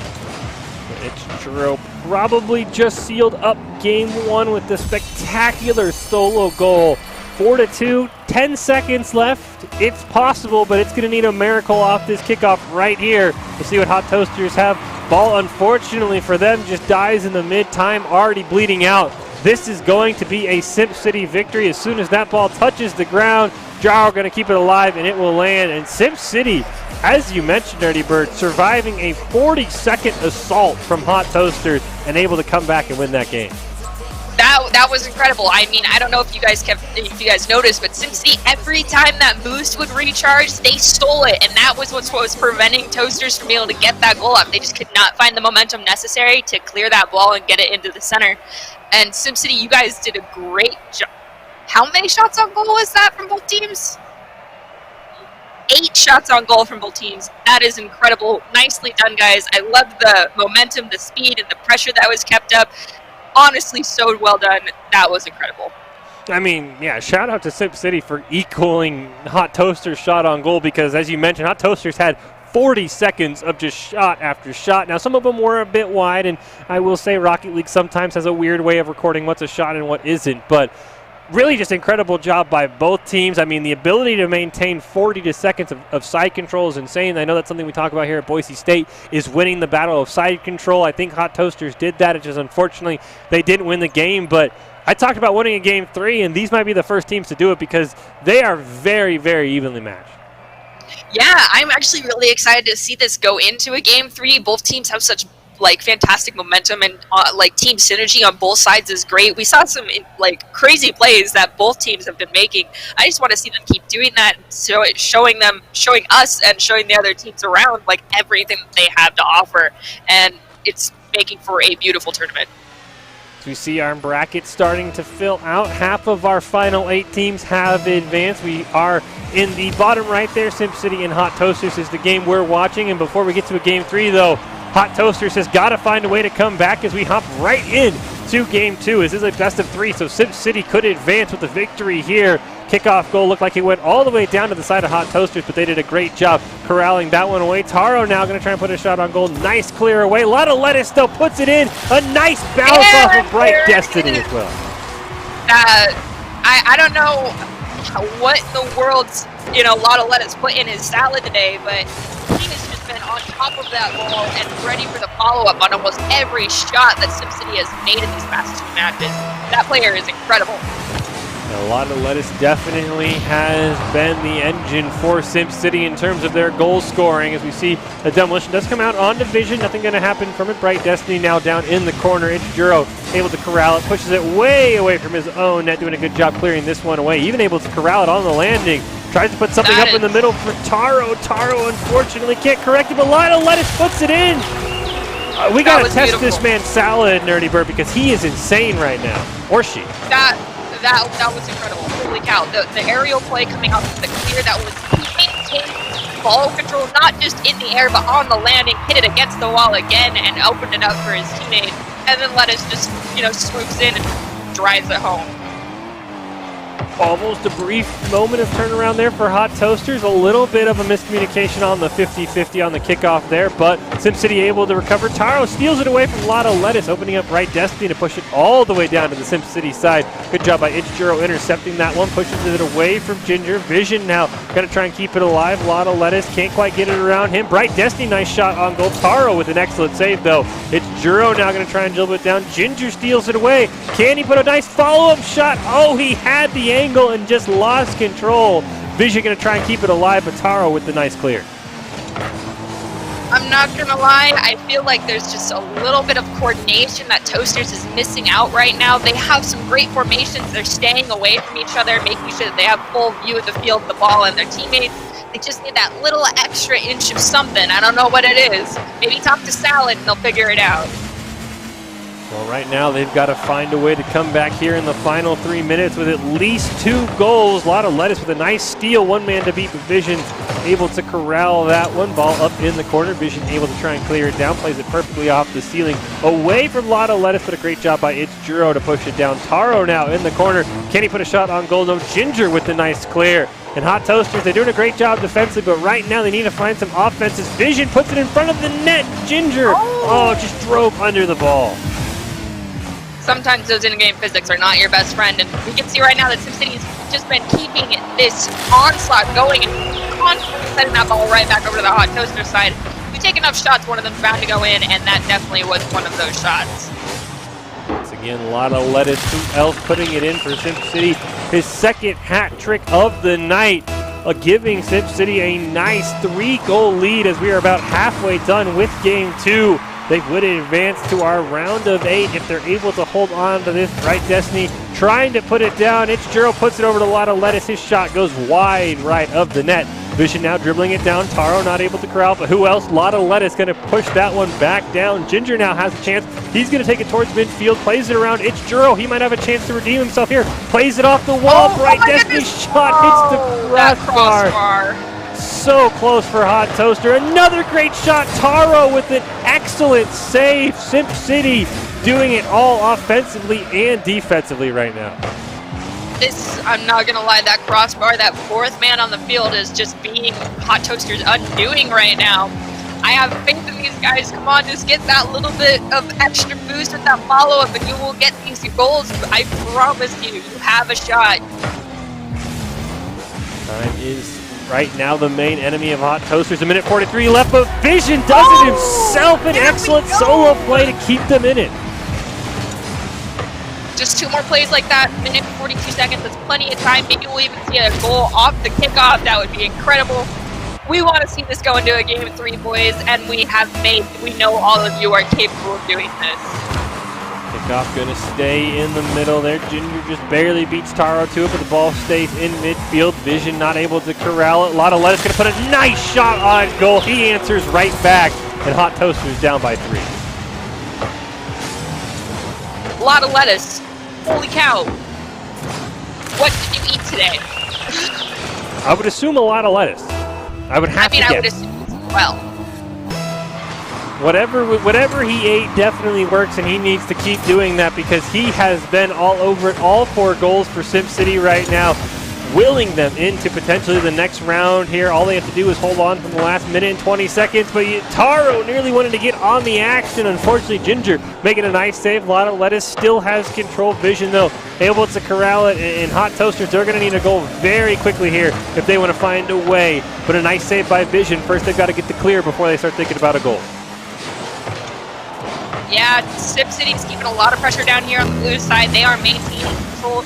Ichijiro probably just sealed up game one with the spectacular solo goal. 4-2, 10 seconds left. It's possible, but it's going to need a miracle off this kickoff right here. We'll see what Hot Toasters have. Ball, unfortunately for them, just dies in the mid-time, already bleeding out. This is going to be a SimCity victory. As soon as that ball touches the ground, Jaro going to keep it alive, and it will land. And SimCity, as you mentioned, Nerdy Bird, surviving a 40-second assault from Hot Toasters and able to come back and win that game. That was incredible. I mean, I don't know if you guys noticed, but SimCity, every time that boost would recharge, they stole it, and that was what was preventing Toasters from being able to get that goal up. They just could not find the momentum necessary to clear that ball and get it into the center. And SimCity, you guys did a great job. How many shots on goal was that from both teams? 8 shots on goal from both teams. That is incredible. Nicely done, guys. I love the momentum, the speed, and the pressure that was kept up. Honestly, so well done. That was incredible. I mean, yeah, shout out to SimCity for equaling Hot Toasters' shot on goal because, as you mentioned, Hot Toasters had 40 seconds of just shot after shot. Now, some of them were a bit wide, and I will say Rocket League sometimes has a weird way of recording what's a shot and what isn't, but really just incredible job by both teams. I mean, the ability to maintain 40 seconds of side control is insane. I know that's something we talk about here at Boise State, is winning the battle of side control. I think Hot Toasters did that. It's just unfortunately they didn't win the game, but I talked about winning in Game 3, and these might be the first teams to do it because they are very, very evenly matched. Yeah, I'm actually really excited to see this go into a Game 3. Both teams have such fantastic momentum, and team synergy on both sides is great. We saw some crazy plays that both teams have been making. I just want to see them keep doing that, and showing us and showing the other teams around everything that they have to offer, and it's making for a beautiful tournament. As we see our bracket starting to fill out, half of our final 8 teams have advanced. We are in the bottom right there. SimCity and Hot Toasters is the game we're watching, and before we get to a Game 3 though, Hot Toasters has got to find a way to come back as we hop right in to Game 2. This is a best of 3, so SimCity could advance with the victory here. Kickoff goal looked like it went all the way down to the side of Hot Toasters, but they did a great job corralling that one away. Taro now going to try and put a shot on goal. Nice clear away. A lot of lettuce though, puts it in. A nice bounce off of Bright Destiny as well. I don't know what in the world's a lot of lettuce put in his salad today, but he has just been on top of that ball and ready for the follow-up on almost every shot that SimCity has made in these past 2 matches. That player is incredible. A lot of lettuce definitely has been the engine for SimCity in terms of their goal scoring. As we see, the demolition does come out on division. Nothing going to happen from it. Bright Destiny now down in the corner. It's Juro able to corral it, pushes it way away from his own net, doing a good job clearing this one away. Even able to corral it on the landing. Tries to put something up in the middle for Taro. Taro unfortunately can't correct it, but a lot of lettuce puts it in. We got to test this man's salad, Nerdy Bird, because he is insane right now. Or she. That was incredible. Holy cow. The aerial play coming out of the clear, that was maintained ball control, not just in the air, but on the landing, hit it against the wall again and opened it up for his teammate. And then Lettuce just, swoops in and drives it home. Almost a brief moment of turnaround there for Hot Toasters. A little bit of a miscommunication on the 50-50 on the kickoff there, but SimCity able to recover. Taro steals it away from Lotto Lettuce, opening up Bright Destiny to push it all the way down to the SimCity side. Good job by Ichijuro intercepting that one, pushes it away from Ginger. Vision now going to try and keep it alive. Lotto Lettuce can't quite get it around him. Bright Destiny, nice shot on goal. Taro with an excellent save though. Ichijuro now going to try and dribble it down. Ginger steals it away. Can he put a nice follow-up shot? Oh, he had the angle and just lost control. Vision going to try and keep it alive, but Taro with the nice clear. I'm not gonna lie, I feel like there's just a little bit of coordination that Toasters is missing out right now. They have some great formations. They're staying away from each other, making sure that they have full view of the field, the ball, and their teammates. They just need that little extra inch of something. I don't know what it is. Maybe talk to Salad and they'll figure it out. Well, right now they've got to find a way to come back here in the final 3 minutes with at least 2 goals. A lot of lettuce with a nice steal. One man to beat, but Vision able to corral that one. Ball up in the corner. Vision able to try and clear it down. Plays it perfectly off the ceiling. Away from Lotto Lettuce, but a great job by Ichijuro to push it down. Taro now in the corner. Can he put a shot on goal? No. Ginger with the nice clear. And Hot Toasters, they're doing a great job defensively, but right now they need to find some offenses. Vision puts it in front of the net. Ginger, just drove under the ball. Sometimes those in-game physics are not your best friend, and we can see right now that SimCity's just been keeping this onslaught going and constantly setting that ball right back over to the Hot Toaster side. If we take enough shots, one of them's bound to go in, and that definitely was one of those shots. Once again, a lot of lettuce. Who else putting it in for SimCity? His second hat trick of the night, giving SimCity a nice 3-goal lead as we are about halfway done with Game 2. they would advance to our round of 8 if they're able to hold on to this. Bright Destiny trying to put it down. Ichijiro puts it over to Lotta Lettuce. His shot goes wide right of the net. Vision now dribbling it down. Taro not able to corral, but who else? Lotta Lettuce going to push that one back down. Ginger now has a chance. He's going to take it towards midfield, plays it around Ichijiro. He might have a chance to redeem himself here. Plays it off the wall. Bright Destiny's shot hits the crossbar. So close for Hot Toaster. Another great shot. Taro with an excellent save. Simp City doing it all offensively and defensively right now. I'm not going to lie, that crossbar, that fourth man on the field is just being Hot Toaster's undoing right now. I have faith in these guys. Come on, just get that little bit of extra boost with that follow-up and you will get these goals. I promise you, you have a shot. Time is right now the main enemy of Hot Toasters. A minute 43 left, but Vision does it himself. An excellent solo play to keep them in it. Just 2 more plays like that, minute 42 seconds, that's plenty of time. Maybe we'll even see a goal off the kickoff. That would be incredible. We want to see this go into a game 3, boys, and we have faith. We know all of you are capable of doing this. Kickoff gonna stay in the middle there. Ginger just barely beats Taro to it, but the ball stays in midfield. Vision not able to corral it. Lotta Lettuce gonna put a nice shot on goal. He answers right back, and Hot Toasters down by 3. Lotta Lettuce. Holy cow. What did you eat today? I would assume a lot of lettuce. I would have to guess. I would assume as well. Whatever he ate definitely works, and he needs to keep doing that because he has been all over it. All 4 goals for Simp City right now, willing them into potentially the next round here. All they have to do is hold on from the last minute and 20 seconds, but Taro nearly wanted to get on the action. Unfortunately, Ginger making a nice save. Lotta Lettuce still has control. Vision, though, able to corral it, and Hot Toasters, they're going to need a goal very quickly here if they want to find a way. But a nice save by Vision. First, they've got to get the clear before they start thinking about a goal. Yeah, Simp City's keeping a lot of pressure down here on the blue side. They are maintaining control.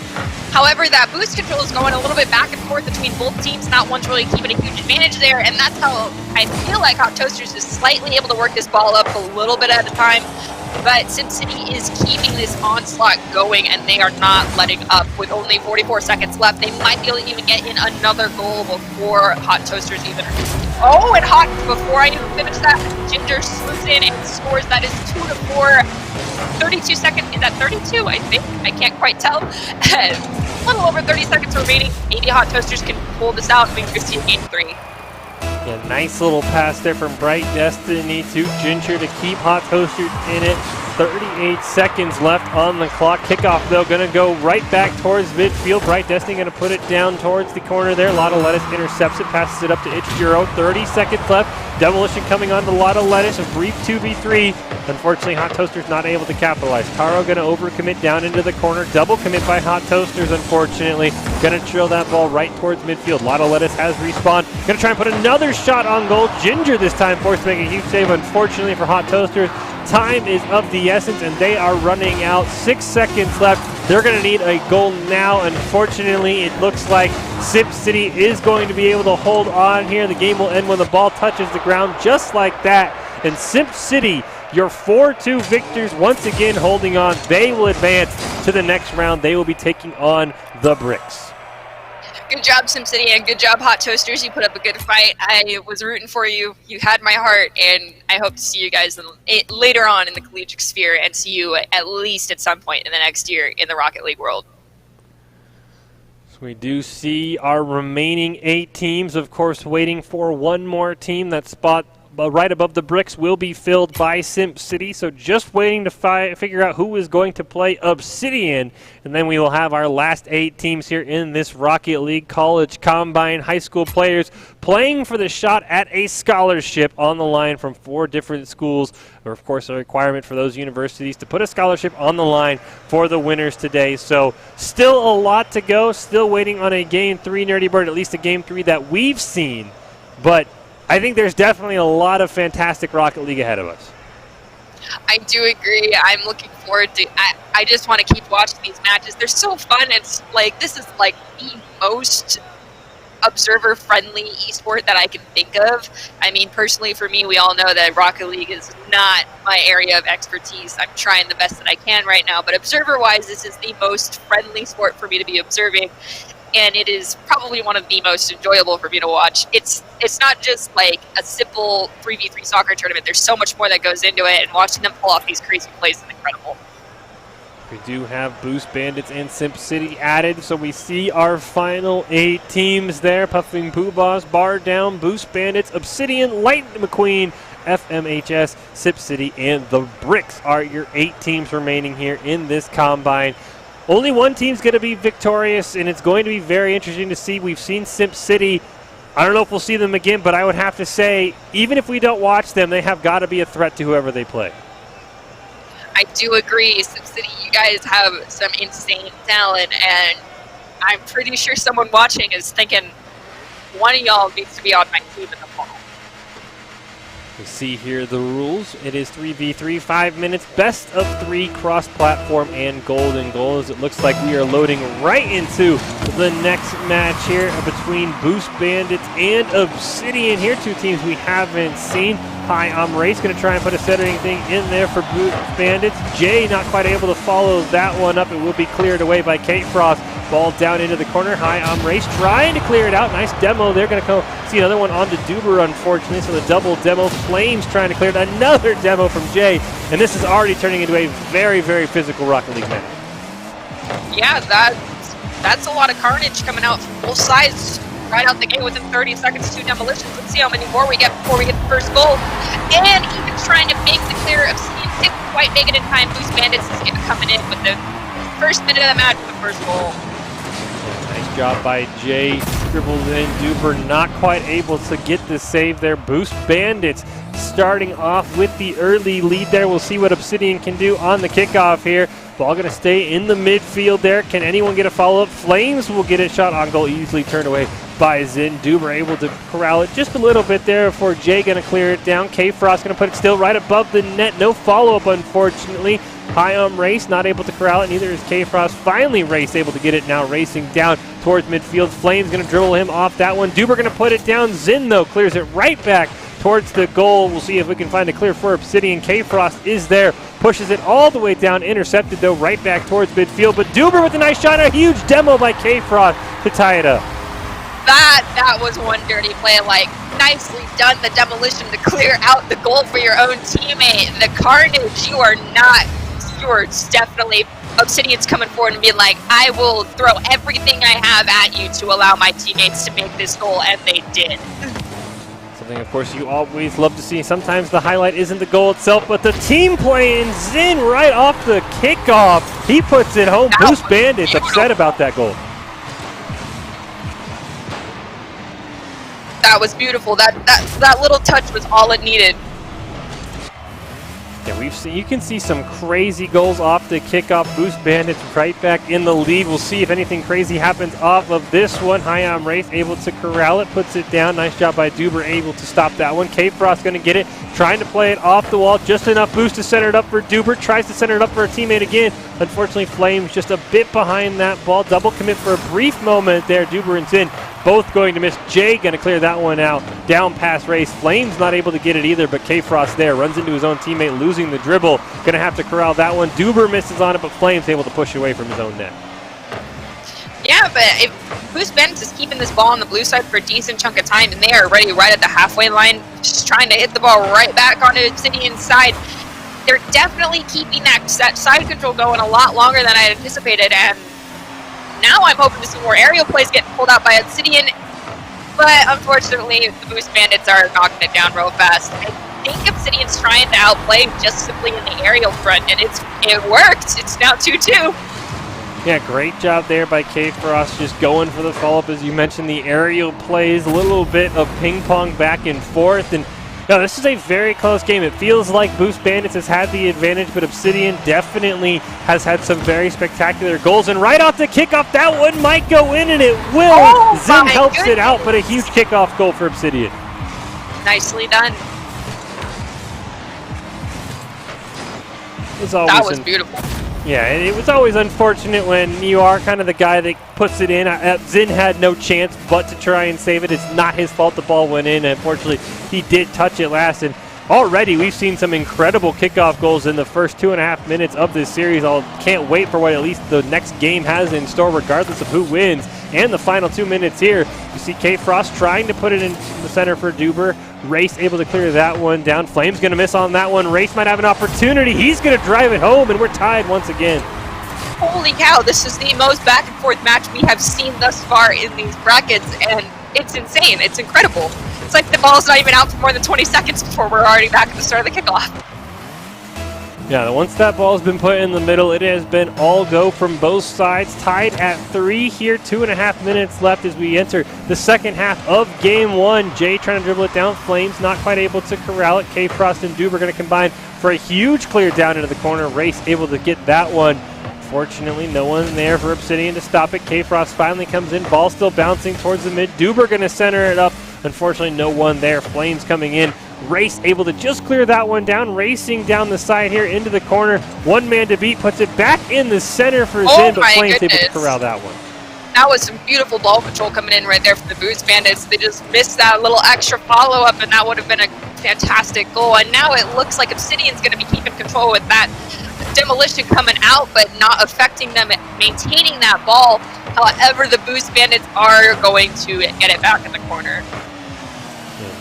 However, that boost control is going a little bit back and forth between both teams. Not one's really keeping a huge advantage there, and that's how I feel like Hot Toasters is slightly able to work this ball up a little bit at a time. But Simp City is keeping this onslaught going, and they are not letting up. With only 44 seconds left, they might be able to even get in another goal before Hot Toasters even. Oh, and before I even finish that, Ginger swoops in and scores. That is 2-4. 32 seconds. Is that 32? I think. I can't quite tell. A little over 30 seconds remaining. Maybe Hot Toasters can pull this out and we can see game 3. Yeah, nice little pass there from Bright Destiny to Ginger to keep Hot Toasters in it. 38 seconds left on the clock. Kickoff, though, going to go right back towards midfield. Bright Destiny going to put it down towards the corner there. Lotta Lettuce intercepts it, passes it up to Ichijiro. 30 seconds left. Demolition coming on to Lotta Lettuce. A brief 2v3. Unfortunately, Hot Toasters not able to capitalize. Taro going to overcommit down into the corner. Double commit by Hot Toasters, unfortunately. Going to drill that ball right towards midfield. Lotta Lettuce has respawned. Going to try and put another shot on goal. Ginger this time forced to make a huge save. Unfortunately for Hot Toasters, time is of the essence, and they are running out. 6 seconds left. They're going to need a goal now. Unfortunately, it looks like Simp City is going to be able to hold on here. The game will end when the ball touches the ground, just like that. And Simp City, your 4-2 victors, once again holding on. They will advance to the next round. They will be taking on the Bricks. Good job, Simp City, and good job, Hot Toasters. You put up a good fight. I was rooting for you. You had my heart, and I hope to see you guys later on in the collegiate sphere and see you at least at some point in the next year in the Rocket League world. So we do see our remaining 8 teams, of course, waiting for one more team. That spot right above the Bricks will be filled by Simp City, so just waiting to figure out who is going to play Obsidian, and then we will have our last 8 teams here in this Rocket League College Combine. High school players playing for the shot at a scholarship on the line from 4 different schools, or of course a requirement for those universities to put a scholarship on the line for the winners today. So still a lot to go, still waiting on a Game 3 Nerdy Bird, at least a Game 3 that we've seen, but I think there's definitely a lot of fantastic Rocket League ahead of us. I do agree. I'm looking forward to I just want to keep watching these matches. They're so fun. It's like, this is like the most observer-friendly esport that I can think of. I mean, personally for me, we all know that Rocket League is not my area of expertise. I'm trying the best that I can right now, but observer-wise, this is the most friendly sport for me to be observing, and it is probably one of the most enjoyable for me to watch. It's not just like a simple 3v3 soccer tournament. There's so much more that goes into it, and watching them pull off these crazy plays is incredible. We do have Boost Bandits and Simp City added, so we see our final 8 teams there. Puffing Poobahs, Bar Down, Boost Bandits, Obsidian, Light McQueen, FMHS, Simp City, and the Bricks are your 8 teams remaining here in this combine. Only one team's going to be victorious, and it's going to be very interesting to see. We've seen Simp City. I don't know if we'll see them again, but I would have to say, even if we don't watch them, they have got to be a threat to whoever they play. I do agree. Sim City, you guys have some insane talent, and I'm pretty sure someone watching is thinking one of y'all needs to be on my team in the fall. We see here the rules. It is 3v3, 5 minutes, best of 3 cross-platform and golden goals. It looks like we are loading right into the next match here between Boost Bandits and Obsidian here. 2 teams we haven't seen. Hi, I'm Race, going to try and put a centering thing in there for Boost Bandits. Jay not quite able to follow that one up. It will be cleared away by Kate Frost. Ball down into the corner. Hi, I'm Race trying to clear it out. Nice demo. They're going to go see another one on to Duber, unfortunately. So the double demo. Flames trying to clear it. Another demo from Jay. And this is already turning into a very, very physical Rocket League match. Yeah, that's a lot of carnage coming out from both sides. Right out the gate within 30 seconds, 2 demolitions. Let's see how many more we get before we get the first goal. And even trying to make the clear, Obsidian didn't quite make it in time. Boost Bandits is coming in with the first minute of the match with the first goal. Nice job by Jay. Dribbled in. Duber not quite able to get the save there. Boost Bandits starting off with the early lead there. We'll see what Obsidian can do on the kickoff here. Ball going to stay in the midfield there. Can anyone get a follow-up? Flames will get it shot on goal, easily turned away by Zin. Duber able to corral it just a little bit there before Jay going to clear it down. K-Frost going to put it still right above the net. No follow-up, unfortunately. High Race not able to corral it. Neither is K-Frost. Finally, Race able to get it now, racing down towards midfield. Flames going to dribble him off that one. Duber going to put it down. Zin, though, clears it right back towards the goal. We'll see if we can find a clear for Obsidian. K-Frost is there. Pushes it all the way down. Intercepted, though, right back towards midfield. But Duber with a nice shot. A huge demo by K-Frost to tie it up. That was one dirty play. Like, nicely done, the demolition to clear out the goal for your own teammate. The carnage, you are definitely, Obsidian's coming forward and being like, I will throw everything I have at you to allow my teammates to make this goal, and they did. Something, of course, you always love to see. Sometimes the highlight isn't the goal itself, but the team play, and Zin right off the kickoff. He puts it home. Boost Bandits upset about that goal. That was beautiful. That little touch was all it needed. Yeah, you can see some crazy goals off the kickoff. Boost Bandits right back in the lead. We'll see if anything crazy happens off of this one. Hayam Rafe able to corral it, puts it down. Nice job by Duber, able to stop that one. K-Frost going to get it, trying to play it off the wall. Just enough boost to center it up for Duber. Tries to center it up for a teammate again. Unfortunately, Flames just a bit behind that ball. Double commit for a brief moment there. Duber and Zin both going to miss. Jay going to clear that one out. Down pass Race. Flames not able to get it either, but K-Frost there. Runs into his own teammate, losing the dribble. Going to have to corral that one. Duber misses on it, but Flames able to push away from his own net. Yeah, but if Boost Bandits is keeping this ball on the blue side for a decent chunk of time, and they are already right at the halfway line, just trying to hit the ball right back onto Obsidian's side. They're definitely keeping that side control going a lot longer than I anticipated, and now I'm hoping to see more aerial plays get pulled out by Obsidian, but unfortunately the Boost Bandits are knocking it down real fast. I think Obsidian's trying to outplay just simply in the aerial front, and it worked. It's now 2-2. Yeah, great job there by K-Frost, just going for the follow-up. As you mentioned, the aerial plays, a little bit of ping-pong back and forth, and no, this is a very close game. It feels like Boost Bandits has had the advantage, but Obsidian definitely has had some very spectacular goals. And right off the kickoff, that one might go in, and it will. Oh, Zim helps it out, but a huge kickoff goal for Obsidian. Nicely done. As always, That was beautiful. Yeah, and it was always unfortunate when you are kind of the guy that puts it in. Zinn had no chance but to try and save it. It's not his fault the ball went in. And unfortunately, he did touch it last. And already we've seen some incredible kickoff goals in the first 2.5 minutes of this series. I can't wait for what at least the next game has in store, regardless of who wins. And the final 2 minutes here, you see K Frost trying to put it in the center for Duber. Race able to clear that one down. Flame's going to miss on that one. Race might have an opportunity. He's going to drive it home, and we're tied once again. Holy cow, this is the most back and forth match we have seen thus far in these brackets, and it's insane. It's incredible. It's like the ball's not even out for more than 20 seconds before we're already back at the start of the kickoff. Yeah, once that ball's been put in the middle, it has been all go from both sides. Tied at 3 here, 2.5 minutes left as we enter the second half of game 1. Jay trying to dribble it down. Flames not quite able to corral it. K Frost and Dube are going to combine for a huge clear down into the corner. Race able to get that one. Fortunately, no one there for Obsidian to stop it. K Frost finally comes in. Ball still bouncing towards the mid. Duber going to center it up. Unfortunately, no one there. Flames coming in. Race able to just clear that one down, racing down the side here into the corner. One man to beat, puts it back in the center for Zinn, but Flames able to corral that one. That was some beautiful ball control coming in right there from the Boost Bandits. They just missed that little extra follow-up, and that would have been a fantastic goal. And now it looks like Obsidian's going to be keeping control with that demolition coming out, but not affecting them maintaining that ball. However, the Boost Bandits are going to get it back in the corner.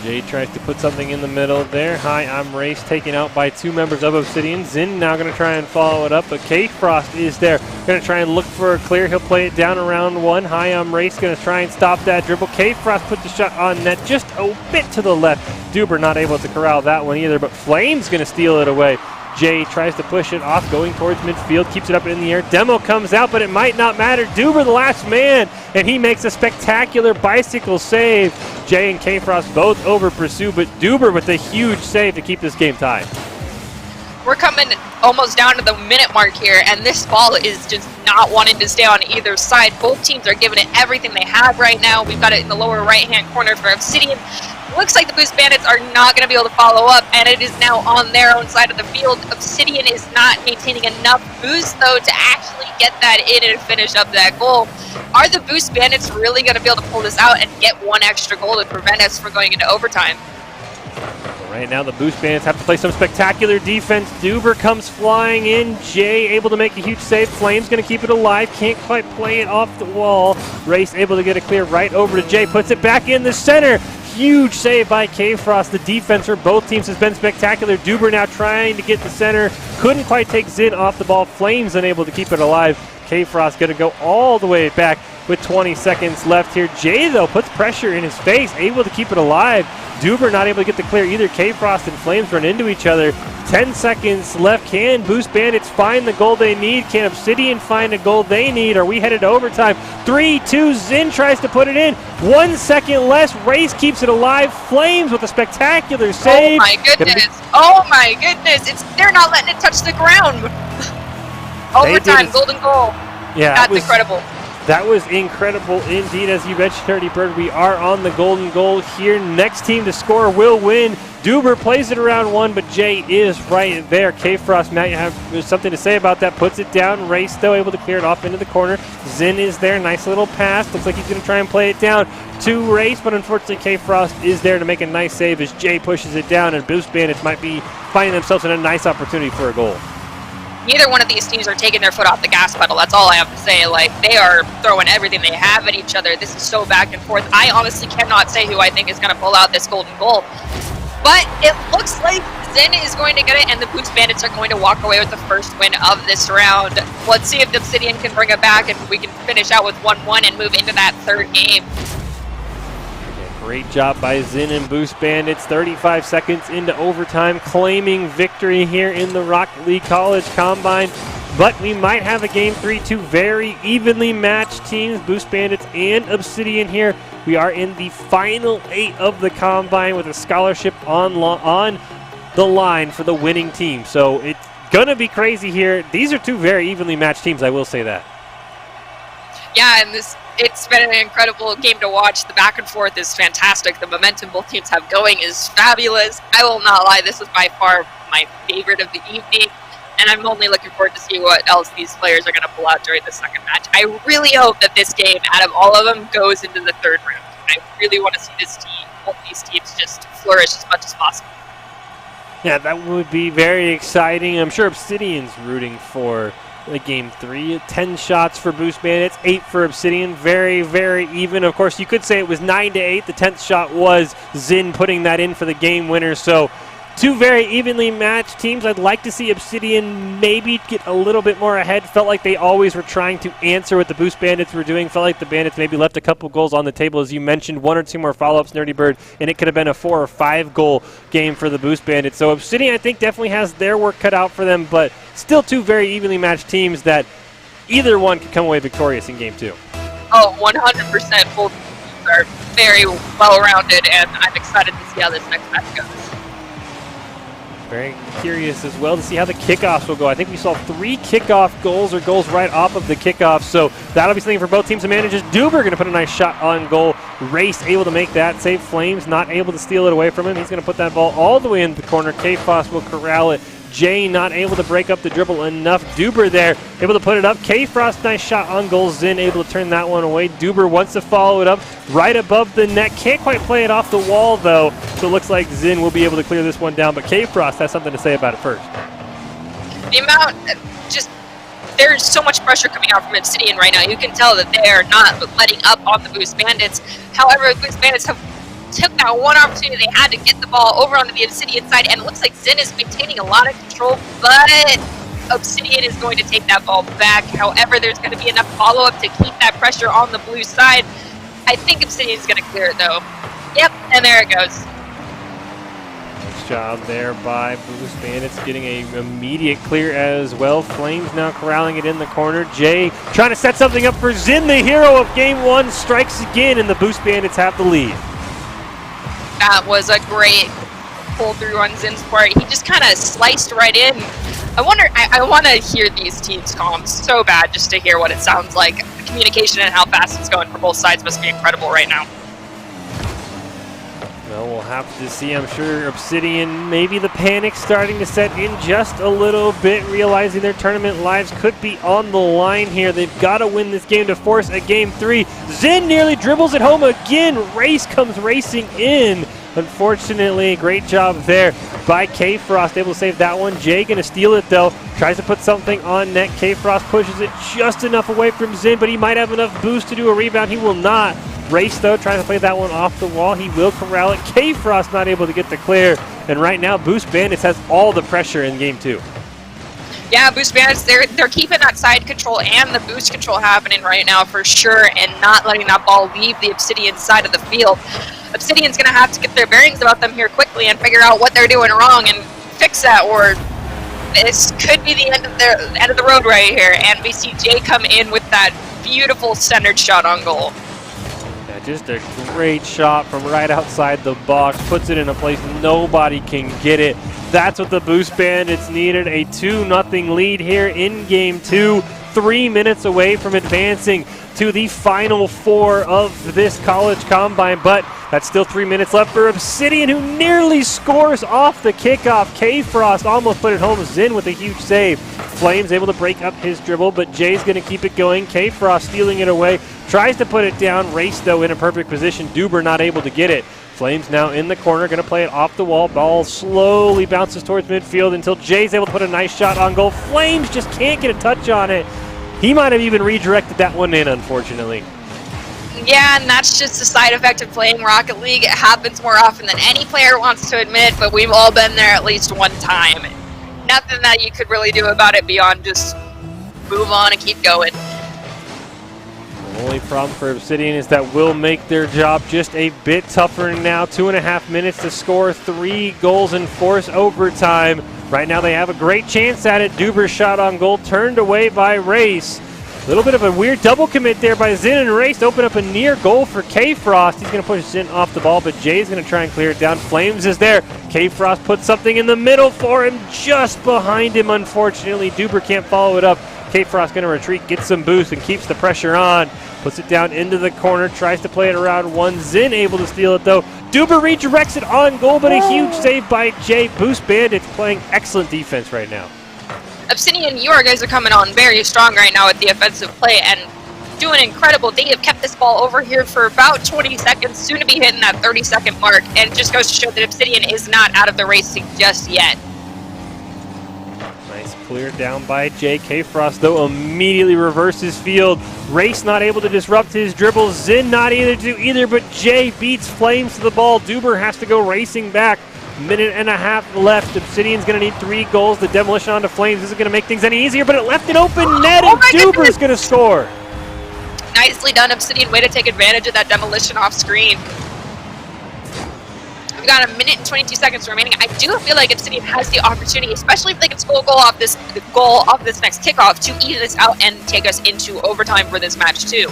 Jay tries to put something in the middle there. Hi, I'm Race, taken out by 2 members of Obsidian. Zinn now going to try and follow it up, but K Frost is there. Going to try and look for a clear. He'll play it down around 1. Hi, I'm Race, going to try and stop that dribble. K Frost put the shot on net just a bit to the left. Duber not able to corral that one either, but Flame's going to steal it away. Jay tries to push it off, going towards midfield, keeps it up in the air. Demo comes out, but it might not matter. Duber, the last man, and he makes a spectacular bicycle save. Jay and K Frost both over pursue, but Duber with a huge save to keep this game tied. We're coming almost down to the minute mark here, and this ball is just not wanting to stay on either side. Both teams are giving it everything they have right now. We've got it in the lower right-hand corner for Obsidian. Looks like the Boost Bandits are not going to be able to follow up, and it is now on their own side of the field. Obsidian is not maintaining enough boost, though, to actually get that in and finish up that goal. Are the Boost Bandits really going to be able to pull this out and get one extra goal to prevent us from going into overtime? Right now, the Boost Bandits have to play some spectacular defense. Duber comes flying in. Jay able to make a huge save. Flame's going to keep it alive. Can't quite play it off the wall. Race able to get it clear right over to Jay. Puts it back in the center. Huge save by K Frost. The defense for both teams has been spectacular. Duber now trying to get the center. Couldn't quite take Zinn off the ball. Flames unable to keep it alive. K Frost going to go all the way back with 20 seconds left here. Jay, though, puts pressure in his face, able to keep it alive. Duber not able to get the clear either. K Frost and Flames run into each other. 10 seconds left. Can Boost Bandits find the goal they need? Can Obsidian find a goal they need? Are we headed to overtime? 3-2. Zinn tries to put it in. 1 second less. Race keeps it alive. Flames with a spectacular save. Oh my goodness. Oh my goodness. They're not letting it touch the ground. Overtime, golden goal. Yeah, that's incredible. That was incredible indeed. As you mentioned, Dirty Bird, we are on the golden goal here. Next team to score will win. Duber plays it around 1, but Jay is right there. K Frost, Matt, you have something to say about that. Puts it down. Race, though, able to clear it off into the corner. Zinn is there. Nice little pass. Looks like he's going to try and play it down to Race, but unfortunately, K Frost is there to make a nice save as Jay pushes it down, and Boost Bandits might be finding themselves in a nice opportunity for a goal. Neither one of these teams are taking their foot off the gas pedal. That's all I have to say. Like, they are throwing everything they have at each other. This is so back and forth. I honestly cannot say who I think is going to pull out this golden goal. But it looks like Zinn is going to get it, and the Boost Bandits are going to walk away with the first win of this round. Let's see if the Obsidian can bring it back, and we can finish out with 1-1 and move into that third game. Great job by Zinn and Boost Bandits. 35 seconds into overtime, claiming victory here in the Rocket League College Combine. But we might have a game 3, 2 very evenly matched teams, Boost Bandits and Obsidian here. We are in the final 8 of the Combine with a scholarship on the line for the winning team. So it's going to be crazy here. These are 2 very evenly matched teams, I will say that. Yeah, and it's been an incredible game to watch. The back and forth is fantastic. The momentum both teams have going is fabulous. I will not lie, this is by far my favorite of the evening. and I'm only looking forward to see what else these players are going to pull out during the second match. I really hope that this game, out of all of them, goes into the third round. I really want to see both these teams just flourish as much as possible. Yeah, that would be very exciting. I'm sure Obsidian's rooting for the game 3. 10 shots for Boost Bandits, 8 for Obsidian. Very, very even. Of course, you could say it was 9-8. The 10th shot was Zin putting that in for the game winner. So 2 very evenly matched teams. I'd like to see Obsidian maybe get a little bit more ahead. Felt like they always were trying to answer what the Boost Bandits were doing. Felt like the Bandits maybe left a couple goals on the table, as you mentioned. 1 or 2 more follow-ups, Nerdy Bird, and it could have been a 4 or 5 goal game for the Boost Bandits. So Obsidian, I think, definitely has their work cut out for them, but still 2 very evenly matched teams that either one could come away victorious in game 2. Oh, 100%. Both teams are very well-rounded, and I'm excited to see how this next match goes. Very curious as well to see how the kickoffs will go. I think we saw 3 kickoff goals or goals right off of the kickoff, so that'll be something for both teams to manage. Duber going to put a nice shot on goal. Race able to make that save. Flames not able to steal it away from him. He's going to put that ball all the way into the corner. K-Foss will corral it. Jay not able to break up the dribble enough. Duber there, able to put it up. K-Frost, nice shot on goal. Zin able to turn that one away. Duber wants to follow it up right above the net. Can't quite play it off the wall, though. So it looks like Zin will be able to clear this one down. But K-Frost has something to say about it first. The amount, there's so much pressure coming out from Obsidian right now. You can tell that they are not letting up on the Boost Bandits. However, the Boost Bandits took that one opportunity they had to get the ball over onto the Obsidian side, and it looks like Zin is maintaining a lot of control, but Obsidian is going to take that ball back. However, there's going to be enough follow-up to keep that pressure on the blue side. I think Obsidian is going to clear it, though. Yep, and there it goes. Nice job there by Boost Bandits, getting a immediate clear as well. Flames now corralling it in the corner. Jay trying to set something up for Zin, the hero of game 1, strikes again, and the Boost Bandits have the lead. That was a great pull through on Zin's part. He just kind of sliced right in. I want to hear these teams' comms so bad just to hear what it sounds like. The communication and how fast it's going for both sides must be incredible right now. Well, we'll have to see. I'm sure Obsidian, maybe the panic starting to set in just a little bit, realizing their tournament lives could be on the line here. They've got to win this game to force a game 3. Zin nearly dribbles it home again. Race comes racing in. Unfortunately, great job there by K-Frost, able to save that one. Jay going to steal it, though. Tries to put something on net. K-Frost pushes it just enough away from Zin, but he might have enough boost to do a rebound. He will not. Race, though, tries to play that one off the wall. He will corral it. K-Frost not able to get the clear. And right now, Boost Bandits has all the pressure in game 2. Yeah, Boost Bandits, they're keeping that side control and the boost control happening right now for sure, and not letting that ball leave the Obsidian side of the field. Obsidian's going to have to get their bearings about them here quickly and figure out what they're doing wrong and fix that, or this could be the end of the road right here. And we see Jay come in with that beautiful centered shot on goal. Yeah, just a great shot from right outside the box. Puts it in a place nobody can get it. That's what the Boost Bandits needed. A 2-0 lead here in game 2. 3 minutes away from advancing to the final 4 of this college combine, but that's still 3 minutes left for Obsidian, who nearly scores off the kickoff. K-Frost almost put it home. Zin with a huge save. Flames able to break up his dribble, but Jay's going to keep it going. K-Frost stealing it away. Tries to put it down. Race, though, in a perfect position. Duber not able to get it. Flames now in the corner, going to play it off the wall. Ball slowly bounces towards midfield until Jay's able to put a nice shot on goal. Flames just can't get a touch on it. He might have even redirected that one in, unfortunately. Yeah, and that's just a side effect of playing Rocket League. It happens more often than any player wants to admit, but we've all been there at least one time. Nothing that you could really do about it beyond just move on and keep going. The only problem for Obsidian is that will make their job just a bit tougher now. 2.5 minutes to score 3 goals and force overtime. Right now they have a great chance at it. Duber's shot on goal turned away by Race. A little bit of a weird double commit there by Zin, and Race to open up a near goal for K-Frost. He's going to push Zin off the ball, but Jay's going to try and clear it down. Flames is there. K-Frost puts something in the middle for him, just behind him, unfortunately. Duber can't follow it up. K-Frost going to retreat, gets some boost, and keeps the pressure on. Puts it down into the corner, tries to play it around one. Zin able to steal it, though. Duber redirects it on goal, but a huge save by Jay. Boost Bandits playing excellent defense right now. Obsidian, you guys are coming on very strong right now with the offensive play and doing incredible. They have kept this ball over here for about 20 seconds, soon to be hitting that 30-second mark, and it just goes to show that Obsidian is not out of the racing just yet. Nice clear down by J.K. Frost, though, immediately reverses field. Race not able to disrupt his dribble. Zin not able to do either, but Jay beats Flames to the ball. Duber has to go racing back. Minute and a half left. Obsidian's going to need 3 goals. The demolition onto Flames isn't going to make things any easier, but it left an open net, and Duber's going to score. Nicely done, Obsidian. Way to take advantage of that demolition off screen. We've got a minute and 22 seconds remaining. I do feel like Obsidian has the opportunity, especially if they can score a goal off this next kickoff, to ease this out and take us into overtime for this match too.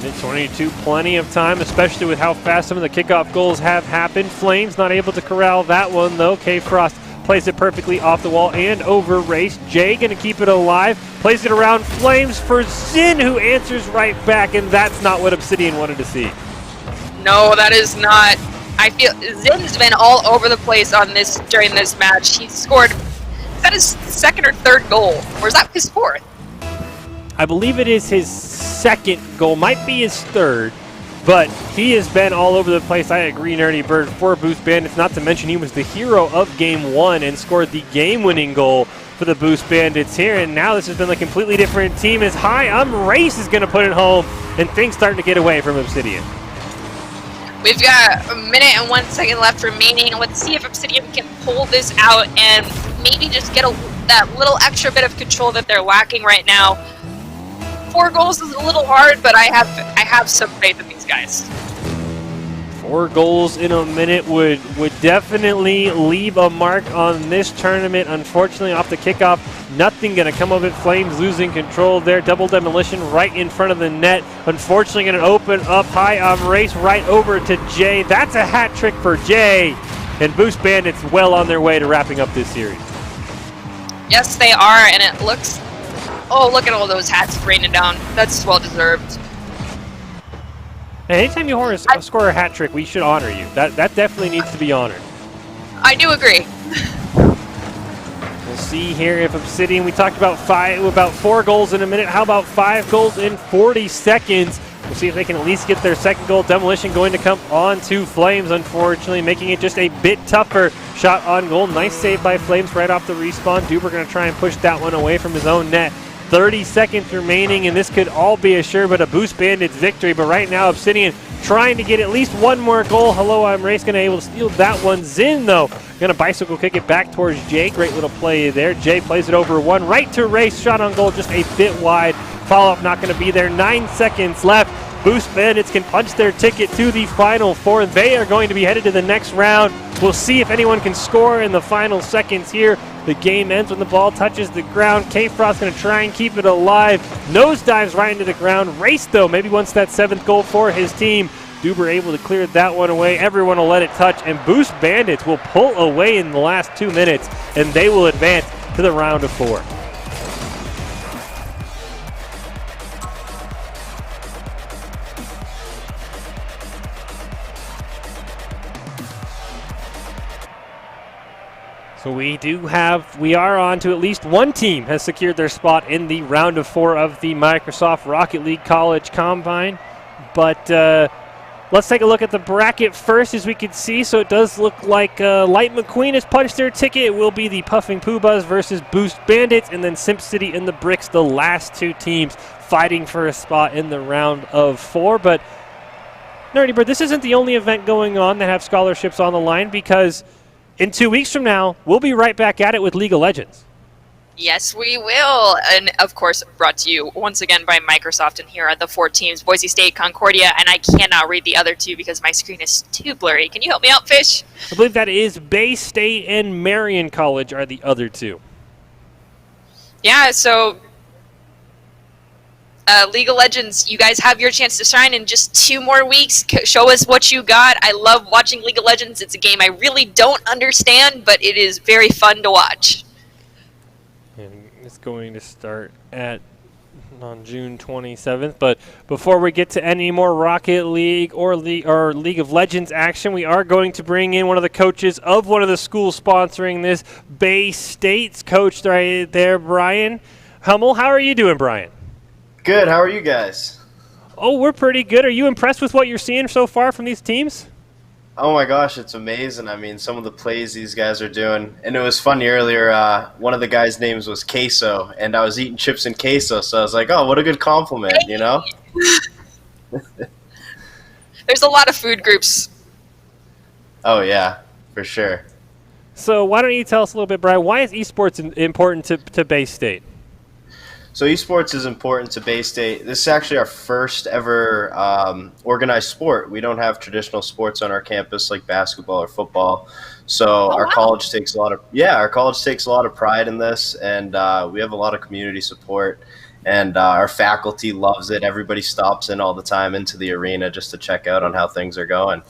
Minute 22, plenty of time, especially with how fast some of the kickoff goals have happened. Flames not able to corral that one, though. K. Frost plays it perfectly off the wall and over Race. Jay going to keep it alive, plays it around Flames for Zin, who answers right back, and that's not what Obsidian wanted to see. No, that is not. I feel Zin's been all over the place on this during this match. He scored, is that his second or third goal? Or is that his fourth? I believe it is his second goal, might be his third, but he has been all over the place. I agree, Nerdy Bird, for Boost Bandits, not to mention he was the hero of Game 1 and scored the game-winning goal for the Boost Bandits here, and now this has been a completely different team as Race is going to put it home, and things starting to get away from Obsidian. We've got a minute and 1 second left remaining. Let's see if Obsidian can pull this out and maybe just get that little extra bit of control that they're lacking right now. 4 goals is a little hard, but I have some faith in these guys. 4 goals in a minute would definitely leave a mark on this tournament. Unfortunately, off the kickoff, nothing going to come of it. Flames losing control there. Double demolition right in front of the net. Unfortunately, going to open up high on Race right over to Jay. That's a hat trick for Jay. And Boost Bandits well on their way to wrapping up this series. Yes, they are, and it looks... Oh, look at all those hats raining down. That's well deserved. And anytime you score a hat trick, we should honor you. That definitely needs to be honored. I do agree. We'll see here if Obsidian, we talked about 4 goals in a minute. How about 5 goals in 40 seconds? We'll see if they can at least get their second goal. Demolition going to come on to Flames, unfortunately, making it just a bit tougher. Shot on goal. Nice save by Flames right off the respawn. Duber going to try and push that one away from his own net. 30 seconds remaining, and this could all be a sure but a Boost Bandits victory. But right now, Obsidian trying to get at least 1 more goal. Hello, I'm Race, going to able to steal that one. Zin, though, going to bicycle kick it back towards Jay. Great little play there. Jay plays it over 1 right to Race. Shot on goal just a bit wide. Follow-up not going to be there. 9 seconds left. Boost Bandits can punch their ticket to the Final Four. They are going to be headed to the next round. We'll see if anyone can score in the final seconds here. The game ends when the ball touches the ground. K-Frost going to try and keep it alive. Nosedives right into the ground. Race, though, maybe wants that 7th goal for his team. Duber able to clear that one away. Everyone will let it touch, and Boost Bandits will pull away in the last 2 minutes, and they will advance to the round of 4. So we are on to at least one team has secured their spot in the round of 4 of the Microsoft Rocket League College Combine. But let's take a look at the bracket first, as we can see. So it does look like Light McQueen has punched their ticket. It will be the Puffing Poobahs versus Boost Bandits, and then Simp City and the Bricks, the last 2 teams fighting for a spot in the round of 4. But Nerdy Bird, this isn't the only event going on that have scholarships on the line, because in 2 weeks from now, we'll be right back at it with League of Legends. Yes, we will. And, of course, brought to you once again by Microsoft. And here are the 4 teams, Boise State, Concordia, and I cannot read the other 2 because my screen is too blurry. Can you help me out, Fish? I believe that is Bay State and Marion College are the other 2. Yeah, so League of Legends, you guys have your chance to shine in just 2 more weeks. Show us what you got. I love watching League of Legends. It's a game I really don't understand, but it is very fun to watch. And it's going to start at on June 27th. But before we get to any more Rocket League or League of Legends action, we are going to bring in one of the coaches of one of the schools sponsoring this, Bay State's coach right there, Brian Hummel. How are you doing, Brian? Good. How are you guys? Oh, we're pretty good. Are you impressed with what you're seeing so far from these teams? Oh my gosh, it's amazing. I mean, some of the plays these guys are doing. And it was funny earlier, one of the guys' names was Queso, and I was eating chips and queso, so I was like, oh, what a good compliment, you know? There's a lot of food groups. Oh, yeah, for sure. So why don't you tell us a little bit, Brian, why is esports important to Bay State? So esports is important to Bay State. This is actually our first ever organized sport. We don't have traditional sports on our campus like basketball or football. So our college takes a lot of pride in this, and we have a lot of community support. And our faculty loves it. Everybody stops in all the time into the arena just to check out on how things are going.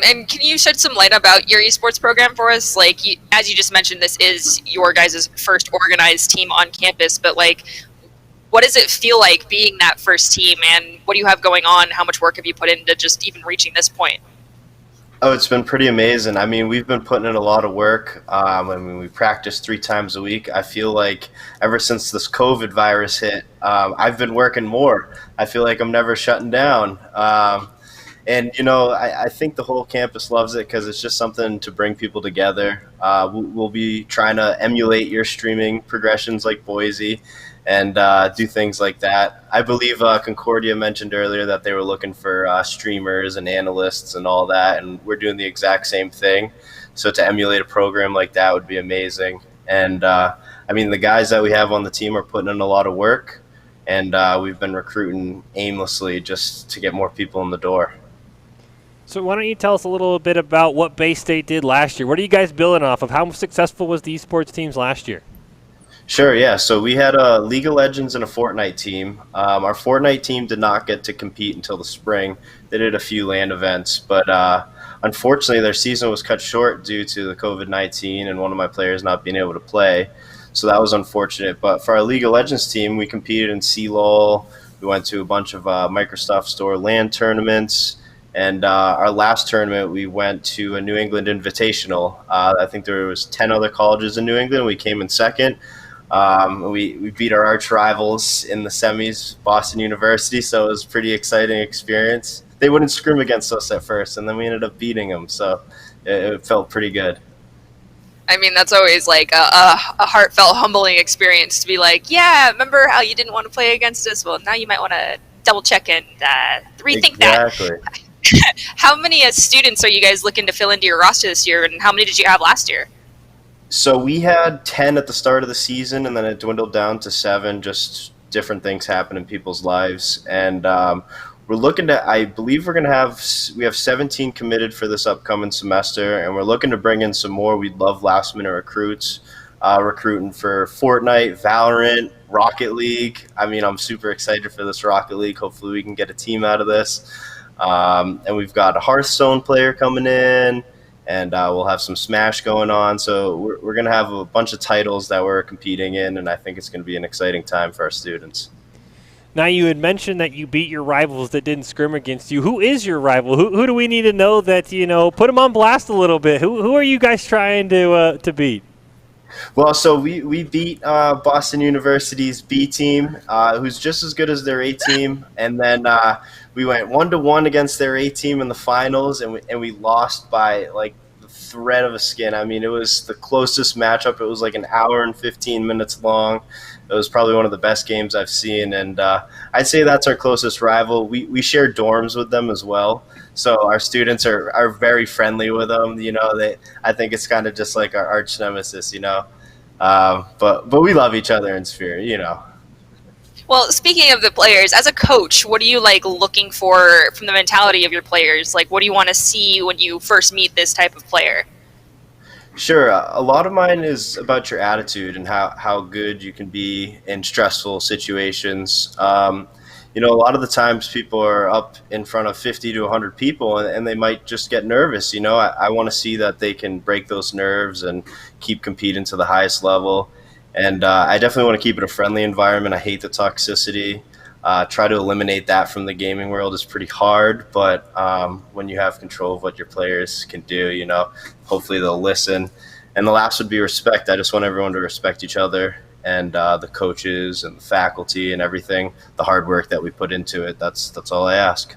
And can you shed some light about your esports program for us? Like, as you just mentioned, this is your guys' first organized team on campus, but like, what does it feel like being that first team, and what do you have going on? How much work have you put into just even reaching this point? Oh, it's been pretty amazing. I mean, we've been putting in a lot of work. We practice 3 times a week. I feel like ever since this COVID virus hit, I've been working more. I feel like I'm never shutting down. And, you know, I think the whole campus loves it because it's just something to bring people together. We'll be trying to emulate your streaming progressions like Boise and do things like that. I believe Concordia mentioned earlier that they were looking for streamers and analysts and all that, and we're doing the exact same thing. So to emulate a program like that would be amazing. And, I mean, the guys that we have on the team are putting in a lot of work, and we've been recruiting aimlessly just to get more people in the door. So why don't you tell us a little bit about what Bay State did last year? What are you guys building off of? How successful was the esports teams last year? Sure, yeah. So we had a League of Legends and a Fortnite team. Our Fortnite team did not get to compete until the spring. They did a few LAN events, but unfortunately their season was cut short due to the COVID-19 and one of my players not being able to play. So that was unfortunate. But for our League of Legends team, we competed in CLOL. We went to a bunch of Microsoft Store LAN tournaments. And our last tournament, we went to a New England Invitational. I think there was 10 other colleges in New England. We came in second. We beat our arch rivals in the semis, Boston University, so it was a pretty exciting experience. They wouldn't scrim against us at first, and then we ended up beating them, so it felt pretty good. I mean, that's always like a heartfelt, humbling experience to be like, yeah, remember how you didn't want to play against us? Well, now you might want to double check and rethink that. Exactly. How many students are you guys looking to fill into your roster this year, and how many did you have last year? So we had 10 at the start of the season, and then it dwindled down to 7, just different things happen in people's lives. And we're looking to, I believe we have 17 committed for this upcoming semester, and we're looking to bring in some more. We'd love last minute recruits, recruiting for Fortnite, Valorant, Rocket League. I mean, I'm super excited for this Rocket League. Hopefully we can get a team out of this. And we've got a Hearthstone player coming in, and we'll have some Smash going on. So we're going to have a bunch of titles that we're competing in, and I think it's going to be an exciting time for our students. Now, you had mentioned that you beat your rivals that didn't scrim against you. Who is your rival? Who do we need to know that, put them on blast a little bit? Who are you guys trying to beat? Well, so we beat Boston University's B team, who's just as good as their A team, and then we went 1-1 against their A team in the finals, and we lost by like the thread of a skin. I mean, it was the closest matchup. It was like an hour and 15 minutes long. It was probably one of the best games I've seen, and I'd say that's our closest rival. We share dorms with them as well, so our students are very friendly with them. I think it's kind of just like our arch nemesis, but we love each other in Sphere, Well, speaking of the players, as a coach, what are you looking for from the mentality of your players? Like, what do you want to see when you first meet this type of player? Sure. A lot of mine is about your attitude and how good you can be in stressful situations. A lot of the times people are up in front of 50 to 100 people and they might just get nervous. I want to see that they can break those nerves and keep competing to the highest level. And I definitely want to keep it a friendly environment. I hate the toxicity. Try to eliminate that from the gaming world is pretty hard, but when you have control of what your players can do, hopefully they'll listen. And the last would be respect. I just want everyone to respect each other and the coaches and the faculty and everything, the hard work that we put into it. That's all I ask.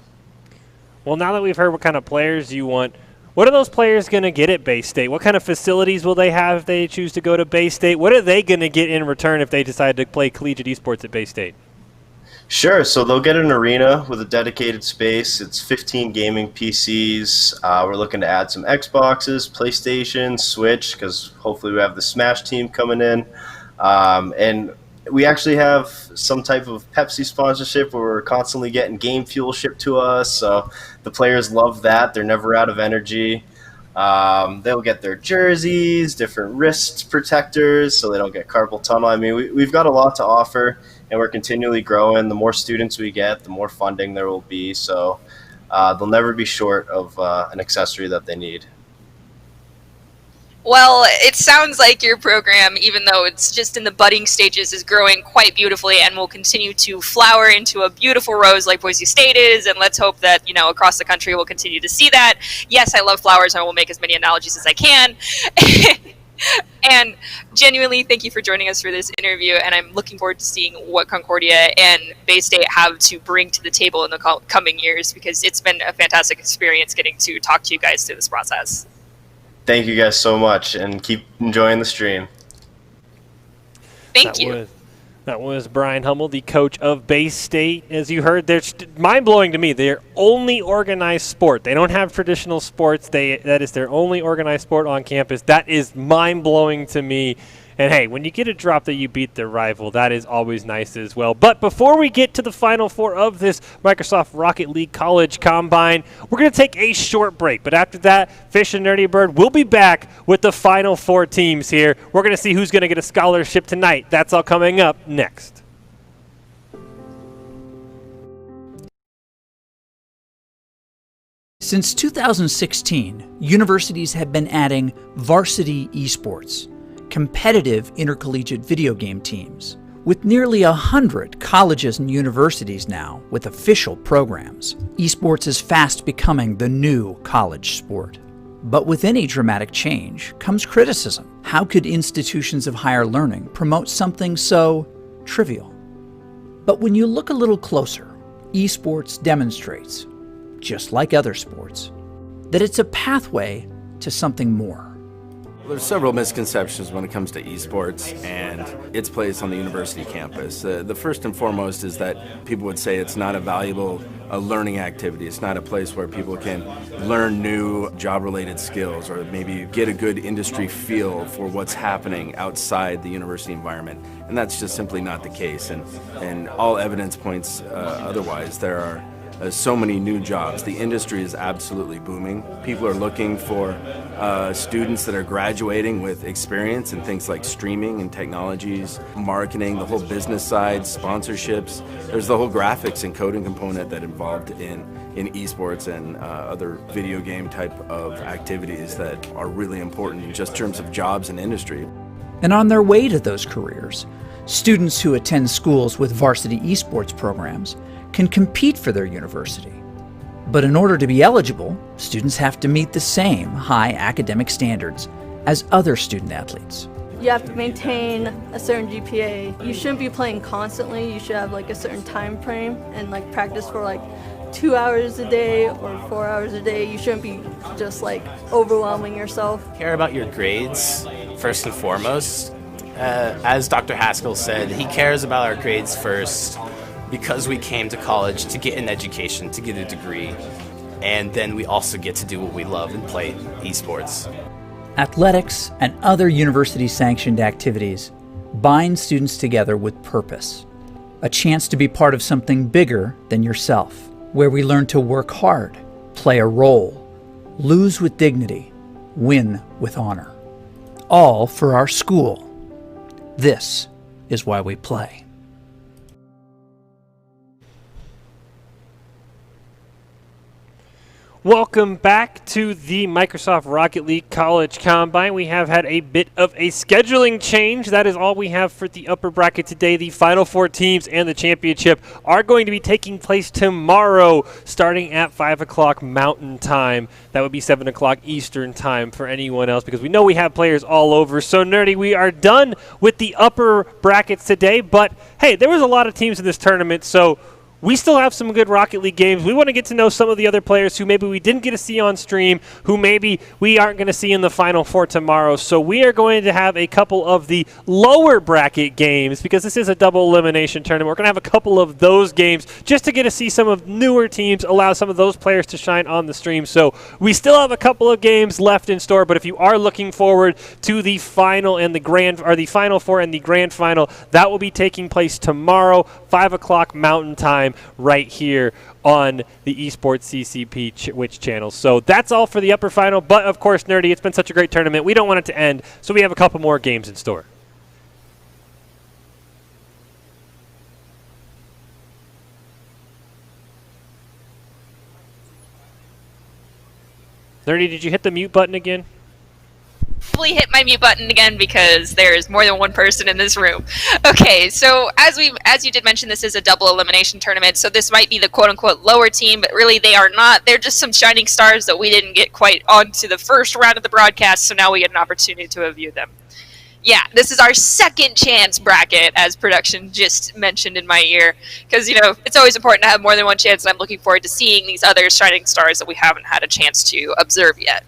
Well, now that we've heard what kind of players you want, what are those players going to get at Bay State? What kind of facilities will they have if they choose to go to Bay State? What are they going to get in return if they decide to play collegiate esports at Bay State? Sure. So they'll get an arena with a dedicated space. It's 15 gaming PCs. We're looking to add some Xboxes, PlayStation, Switch, because hopefully we have the Smash team coming in. And we actually have some type of Pepsi sponsorship where we're constantly getting game fuel shipped to us. So the players love that. They're never out of energy. They'll get their jerseys, different wrist protectors so they don't get carpal tunnel. I mean, we've got a lot to offer, and we're continually growing. The more students we get, the more funding there will be. So they'll never be short of an accessory that they need. Well, it sounds like your program, even though it's just in the budding stages, is growing quite beautifully and will continue to flower into a beautiful rose like Boise State is. And let's hope that, across the country we'll continue to see that. Yes, I love flowers, and I will make as many analogies as I can. And genuinely, thank you for joining us for this interview. And I'm looking forward to seeing what Concordia and Bay State have to bring to the table in the coming years, because it's been a fantastic experience getting to talk to you guys through this process. Thank you guys so much, and keep enjoying the stream. Thank you. That was Brian Hummel, the coach of Bay State. As you heard, they're mind-blowing to me. They're only organized sport. They don't have traditional sports. That is their only organized sport on campus. That is mind-blowing to me. And, hey, when you get a drop that you beat their rival, that is always nice as well. But before we get to the Final Four of this Microsoft Rocket League College Combine, we're going to take a short break. But after that, Fish and Nerdy Bird will be back with the Final Four teams here. We're going to see who's going to get a scholarship tonight. That's all coming up next. Since 2016, universities have been adding varsity esports, competitive intercollegiate video game teams, with nearly 100 colleges and universities now with official programs. Esports is fast becoming the new college sport. But with any dramatic change comes criticism. How could institutions of higher learning promote something so trivial? But when you look a little closer, esports demonstrates, just like other sports, that it's a pathway to something more. There's several misconceptions when it comes to esports and its place on the university campus. The first and foremost is that people would say it's not a valuable learning activity. It's not a place where people can learn new job-related skills or maybe get a good industry feel for what's happening outside the university environment. And that's just simply not the case. And all evidence points otherwise. There are so many new jobs. The industry is absolutely booming. People are looking for students that are graduating with experience in things like streaming and technologies, marketing, the whole business side, sponsorships. There's the whole graphics and coding component that involved in esports and other video game type of activities that are really important just in terms of jobs and industry. And on their way to those careers, students who attend schools with varsity esports programs can compete for their university. But in order to be eligible, students have to meet the same high academic standards as other student athletes. You have to maintain a certain GPA. You shouldn't be playing constantly. You should have like a certain time frame and like practice for like 2 hours a day or 4 hours a day. You shouldn't be just like overwhelming yourself. Care about your grades first and foremost. As Dr. Haskell said, he cares about our grades first because we came to college to get an education, to get a degree, and then we also get to do what we love and play esports. Athletics and other university-sanctioned activities bind students together with purpose, a chance to be part of something bigger than yourself, where we learn to work hard, play a role, lose with dignity, win with honor, all for our school. This is why we play. Welcome back to the Microsoft Rocket League College Combine. We have had a bit of a scheduling change. That is all we have for the upper bracket today. The final 4 teams and the championship are going to be taking place tomorrow, starting at 5 o'clock Mountain Time. That would be 7 o'clock Eastern Time for anyone else, because we know we have players all over. So, Nerdy, we are done with the upper brackets today. But, hey, there was a lot of teams in this tournament, so we still have some good Rocket League games. We want to get to know some of the other players who maybe we didn't get to see on stream, who maybe we aren't going to see in the Final Four tomorrow. So we are going to have a couple of the lower bracket games, because this is a double elimination tournament. We're going to have a couple of those games just to get to see some of newer teams, allow some of those players to shine on the stream. So we still have a couple of games left in store, but if you are looking forward to the final and the Final Four and the grand final, that will be taking place tomorrow, 5 o'clock Mountain Time, right here on the Esports CCP Twitch channel. So that's all for the upper final. But of course, Nerdy, it's been such a great tournament. We don't want it to end, so we have a couple more games in store. Nerdy, did you hit the mute button again? Probably hit my mute button again because there's more than one person in this room. Okay, so as you did mention, this is a double elimination tournament, so this might be the quote-unquote lower team, but really they are not. They're just some shining stars that we didn't get quite onto the first round of the broadcast, so now we get an opportunity to review them. Yeah, this is our second chance bracket, as production just mentioned in my ear, because, you know, it's always important to have more than one chance, and I'm looking forward to seeing these other shining stars that we haven't had a chance to observe yet.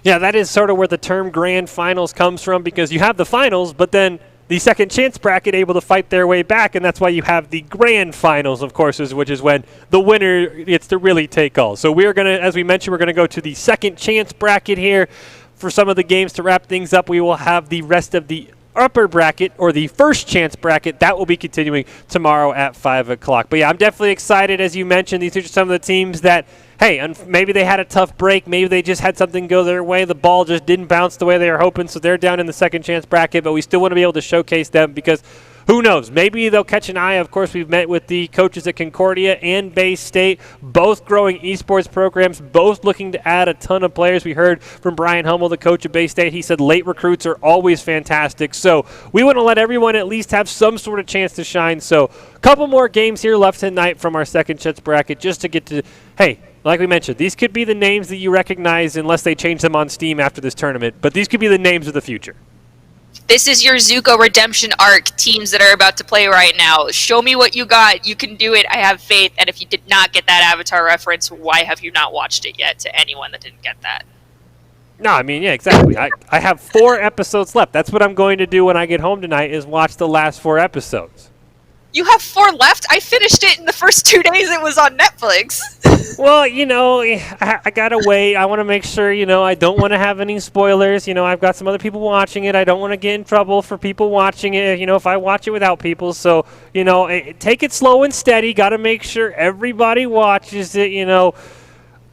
Yeah, that is sort of where the term grand finals comes from, because you have the finals, but then the second chance bracket able to fight their way back, and that's why you have the grand finals, of course, which is when the winner gets to really take all. So we're going to, as we mentioned, we're going to go to the second chance bracket here. For some of the games to wrap things up, we will have the rest of the upper bracket, or the first chance bracket. That will be continuing tomorrow at 5 o'clock. But yeah, I'm definitely excited. As you mentioned, these are just some of the teams that, hey, maybe they had a tough break. Maybe they just had something go their way. The ball just didn't bounce the way they were hoping, so they're down in the second chance bracket. But we still want to be able to showcase them, because who knows? Maybe they'll catch an eye. Of course, we've met with the coaches at Concordia and Bay State, both growing esports programs, both looking to add a ton of players. We heard from Brian Hummel, the coach of Bay State. He said late recruits are always fantastic. So we want to let everyone at least have some sort of chance to shine. So a couple more games here left tonight from our second chance bracket, just to get to, hey, like we mentioned, these could be the names that you recognize unless they change them on Steam after this tournament, but these could be the names of the future. This is your Zuko Redemption arc teams that are about to play right now. Show me what you got. You can do it. I have faith. And if you did not get that Avatar reference, why have you not watched it yet, to anyone that didn't get that? No, I mean, yeah, exactly. I have 4 episodes left. That's what I'm going to do when I get home tonight, is watch the last 4 episodes. You have 4 left? I finished it in the first 2 days it was on Netflix. Well, you know, I gotta wait. I want to make sure, you know, I don't want to have any spoilers. You know, I've got some other people watching it. I don't want to get in trouble for people watching it, you know, if I watch it without people. So, you know, take it slow and steady. Got to make sure everybody watches it, you know.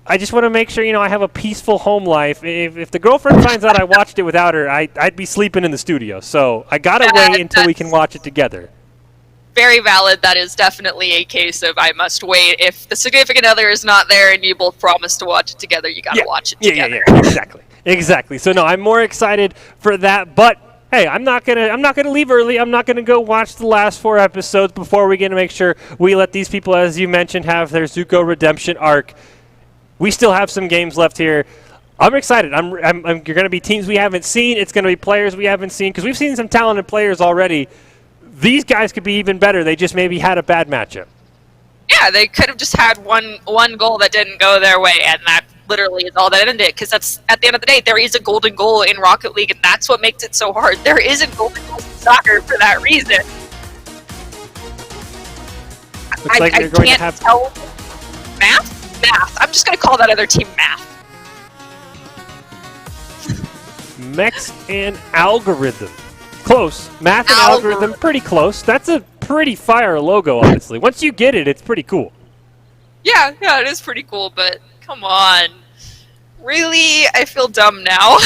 I just want to make sure, you know, I have a peaceful home life. If the girlfriend finds out I watched it without her, I'd be sleeping in the studio. So I got to wait until we can watch it together. Very valid. That is definitely a case of I must wait. If the significant other is not there and you both promise to watch it together, you got to watch it together. Yeah, exactly. So no, I'm more excited for that. But hey, I'm not gonna leave early. I'm not gonna go watch the last 4 episodes before we get to make sure we let these people, as you mentioned, have their Zuko Redemption arc. We still have some games left here. I'm excited. You're going to be teams we haven't seen. It's going to be players we haven't seen, because we've seen some talented players already. These guys could be even better. They just maybe had a bad matchup. Yeah, they could have just had one goal that didn't go their way, and that literally is all that ended it. Because that's, at the end of the day, there is a golden goal in Rocket League, and that's what makes it so hard. There isn't golden goals in soccer for that reason. Looks like you're going to have tell. Math. I'm just going to call that other team Math. Mex and Algorithm. Close. Math and Algorithm, pretty close. That's a pretty fire logo, honestly. Once you get it, it's pretty cool. Yeah, it is pretty cool, but come on. Really? I feel dumb now.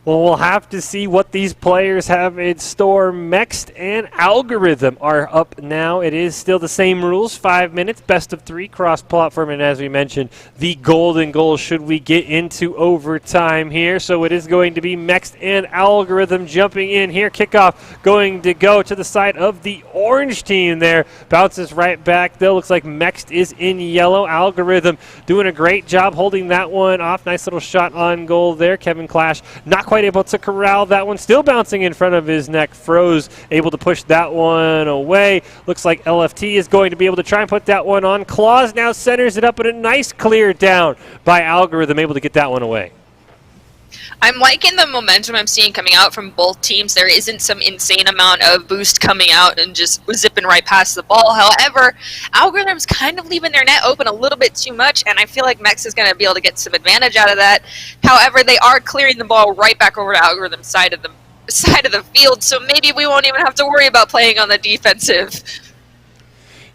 Well, we'll have to see what these players have in store. Next and Algorithm are up now. It is still the same rules, 5 minutes, best of 3, cross-platform, and as we mentioned, the golden goal should we get into overtime here. So it is going to be Next and Algorithm jumping in here. Kickoff going to go to the side of the orange team there. Bounces right back, though. Looks like Next is in yellow. Algorithm doing a great job holding that one off. Nice little shot on goal there. Kevin Clash not quite able to corral that one. Still bouncing in front of his neck. Froze able to push that one away. Looks like LFT is going to be able to try and put that one on. Claus now centers it up, but a nice clear down by Algorithm, able to get that one away. I'm liking the momentum I'm seeing coming out from both teams. There isn't some insane amount of boost coming out and just zipping right past the ball. However, Algorithm's kind of leaving their net open a little bit too much, and I feel like Mex is going to be able to get some advantage out of that. However, they are clearing the ball right back over to Algorithm's side of the field, so maybe we won't even have to worry about playing on the defensive.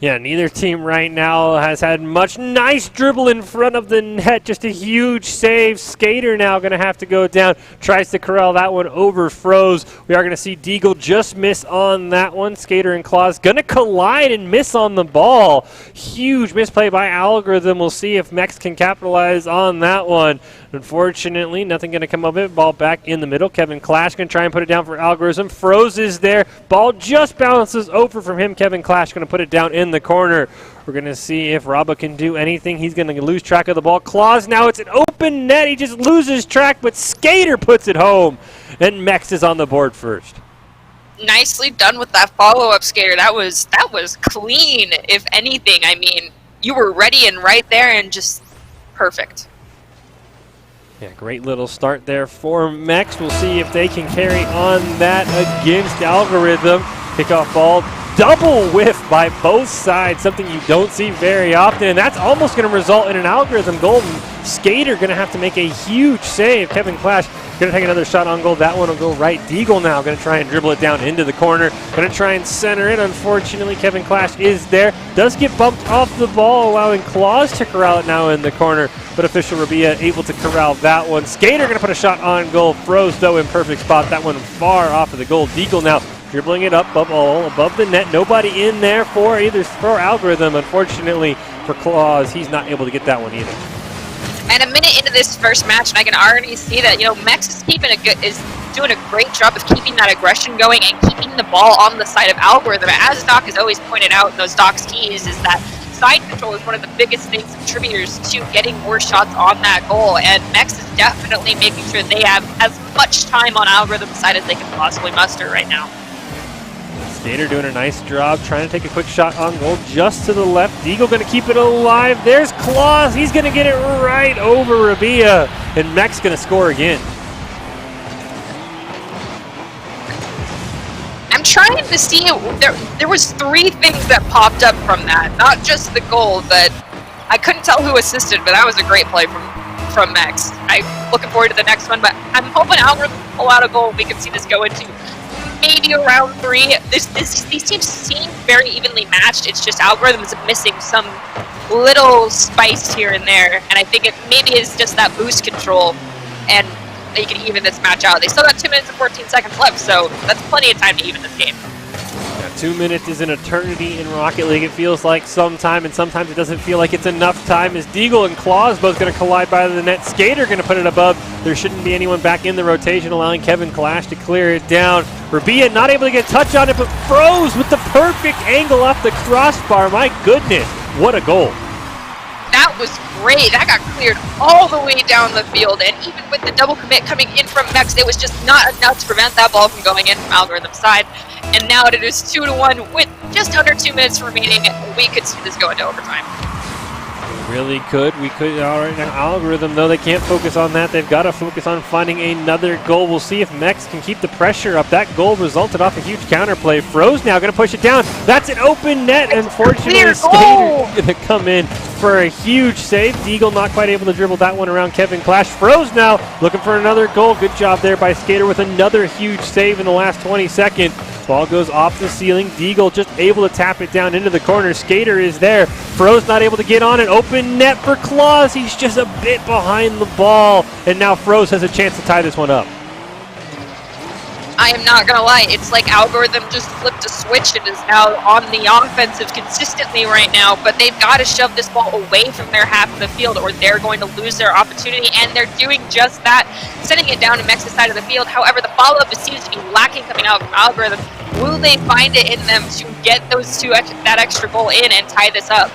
Yeah, neither team right now has had much. Nice dribble in front of the net. Just a huge save. Skater now going to have to go down. Tries to corral that one over. Froze. We are going to see Deagle just miss on that one. Skater and Claus going to collide and miss on the ball. Huge misplay by Algorithm. We'll see if Mex can capitalize on that one. Unfortunately, nothing going to come of it. Ball back in the middle. Kevin Clash going to try and put it down for Algorithm. Froze is there. Ball just bounces over from him. Kevin Clash going to put it down in the corner. We're going to see if Rabba can do anything. He's going to lose track of the ball. Claus, now it's an open net. He just loses track, but Skater puts it home. And Mex is on the board first. Nicely done with that follow-up, Skater. That was clean, if anything. I mean, you were ready and right there and just perfect. Yeah, great little start there for Mex. We'll see if they can carry on that against Algorithm. Kickoff ball, double whiff by both sides, something you don't see very often, and that's almost going to result in an Algorithm goal. Skater going to have to make a huge save. Kevin Clash going to take another shot on goal. That one will go right. Deagle now going to try and dribble it down into the corner. Going to try and center it. Unfortunately, Kevin Clash is there. Does get bumped off the ball, allowing Claus to corral it now in the corner. But official Rabia able to corral that one. Skater going to put a shot on goal. Froze, though, in perfect spot. That one far off of the goal. Deagle now dribbling it up above the net. Nobody in there for Algorithm. Unfortunately for Claus, he's not able to get that one either. And a minute into this first match, and I can already see that, Mex is doing a great job of keeping that aggression going and keeping the ball on the side of Algorithm. As Doc has always pointed out in those Doc's keys, is that side control is one of the biggest things contributors to getting more shots on that goal, and Mex is definitely making sure they have as much time on Algorithm's side as they can possibly muster right now. Skater doing a nice job, trying to take a quick shot on goal just to the left. Deagle going to keep it alive. There's Claus. He's going to get it right over Rabia, and Mex going to score again. I'm trying to see, there was 3 things that popped up from that, not just the goal, but I couldn't tell who assisted, but that was a great play from Mex. I'm looking forward to the next one, but I'm hoping Algorithm will pull out a goal and we can see this go into maybe around 3. These teams seem very evenly matched. It's just Algorithm is missing some little spice here and there, and I think it maybe is just that boost control, and they can even this match out. They still got 2 minutes and 14 seconds left, so that's plenty of time to even this game. Yeah, 2 minutes is an eternity in Rocket League. It feels like some time, and sometimes it doesn't feel like it's enough time. As Deagle and Claus both going to collide by the net. Skater going to put it above. There shouldn't be anyone back in the rotation, allowing Kevin Clash to clear it down. Rabia not able to get a touch on it, but Froze with the perfect angle off the crossbar. My goodness, what a goal. That was great. That got cleared all the way down the field, and even with the double commit coming in from Mex, it was just not enough to prevent that ball from going in from Algorithm's side. And now it is 2-1 with just under 2 minutes remaining. We could see this go into overtime. Really could. We could. All right, now Algorithm, though, they can't focus on that. They've got to focus on finding another goal. We'll see if Mex can keep the pressure up. That goal resulted off a huge counterplay. Froze now going to push it down. That's an open net. Unfortunately, Skater going to come in for a huge save. Deagle not quite able to dribble that one around Kevin Clash. Froze now looking for another goal. Good job there by Skater with another huge save in the last 20 seconds. Ball goes off the ceiling. Deagle just able to tap it down into the corner. Skater is there. Froze not able to get on it. Open net for Claus. He's just a bit behind the ball. And now Froze has a chance to tie this one up. I am not gonna lie, it's like Algorithm just flipped a switch and is now on the offensive consistently right now, but they've got to shove this ball away from their half of the field or they're going to lose their opportunity, and they're doing just that, sending it down to Mex's side of the field. However, the follow-up seems to be lacking coming out from Algorithm. Will they find it in them to get that extra goal in and tie this up?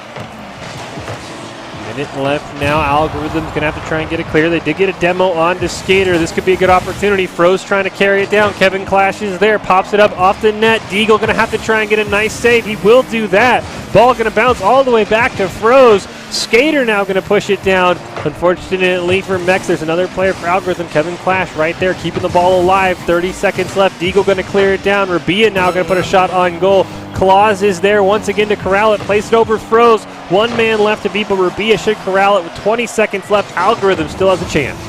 Minute left now. Algorithm's going to have to try and get it clear. They did get a demo onto Skater. This could be a good opportunity. Froze trying to carry it down. Kevin Clash is there. Pops it up off the net. Deagle going to have to try and get a nice save. He will do that. Ball going to bounce all the way back to Froze. Skater now going to push it down. Unfortunately for Mex, there's another player for Algorithm. Kevin Clash right there keeping the ball alive. 30 seconds left. Deagle going to clear it down. Rabia now going to put a shot on goal. Claus is there once again to corral it. Place it over Froze. One man left to beat, but Rabia should corral it with 20 seconds left. Algorithm still has a chance.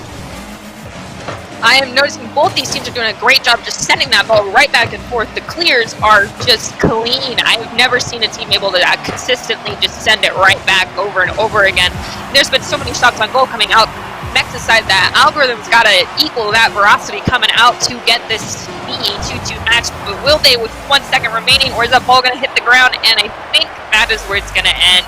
I am noticing both these teams are doing a great job just sending that ball right back and forth. The clears are just clean. I've never seen a team able to consistently just send it right back over and over again. There's been so many shots on goal coming out. Mex's side that Algorithm's got to equal that veracity coming out to get this 2-2 match. But will they with 1 second remaining, or is that ball going to hit the ground? And I think that is where it's going to end.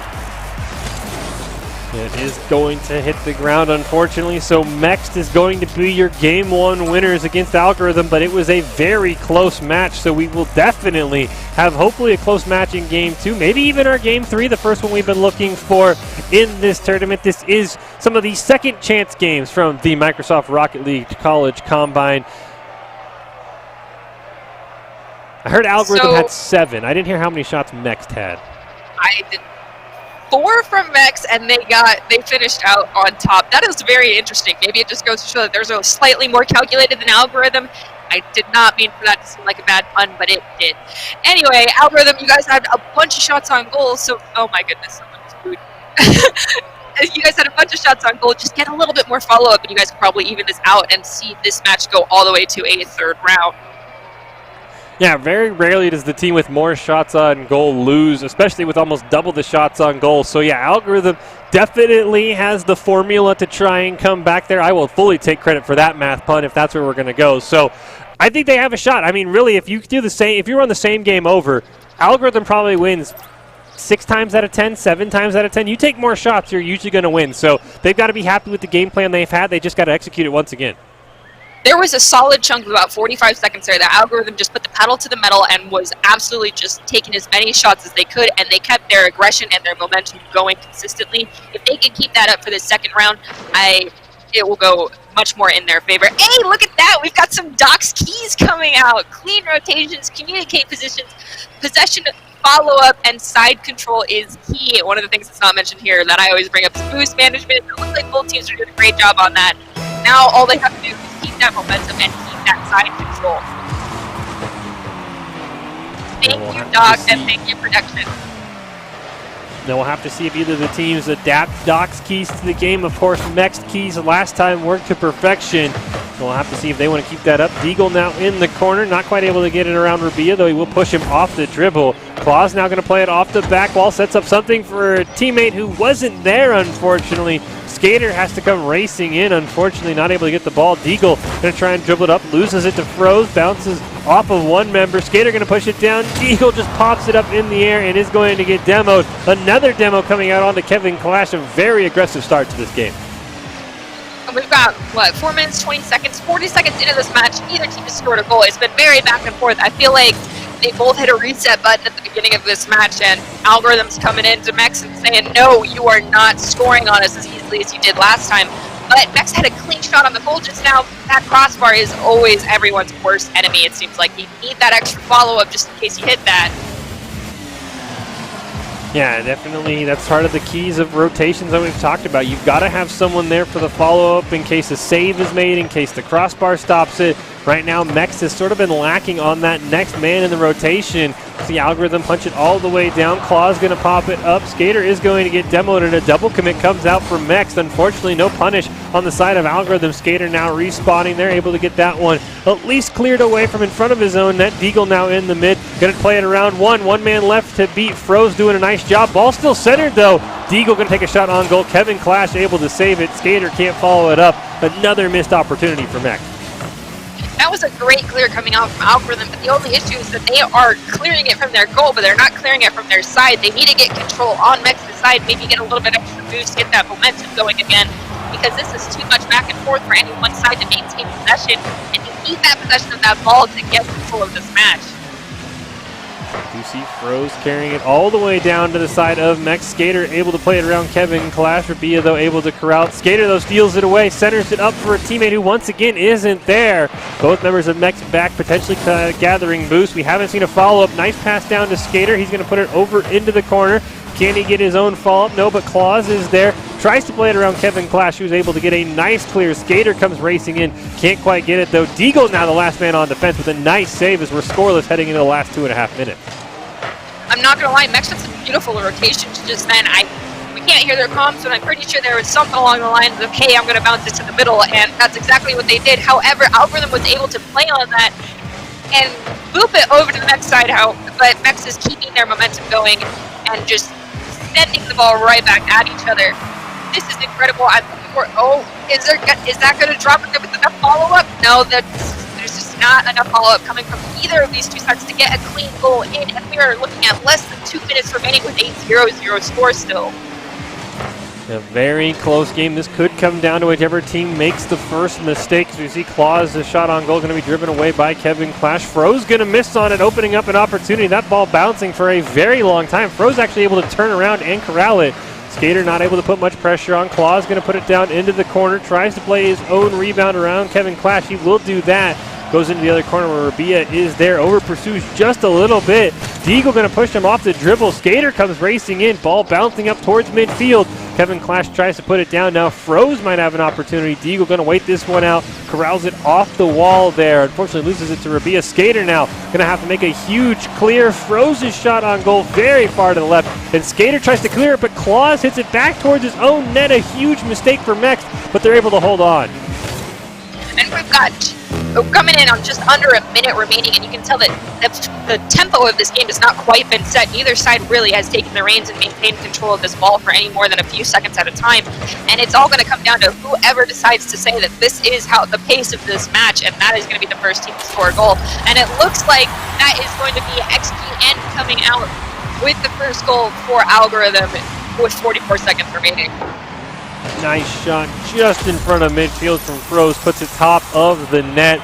It is going to hit the ground, unfortunately, so Mex is going to be your Game 1 winners against Algorithm, but it was a very close match, so we will definitely have hopefully a close match in Game 2, maybe even our Game 3, the first one we've been looking for in this tournament. This is some of the second chance games from the Microsoft Rocket League College Combine. I heard Algorithm had 7. I didn't hear how many shots Mex had. I did 4 from Mex, and they finished out on top. That is very interesting. Maybe it just goes to show that there's a slightly more calculated than Algorithm. I did not mean for that to seem like a bad pun, but it did. Anyway, Algorithm, you guys had a bunch of shots on goal, so oh my goodness, someone just booed. You guys had a bunch of shots on goal. Just get a little bit more follow-up, and you guys could probably even this out and see this match go all the way to a third round. Yeah, very rarely does the team with more shots on goal lose, especially with almost double the shots on goal. So yeah, Algorithm definitely has the formula to try and come back there. I will fully take credit for that math pun if that's where we're going to go. So I think they have a shot. I mean, really, if you do the same, if you run the same game over, Algorithm probably wins 6 times out of 10, 7 times out of 10. You take more shots, you're usually going to win. So they've got to be happy with the game plan they've had. They just got to execute it once again. There was a solid chunk of about 45 seconds there that Algorithm just put the pedal to the metal and was absolutely just taking as many shots as they could, and they kept their aggression and their momentum going consistently. If they can keep that up for the second round, it will go much more in their favor. Hey, look at that! We've got some Doc's keys coming out. Clean rotations, communicate positions, possession, follow-up, and side control is key. One of the things that's not mentioned here that I always bring up is boost management. It looks like both teams are doing a great job on that. Now all they have to do is keep that momentum and keep that side control. Thank you, Doc, and thank you, production. Now we'll have to see if either of the teams adapt Doc's keys to the game. Of course, Mex keys last time worked to perfection. We'll have to see if they want to keep that up. Deagle now in the corner, not quite able to get it around Rabia, though he will push him off the dribble. Claus now going to play it off the back wall, sets up something for a teammate who wasn't there, unfortunately. Skater has to come racing in, unfortunately not able to get the ball. Deagle going to try and dribble it up, loses it to Froze, bounces off of one member. Skater going to push it down. Deagle just pops it up in the air and is going to get demoed. Another demo coming out onto Kevin Clash. A very aggressive start to this game. And we've got, 4 minutes, 20 seconds, 40 seconds into this match. Neither team has scored a goal. It's been very back and forth. I feel like they both hit a reset button at the beginning of this match, and Algorithm's coming into Mex and saying, no, you are not scoring on us as easily as you did last time. But Mex had a clean shot on the goal just now. That crossbar is always everyone's worst enemy, it seems like. You need that extra follow-up just in case you hit that. Yeah, definitely. That's part of the keys of rotations that we've talked about. You've got to have someone there for the follow-up in case a save is made, in case the crossbar stops it. Right now, Mex has sort of been lacking on that next man in the rotation. The Algorithm punch it all the way down. Claw's going to pop it up. Skater is going to get demoed, and a double commit comes out for Mex. Unfortunately, no punish on the side of Algorithm. Skater now respawning. They're able to get that one at least cleared away from in front of his own net. Deagle now in the mid. Going to play it around one. One man left to beat. Froze doing a nice job. Ball still centered, though. Deagle going to take a shot on goal. Kevin Clash able to save it. Skater can't follow it up. Another missed opportunity for Mex. that was a great clear coming out from Algorithm, but the only issue is that they are clearing it from their goal, but they're not clearing it from their side. They need to get control on Mex's side, maybe get a little bit extra boost, get that momentum going again, because this is too much back and forth for any one side to maintain possession, and you need that possession of that ball to get control of this match. You see Froze carrying it all the way down to the side of Mex. Skater able to play it around Kevin Clash. Rabia, though, able to corral it. Skater, though, steals it away, centers it up for a teammate who, once again, isn't there. Both members of Mex back, potentially gathering boost. We haven't seen a follow-up. Nice pass down to Skater. He's going to put it over into the corner. Can he get his own follow-up? No, but Claus is there. Tries to play it around Kevin Clash, who's able to get a nice clear. Skater comes racing in. Can't quite get it, though. Deagle now the last man on defense with a nice save as we're scoreless heading into the last 2.5 minutes. I'm not going to lie, Mex had some beautiful rotations just then. We can't hear their comms, but I'm pretty sure there was something along the lines of, hey, I'm going to bounce it to the middle, and that's exactly what they did. However, Algorithm was able to play on that and boop it over to the Mex side, but Mex is keeping their momentum going and just sending the ball right back at each other. This is incredible. I'm looking for, is that going to drop with enough follow-up? No, there's just not enough follow-up coming from either of these two sides to get a clean goal in, and we are looking at less than 2 minutes remaining with a 0-0 score still. A very close game. This could come down to whichever team makes the first mistake. As we see Claus' shot on goal going to be driven away by Kevin Clash. Froze going to miss on it, opening up an opportunity. That ball bouncing for a very long time. Froze actually able to turn around and corral it. Skater not able to put much pressure on. Claus going to put it down into the corner. Tries to play his own rebound around Kevin Clash. He will do that. Goes into the other corner where Rabia is there. Over pursues just a little bit. Deagle going to push him off the dribble. Skater comes racing in. Ball bouncing up towards midfield. Kevin Clash tries to put it down. Now Froze might have an opportunity. Deagle going to wait this one out. Corrals it off the wall there. Unfortunately loses it to Rabia. Skater now going to have to make a huge clear. Froze's shot on goal very far to the left. And Skater tries to clear it, but Claus hits it back towards his own net. A huge mistake for Mex, but they're able to hold on. And we've got coming in on just under a minute remaining, and you can tell that the tempo of this game has not quite been set. Neither side really has taken the reins and maintained control of this ball for any more than a few seconds at a time, and it's all going to come down to whoever decides to say that this is how the pace of this match, and that is going to be the first team to score a goal. And it looks like that is going to be XGN coming out with the first goal for Algorithm with 44 seconds remaining. Nice shot just in front of midfield from Froze. Puts it top of the net.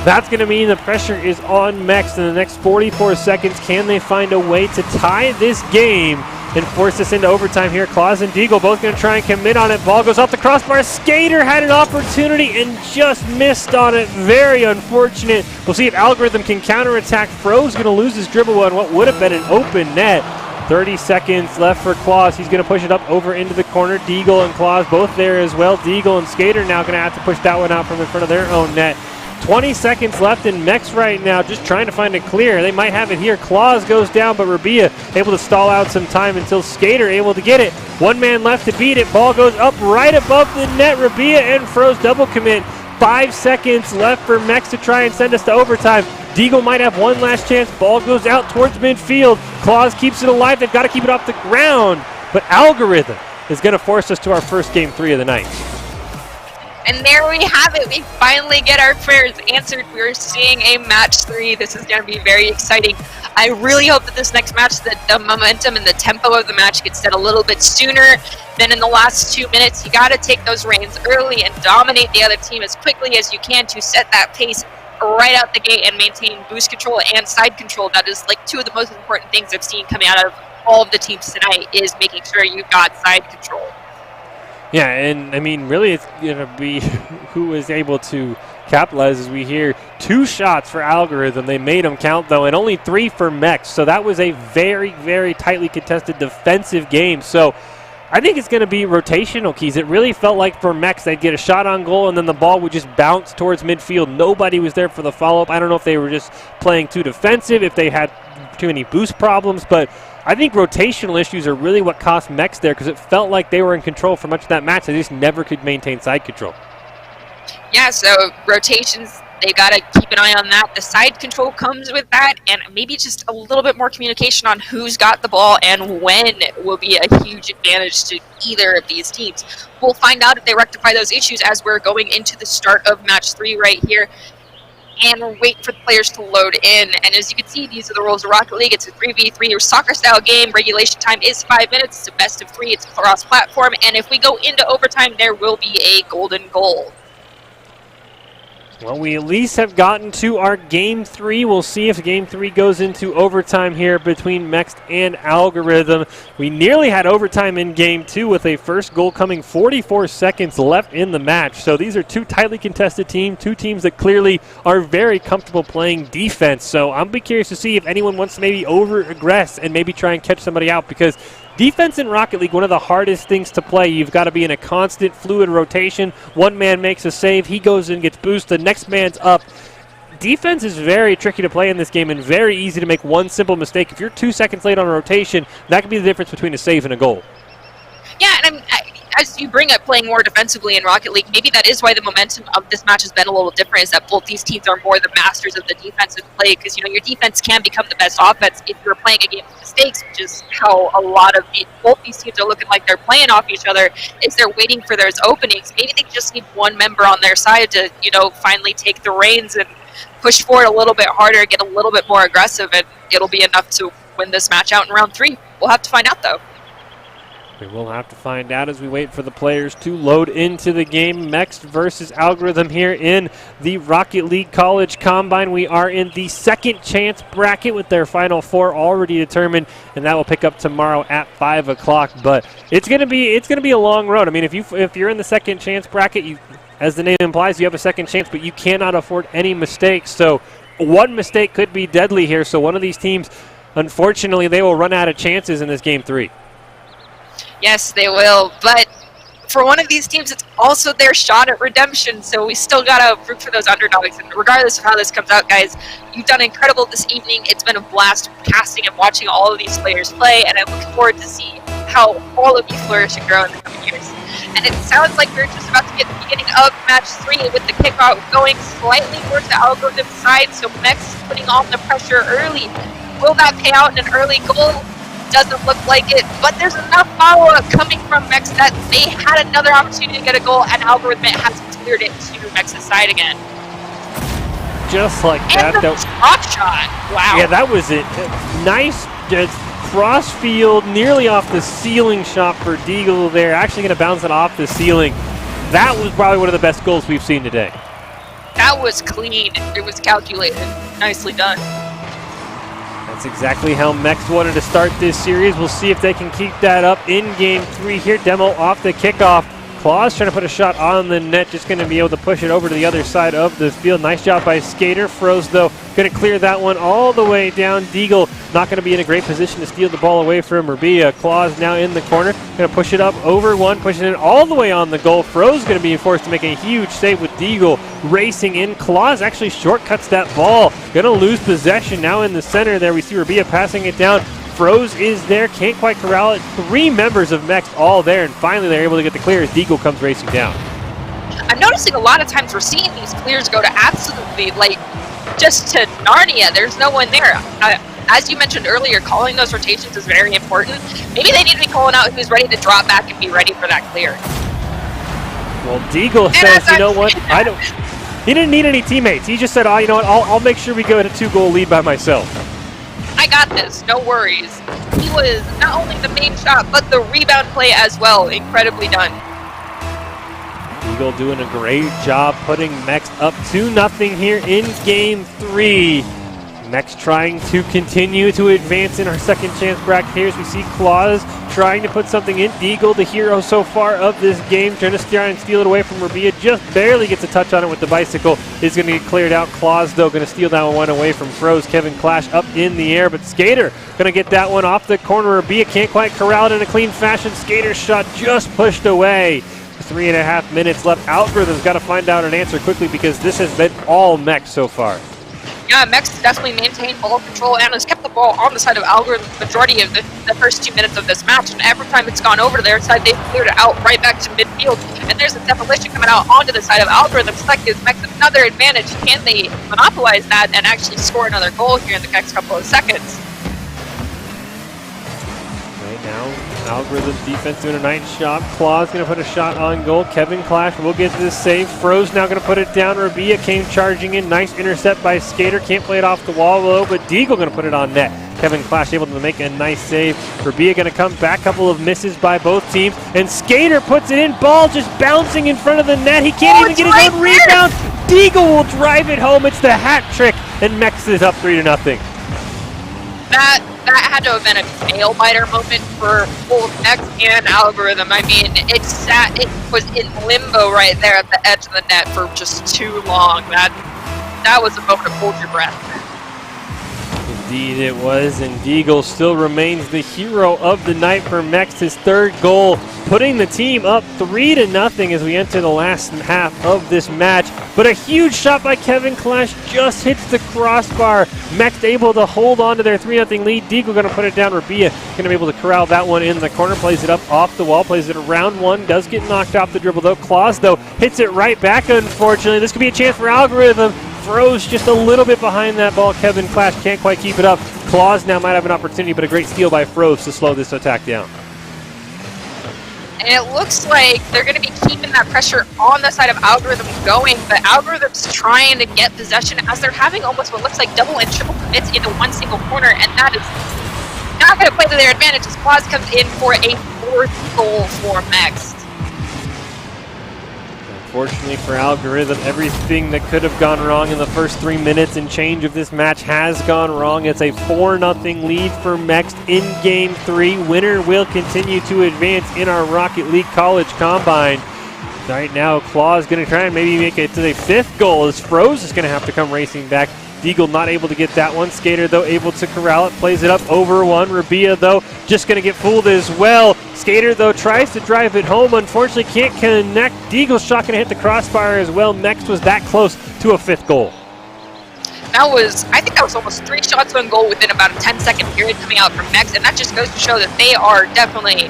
That's going to mean the pressure is on Mex in the next 44 seconds. Can they find a way to tie this game and force this into overtime here? Claus and Deagle both going to try and commit on it. Ball goes off the crossbar. Skater had an opportunity and just missed on it. Very unfortunate. We'll see if Algorithm can counterattack. Froze going to lose his dribble on what would have been an open net. 30 seconds left for Claus. He's going to push it up over into the corner. Deagle and Claus both there as well. Deagle and Skater now going to have to push that one out from in front of their own net. 20 seconds left in Mex right now, just trying to find a clear. They might have it here. Claus goes down, but Rabia able to stall out some time until Skater able to get it. One man left to beat it. Ball goes up right above the net. Rabia and Froze double commit. 5 seconds left for Mex to try and send us to overtime. Deagle might have one last chance. Ball goes out towards midfield. Claus keeps it alive. They've got to keep it off the ground. But Algorithm is going to force us to our first game 3 of the night. And there we have it. We finally get our prayers answered. We're seeing a match 3. This is going to be very exciting. I really hope that this next match, that the momentum and the tempo of the match gets set a little bit sooner than in the last 2 minutes. You got to take those reins early and dominate the other team as quickly as you can to set that pace right out the gate and maintain boost control and side control. That is like 2 of the most important things I've seen coming out of all of the teams tonight, is making sure you've got side control. Yeah, and I mean, really it's going to be who is able to capitalize. As we hear 2 shots for Algorithm. They made them count, though, and only 3 for Mex. So that was a very, very tightly contested defensive game. So I think it's going to be rotational keys. It really felt like for Mex, they'd get a shot on goal, and then the ball would just bounce towards midfield. Nobody was there for the follow-up. I don't know if they were just playing too defensive, if they had too many boost problems, but I think rotational issues are really what cost Mex there, because it felt like they were in control for much of that match. They just never could maintain side control. Yeah, so rotations, they got to keep an eye on that. The side control comes with that, and maybe just a little bit more communication on who's got the ball and when will be a huge advantage to either of these teams. We'll find out if they rectify those issues as we're going into the start of match 3 right here. and we're waiting for the players to load in. And as you can see, these are the rules of Rocket League. It's a 3v3 or soccer-style game. Regulation time is 5 minutes. It's a best of 3. It's cross-platform. And if we go into overtime, there will be a golden goal. Well, we at least have gotten to our Game 3. We'll see if Game 3 goes into overtime here between Mext and Algorithm. We nearly had overtime in Game 2 with a first goal coming 44 seconds left in the match. So these are two tightly contested teams, two teams that clearly are very comfortable playing defense. So I'm be curious to see if anyone wants to maybe over-aggress and maybe try and catch somebody out, because defense in Rocket League, one of the hardest things to play. You've got to be in a constant fluid rotation. One man makes a save, he goes and gets boosted, next man's up. Defense is very tricky to play in this game and very easy to make one simple mistake. If you're 2 seconds late on a rotation, that could be the difference between a save and a goal. Yeah, and as you bring up playing more defensively in Rocket League, maybe that is why the momentum of this match has been a little different, is that both these teams are more the masters of the defensive play, because, you know, your defense can become the best offense if you're playing a game of mistakes, which is how a lot of both these teams are looking like they're playing off each other, is they're waiting for those openings. Maybe they just need one member on their side to, you know, finally take the reins and push forward a little bit harder, get a little bit more aggressive, and it'll be enough to win this match out in round 3. We'll have to find out, though. We will have to find out as we wait for the players to load into the game. Mext versus Algorithm here in the Rocket League College Combine. We are in the second chance bracket with their final 4 already determined, and that will pick up tomorrow at 5 o'clock. But it's gonna be a long road. I mean, if you're in the second chance bracket, as the name implies, you have a second chance, but you cannot afford any mistakes. So one mistake could be deadly here. So one of these teams, unfortunately, they will run out of chances in this game 3. Yes, they will, but for one of these teams, it's also their shot at redemption, so we still got to root for those underdogs. And regardless of how this comes out, guys, you've done incredible this evening. It's been a blast casting and watching all of these players play, and I look forward to see how all of you flourish and grow in the coming years. And it sounds like we're just about to get the beginning of match 3 with the kickoff going slightly towards the Algorithm side, so Mex is putting on the pressure early. Will that pay out in an early goal? Doesn't look like it, but there's enough follow-up coming from Mex that they had another opportunity to get a goal, and Algorithm has cleared it to Mex's side again. Just like that. And the drop shot. Wow. Yeah, that was it. Nice, just cross field, nearly off the ceiling shot for Deagle there. Actually going to bounce it off the ceiling. That was probably one of the best goals we've seen today. That was clean. It was calculated. Nicely done. That's exactly how Mex wanted to start this series. We'll see if they can keep that up in game 3 here. Demo off the kickoff. Claus trying to put a shot on the net, just going to be able to push it over to the other side of the field. Nice job by Skater. Froze, though, going to clear that one all the way down. Deagle not going to be in a great position to steal the ball away from Rabia. Claus now in the corner, going to push it up over one, pushing it all the way on the goal. Froze going to be forced to make a huge save with Deagle racing in. Claus actually shortcuts that ball. Going to lose possession now in the center there. We see Rabia passing it down. Froze is there, can't quite corral it. 3 members of Mex all there, and finally they're able to get the clear as Deagle comes racing down. I'm noticing a lot of times we're seeing these clears go to absolutely, like, just to Narnia. There's no one there. As you mentioned earlier, calling those rotations is very important. Maybe they need to be calling out who's ready to drop back and be ready for that clear. Well, Deagle says, you know what, he didn't need any teammates. He just said, oh, you know what, I'll make sure we go at a 2-goal lead by myself. I got this, no worries. He was not only the main shot, but the rebound play as well. Incredibly done. Eagle doing a great job putting Mex up 2-0 here in game 3. Mex trying to continue to advance in our second chance bracket here as we see Claus trying to put something in. Deagle, the hero so far of this game, trying to try and steal it away from Rabia. Just barely gets a touch on it with the bicycle. Is going to get cleared out. Claus, though, going to steal that one away from Froze. Kevin Clash up in the air, but Skater going to get that one off the corner. Rabia can't quite corral it in a clean fashion. Skater's shot just pushed away. 3.5 minutes left. Algorithm's got to find out an answer quickly because this has been all Mex so far. Yeah, Mex definitely maintained ball control and has kept the ball on the side of Algorithm the majority of the first 2 minutes of this match. And every time it's gone over to their side, they've cleared it out right back to midfield. And there's a demolition coming out onto the side of Algorithm. So that gives Mex another advantage. Can they monopolize that and actually score another goal here in the next couple of seconds? Right now, Now, Algorithm defense doing a nice job. Claw's going to put a shot on goal. Kevin Clash will get this save. Froze now going to put it down. Rabia came charging in. Nice intercept by Skater. Can't play it off the wall, though, but Deagle going to put it on net. Kevin Clash able to make a nice save. Rabia going to come back. Couple of misses by both teams. And Skater puts it in. Ball just bouncing in front of the net. He can't even get his own rebound. Deagle will drive it home. It's the hat trick. And Mex is up 3-0. That had to have been a nail-biter moment for both X and Algorithm. I mean, it was in limbo right there at the edge of the net for just too long. That was a moment to hold your breath. Indeed it was, and Deagle still remains the hero of the night for Mex, his third goal, putting the team up 3-0 as we enter the last half of this match. But a huge shot by Kevin Clash just hits the crossbar. Mex able to hold on to their 3-0 lead. Deagle going to put it down. Rabia going to be able to corral that one in the corner, plays it up off the wall, plays it around one, does get knocked off the dribble though. Claus though hits it right back, unfortunately. This could be a chance for Algorithm. Froze just a little bit behind that ball. Kevin Clash can't quite keep it up. Claus now might have an opportunity, but a great steal by Froze to slow this attack down. And it looks like they're going to be keeping that pressure on the side of Algorithm going, but Algorithm's trying to get possession as they're having almost what looks like double and triple commits into one single corner, and that is not going to play to their advantage as Claus comes in for a fourth goal for Mex. Unfortunately for Algorithm, everything that could have gone wrong in the first 3 minutes and change of this match has gone wrong. It's a 4-0 lead for Mex in Game 3. Winner will continue to advance in our Rocket League College Combine. Right now, Claw is going to try and maybe make it to the fifth goal as Froze is going to have to come racing back. Deagle not able to get that one. Skater, though, able to corral it. Plays it up over one. Rabia, though, just going to get fooled as well. Skater, though, tries to drive it home. Unfortunately, can't connect. Deagle's shot going to hit the crossbar as well. Mex was that close to a fifth goal. I think that was almost 3 shots on goal within about a 10-second period coming out from Mex, and that just goes to show that they are definitely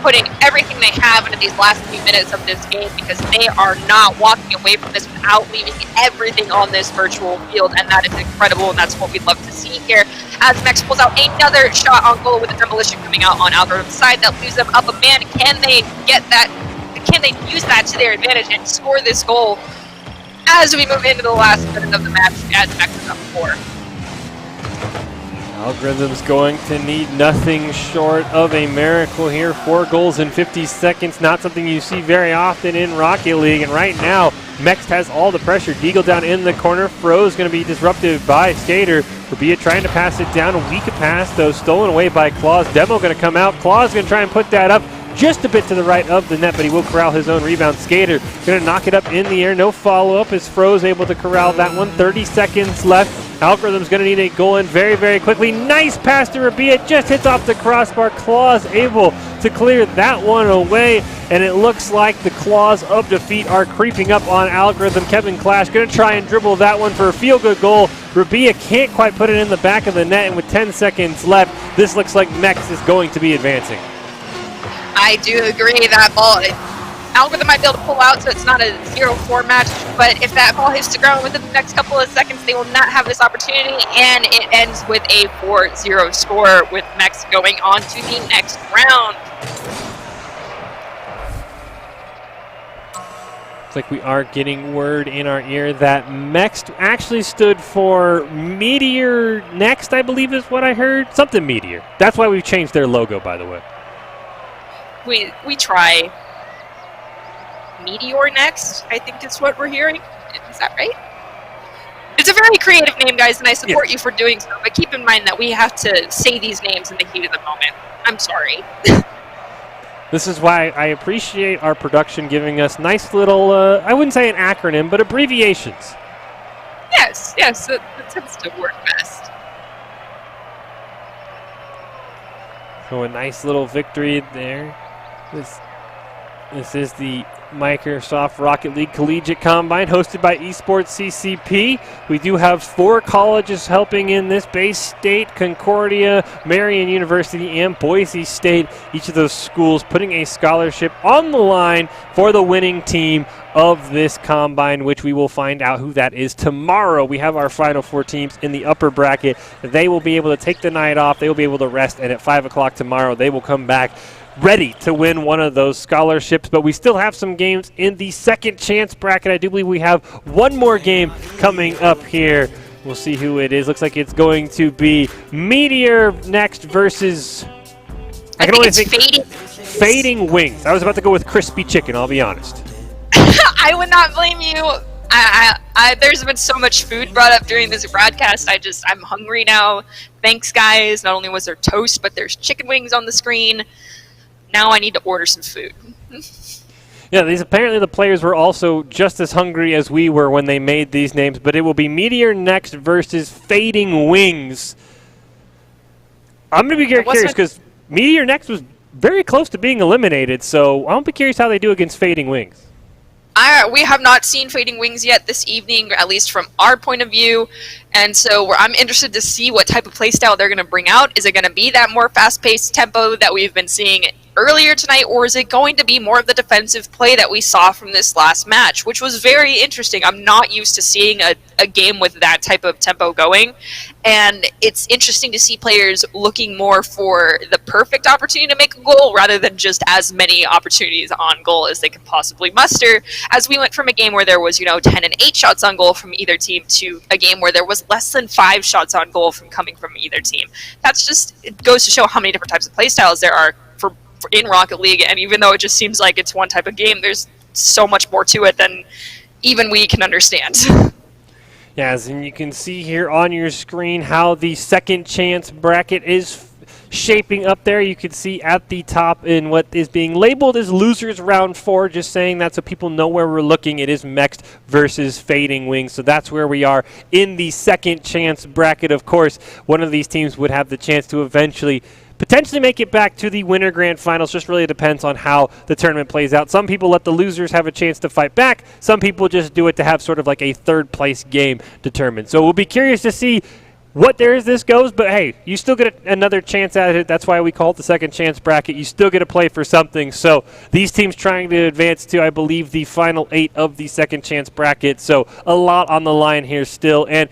putting everything they have into these last few minutes of this game, because they are not walking away from this without leaving everything on this virtual field, and that is incredible, and that's what we'd love to see here. As Mex pulls out another shot on goal with a demolition coming out on Algorithm's side, that leaves them up a man. Can they get that? Can they use that to their advantage and score this goal as we move into the last minute of the match as Mex is up 4? Algorithm's going to need nothing short of a miracle here. 4 goals in 50 seconds, not something you see very often in Rocket League. And right now, Mex has all the pressure. Deagle down in the corner. Froze going to be disrupted by Skater. Rabia trying to pass it down. A weak pass, though, stolen away by Claus. Demo going to come out. Claus going to try and put that up just a bit to the right of the net, but he will corral his own rebound. Skater going to knock it up in the air. No follow-up as Froze able to corral that one. 30 seconds left. Algorithm's going to need a goal in very, very quickly. Nice pass to Rabia. Just hits off the crossbar. Claws able to clear that one away. And it looks like the claws of defeat are creeping up on Algorithm. Kevin Clash going to try and dribble that one for a feel-good goal. Rabia can't quite put it in the back of the net. And with 10 seconds left, this looks like Mex is going to be advancing. I do agree that ball, Algorithm might be able to pull out, so it's not a 0-4 match, but if that ball hits the ground within the next couple of seconds, they will not have this opportunity, and it ends with a 4-0 score, with Mex going on to the next round. Looks like we are getting word in our ear that Mex actually stood for Meteor Next, I believe is what I heard. Something Meteor. That's why we've changed their logo, by the way. We try. Meteor Next, I think is what we're hearing. Is that right? It's a very creative name, guys, and I support you for doing so, but keep in mind that we have to say these names in the heat of the moment. I'm sorry. This is why I appreciate our production giving us nice little, I wouldn't say an acronym, but abbreviations. Yes, that tends to work best. So a nice little victory there. This is the Microsoft Rocket League Collegiate Combine hosted by Esports CCP. We do have 4 colleges helping in this: Bay State, Concordia, Marian University, and Boise State. Each of those schools putting a scholarship on the line for the winning team of this combine, which we will find out who that is tomorrow. We have our final 4 teams in the upper bracket. They will be able to take the night off. They will be able to rest, and at 5 o'clock tomorrow, they will come back ready to win one of those scholarships. But we still have some games in the second chance bracket. I do believe we have one more game coming up here. We'll see who it is. Looks like it's going to be Meteor next versus... I can only think Fading Wings. I was about to go with Crispy Chicken, I'll be honest. I would not blame you. There's been so much food brought up during this broadcast. I'm hungry now. Thanks, guys. Not only was there toast, but there's chicken wings on the screen. Now I need to order some food. Yeah, apparently the players were also just as hungry as we were when they made these names, but it will be Meteor next versus Fading Wings. I'm going to be very curious because Meteor next was very close to being eliminated, so I'll be curious how they do against Fading Wings. We have not seen Fading Wings yet this evening, at least from our point of view, and so I'm interested to see what type of playstyle they're going to bring out. Is it going to be that more fast-paced tempo that we've been seeing earlier tonight, or is it going to be more of the defensive play that we saw from this last match, which was very interesting. I'm not used to seeing a game with that type of tempo going, and it's interesting to see players looking more for the perfect opportunity to make a goal rather than just as many opportunities on goal as they could possibly muster, as we went from a game where there was 10 and 8 shots on goal from either team to a game where there was less than 5 shots on goal coming from either team. It goes to show how many different types of play styles there are in Rocket League, and even though it just seems like it's one type of game, there's so much more to it than even we can understand. Yes, and you can see here on your screen how the second chance bracket is shaping up there. You can see at the top in what is being labeled as losers round 4, just saying that so people know where we're looking. It is Mext versus Fading Wings, so that's where we are in the second chance bracket. Of course, one of these teams would have the chance to eventually potentially make it back to the Winter Grand Finals. Just really depends on how the tournament plays out. Some people let the losers have a chance to fight back. Some people just do it to have sort of like a third place game determined. So we'll be curious to see what this goes, but hey, you still get another chance at it. That's why we call it the second chance bracket. You still get to play for something. So these teams trying to advance to, I believe, the final 8 of the second chance bracket. So a lot on the line here still. And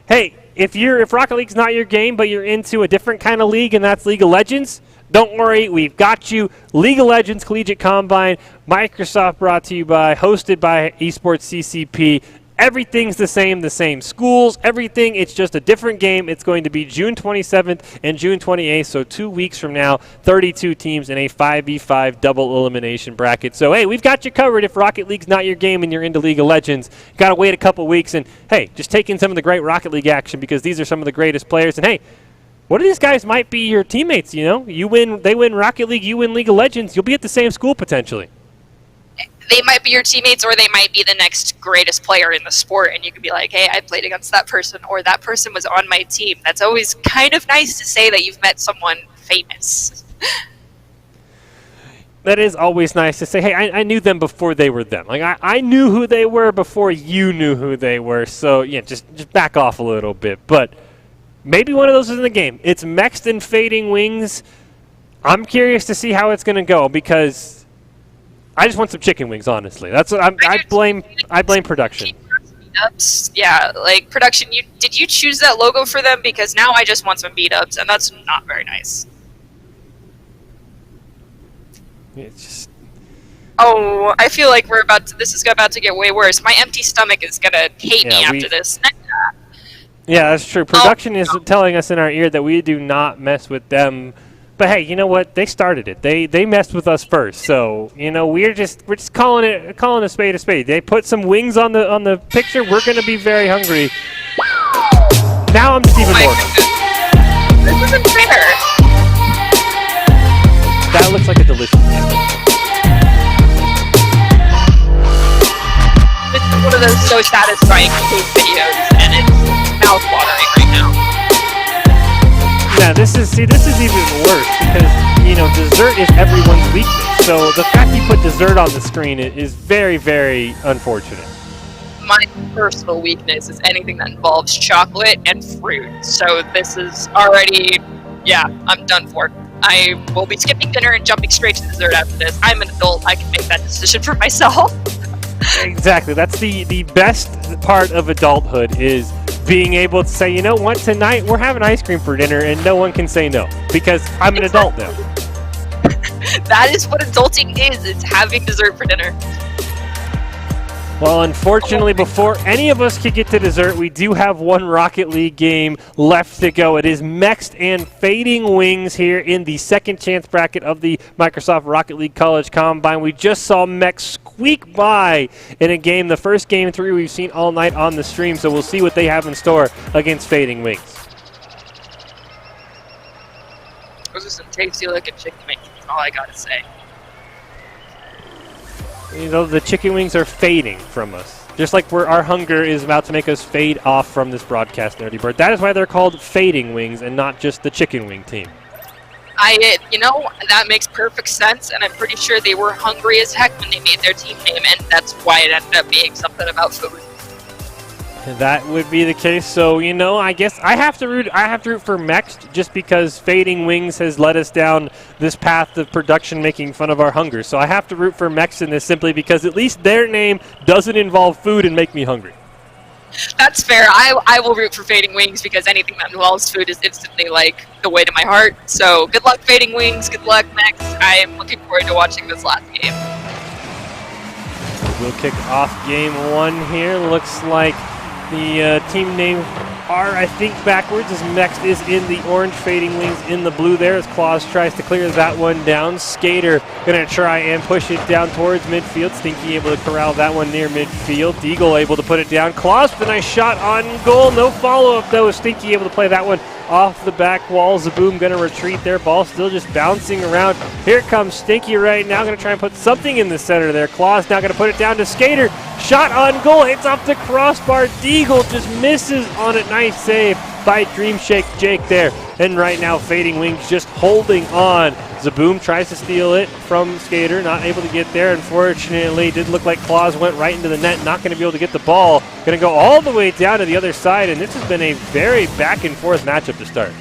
hey, if Rocket League's not your game, but you're into a different kind of league, and that's League of Legends, don't worry, we've got you. League of Legends Collegiate Combine, Microsoft brought to you by, hosted by Esports CCP. Everything's the same schools, everything. It's just a different game. It's going to be June 27th and June 28th, so 2 weeks from now, 32 teams in a 5v5 double elimination bracket. So, hey, we've got you covered if Rocket League's not your game and you're into League of Legends. Got to wait a couple weeks and, hey, just take in some of the great Rocket League action because these are some of the greatest players. And, hey, one of these guys might be your teammates, You win, they win Rocket League, you win League of Legends. You'll be at the same school potentially. They might be your teammates, or they might be the next greatest player in the sport, and you could be like, hey, I played against that person, or that person was on my team. That's always kind of nice to say that you've met someone famous. That is always nice to say, hey, I knew them before they were them. Like, I knew who they were before you knew who they were, so, yeah, just back off a little bit. But maybe one of those is in the game. It's Mext and Fading Wings. I'm curious to see how it's going to go, because I just want some chicken wings, honestly. That's what I blame production. Yeah, like production. Did you choose that logo for them? Because now I just want some beat ups, and that's not very nice. It's just. Oh, I feel like this is about to get way worse. My empty stomach is gonna hate me after this. Yeah, that's true. Production is telling us in our ear that we do not mess with them. But hey, you know what? They started it. They messed with us first. So, we're just calling a spade a spade. They put some wings on the picture. We're going to be very hungry. Now I'm just even more. This isn't fair. That looks like a delicious meal. This is one of those so satisfying food videos, and it's mouth-watering right now. Yeah, this is even worse because, dessert is everyone's weakness. So the fact you put dessert on the screen is very, very unfortunate. My personal weakness is anything that involves chocolate and fruit. So this is already, I'm done for. I will be skipping dinner and jumping straight to dessert after this. I'm an adult. I can make that decision for myself. Exactly. That's the best part of adulthood, is being able to say, you know what, tonight we're having ice cream for dinner and no one can say no because I'm an adult now. That is what adulting is. It's having dessert for dinner. Well, unfortunately, before any of us could get to dessert, we do have one Rocket League game left to go. It is Mext and Fading Wings here in the second chance bracket of the Microsoft Rocket League College Combine. We just saw Mext squeak by in a game, the first game 3 we've seen all night on the stream, so we'll see what they have in store against Fading Wings. Those are some tasty looking chicken wings, that's all I gotta say. You know, the chicken wings are fading from us. Just like our hunger is about to make us fade off from this broadcast, Nerdy Bird. That is why they're called Fading Wings and not just the chicken wing team. That makes perfect sense, and I'm pretty sure they were hungry as heck when they made their team name, and that's why it ended up being something about food. That would be the case. So, I guess I have to root for Mext just because Fading Wings has led us down this path of production making fun of our hunger. So I have to root for Mext in this simply because at least their name doesn't involve food and make me hungry. That's fair. I will root for Fading Wings because anything that involves food is instantly like the way to my heart. So good luck, Fading Wings. Good luck, Mext. I am looking forward to watching this last game. We'll kick off game 1 here. Looks like the team name are, I think, backwards, as Mext is in the orange, Fading Wings in the blue there, as Claus tries to clear that one down. Skater going to try and push it down towards midfield. Stinky able to corral that one near midfield. Deagle able to put it down. Claus with a nice shot on goal. No follow-up, though. Stinky able to play that one off the back wall. Zaboom going to retreat there. Ball still just bouncing around. Here comes Stinky right now. Going to try and put something in the center there. Claus now going to put it down to Skater. Shot on goal. Hits off the crossbar. Deagle just misses on it. Nice save by Dream Shake Jake there. And right now, Fading Wings just holding on. Zaboom tries to steal it from Skater. Not able to get there. Unfortunately, it did look like Claus went right into the net. Not going to be able to get the ball. Going to go all the way down to the other side. And this has been a very back and forth matchup to start.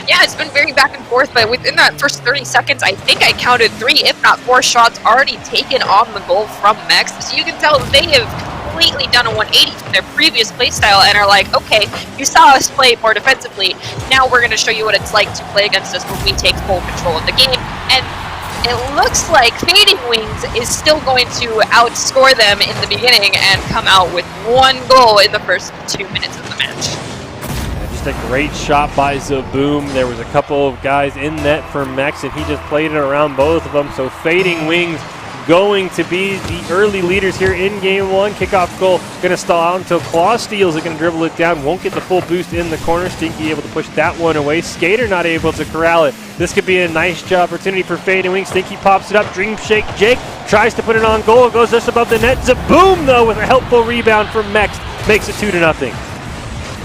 Yeah, it's been very back and forth, but within that first 30 seconds, I think I counted 3, if not 4 shots already taken on the goal from Mext. So you can tell they have completely done a 180 from their previous playstyle and are like, okay, you saw us play more defensively. Now we're going to show you what it's like to play against us when we take full control of the game. And it looks like Fading Wings is still going to outscore them in the beginning and come out with 1 goal in the first 2 minutes of the match. Just a great shot by Zaboom. There was a couple of guys in net for Mext, and he just played it around both of them. So Fading Wings going to be the early leaders here in game 1. Kickoff goal going to stall out until Claus steals it, going to dribble it down. Won't get the full boost in the corner. Stinky able to push that one away. Skater not able to corral it. This could be a nice job opportunity for Fading Wings. Stinky pops it up. Dream Shake Jake tries to put it on goal. It goes just above the net. Zaboom, though, with a helpful rebound from Mext. Makes it 2-0.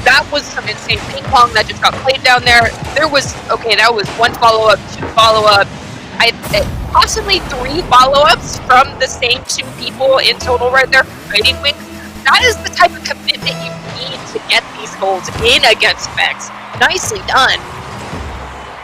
That was some insane ping pong that just got played down there. That was 1 follow-up, 2 follow-up, possibly 3 follow-ups from the same 2 people in total right there for Fading Wings. That is the type of commitment you need to get these goals in against Mext. Nicely done.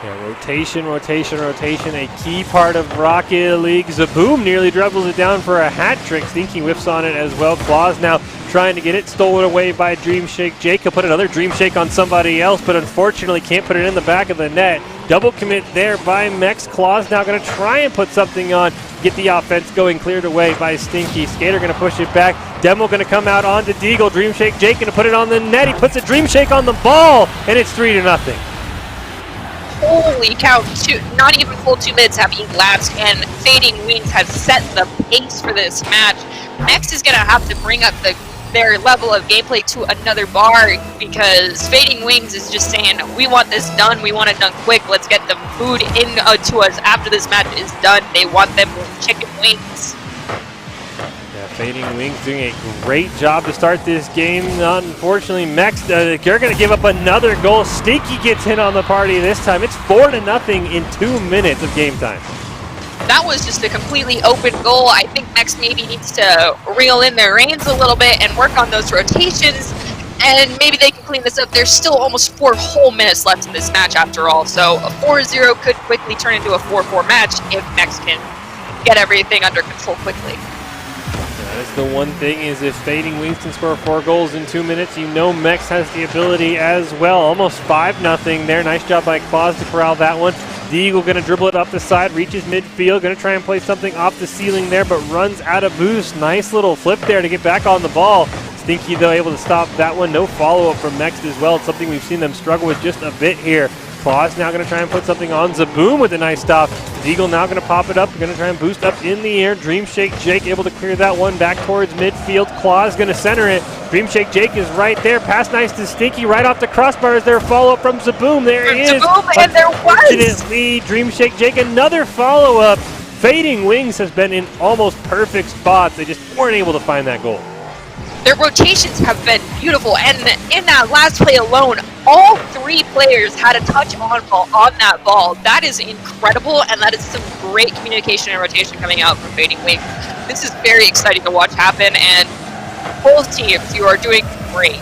Yeah, rotation, a key part of Rocket League. Zaboom nearly dribbles it down for a hat trick. Stinky whiffs on it as well. Claus now trying to get it stolen away by Dream Shake Jake. He'll put another Dream Shake on somebody else, but unfortunately can't put it in the back of the net. Double commit there by Mext. Claus now going to try and put something on, get the offense going, cleared away by Stinky. Skater going to push it back. Demo going to come out onto Deagle. Dream Shake Jake going to put it on the net. He puts a Dream Shake on the ball, and it's 3-0. Holy cow, not even full 2 minutes have elapsed, and Fading Wings has set the pace for this match. Mext is going to have to bring up their level of gameplay to another bar because Fading Wings is just saying, we want this done, we want it done quick, let's get the food in to us after this match is done. They want them with chicken wings. Yeah, Fading Wings doing a great job to start this game. Unfortunately, Mex, they're going to give up another goal. Stinky gets hit on the party this time. It's 4-0 in 2 minutes of game time. That was just a completely open goal. I think Mex maybe needs to reel in their reins a little bit and work on those rotations, and maybe they can clean this up. There's still almost 4 whole minutes left in this match after all, so a 4-0 could quickly turn into a 4-4 match if Mex can get everything under control quickly. That is the one thing, is if Fading Wings can score 4 goals in 2 minutes, you know Mex has the ability as well. Almost 5-0 there. Nice job by Claus to corral that one. Deagle going to dribble it up the side, reaches midfield, going to try and play something off the ceiling there, but runs out of boost. Nice little flip there to get back on the ball. Stinky, though, able to stop that one. No follow-up from Mex as well. It's something we've seen them struggle with just a bit here. Claus now going to try and put something on Zaboom with a nice stop. Deagle now going to pop it up, going to try and boost up in the air. Dream Shake Jake able to clear that one back towards midfield. Claus going to center it. Dream Shake Jake is right there. Pass nice to Stinky, right off the crossbar. Is there a follow-up from Zaboom? There he is. Zaboom, and there was! Unfortunately, Dream Shake Jake, another follow-up. Fading Wings has been in almost perfect spots. They just weren't able to find that goal. Their rotations have been beautiful, and in that last play alone, all 3 players had a touch on that ball. That is incredible, and that is some great communication and rotation coming out from Fading Wings. This is very exciting to watch happen, and both teams, you are doing great.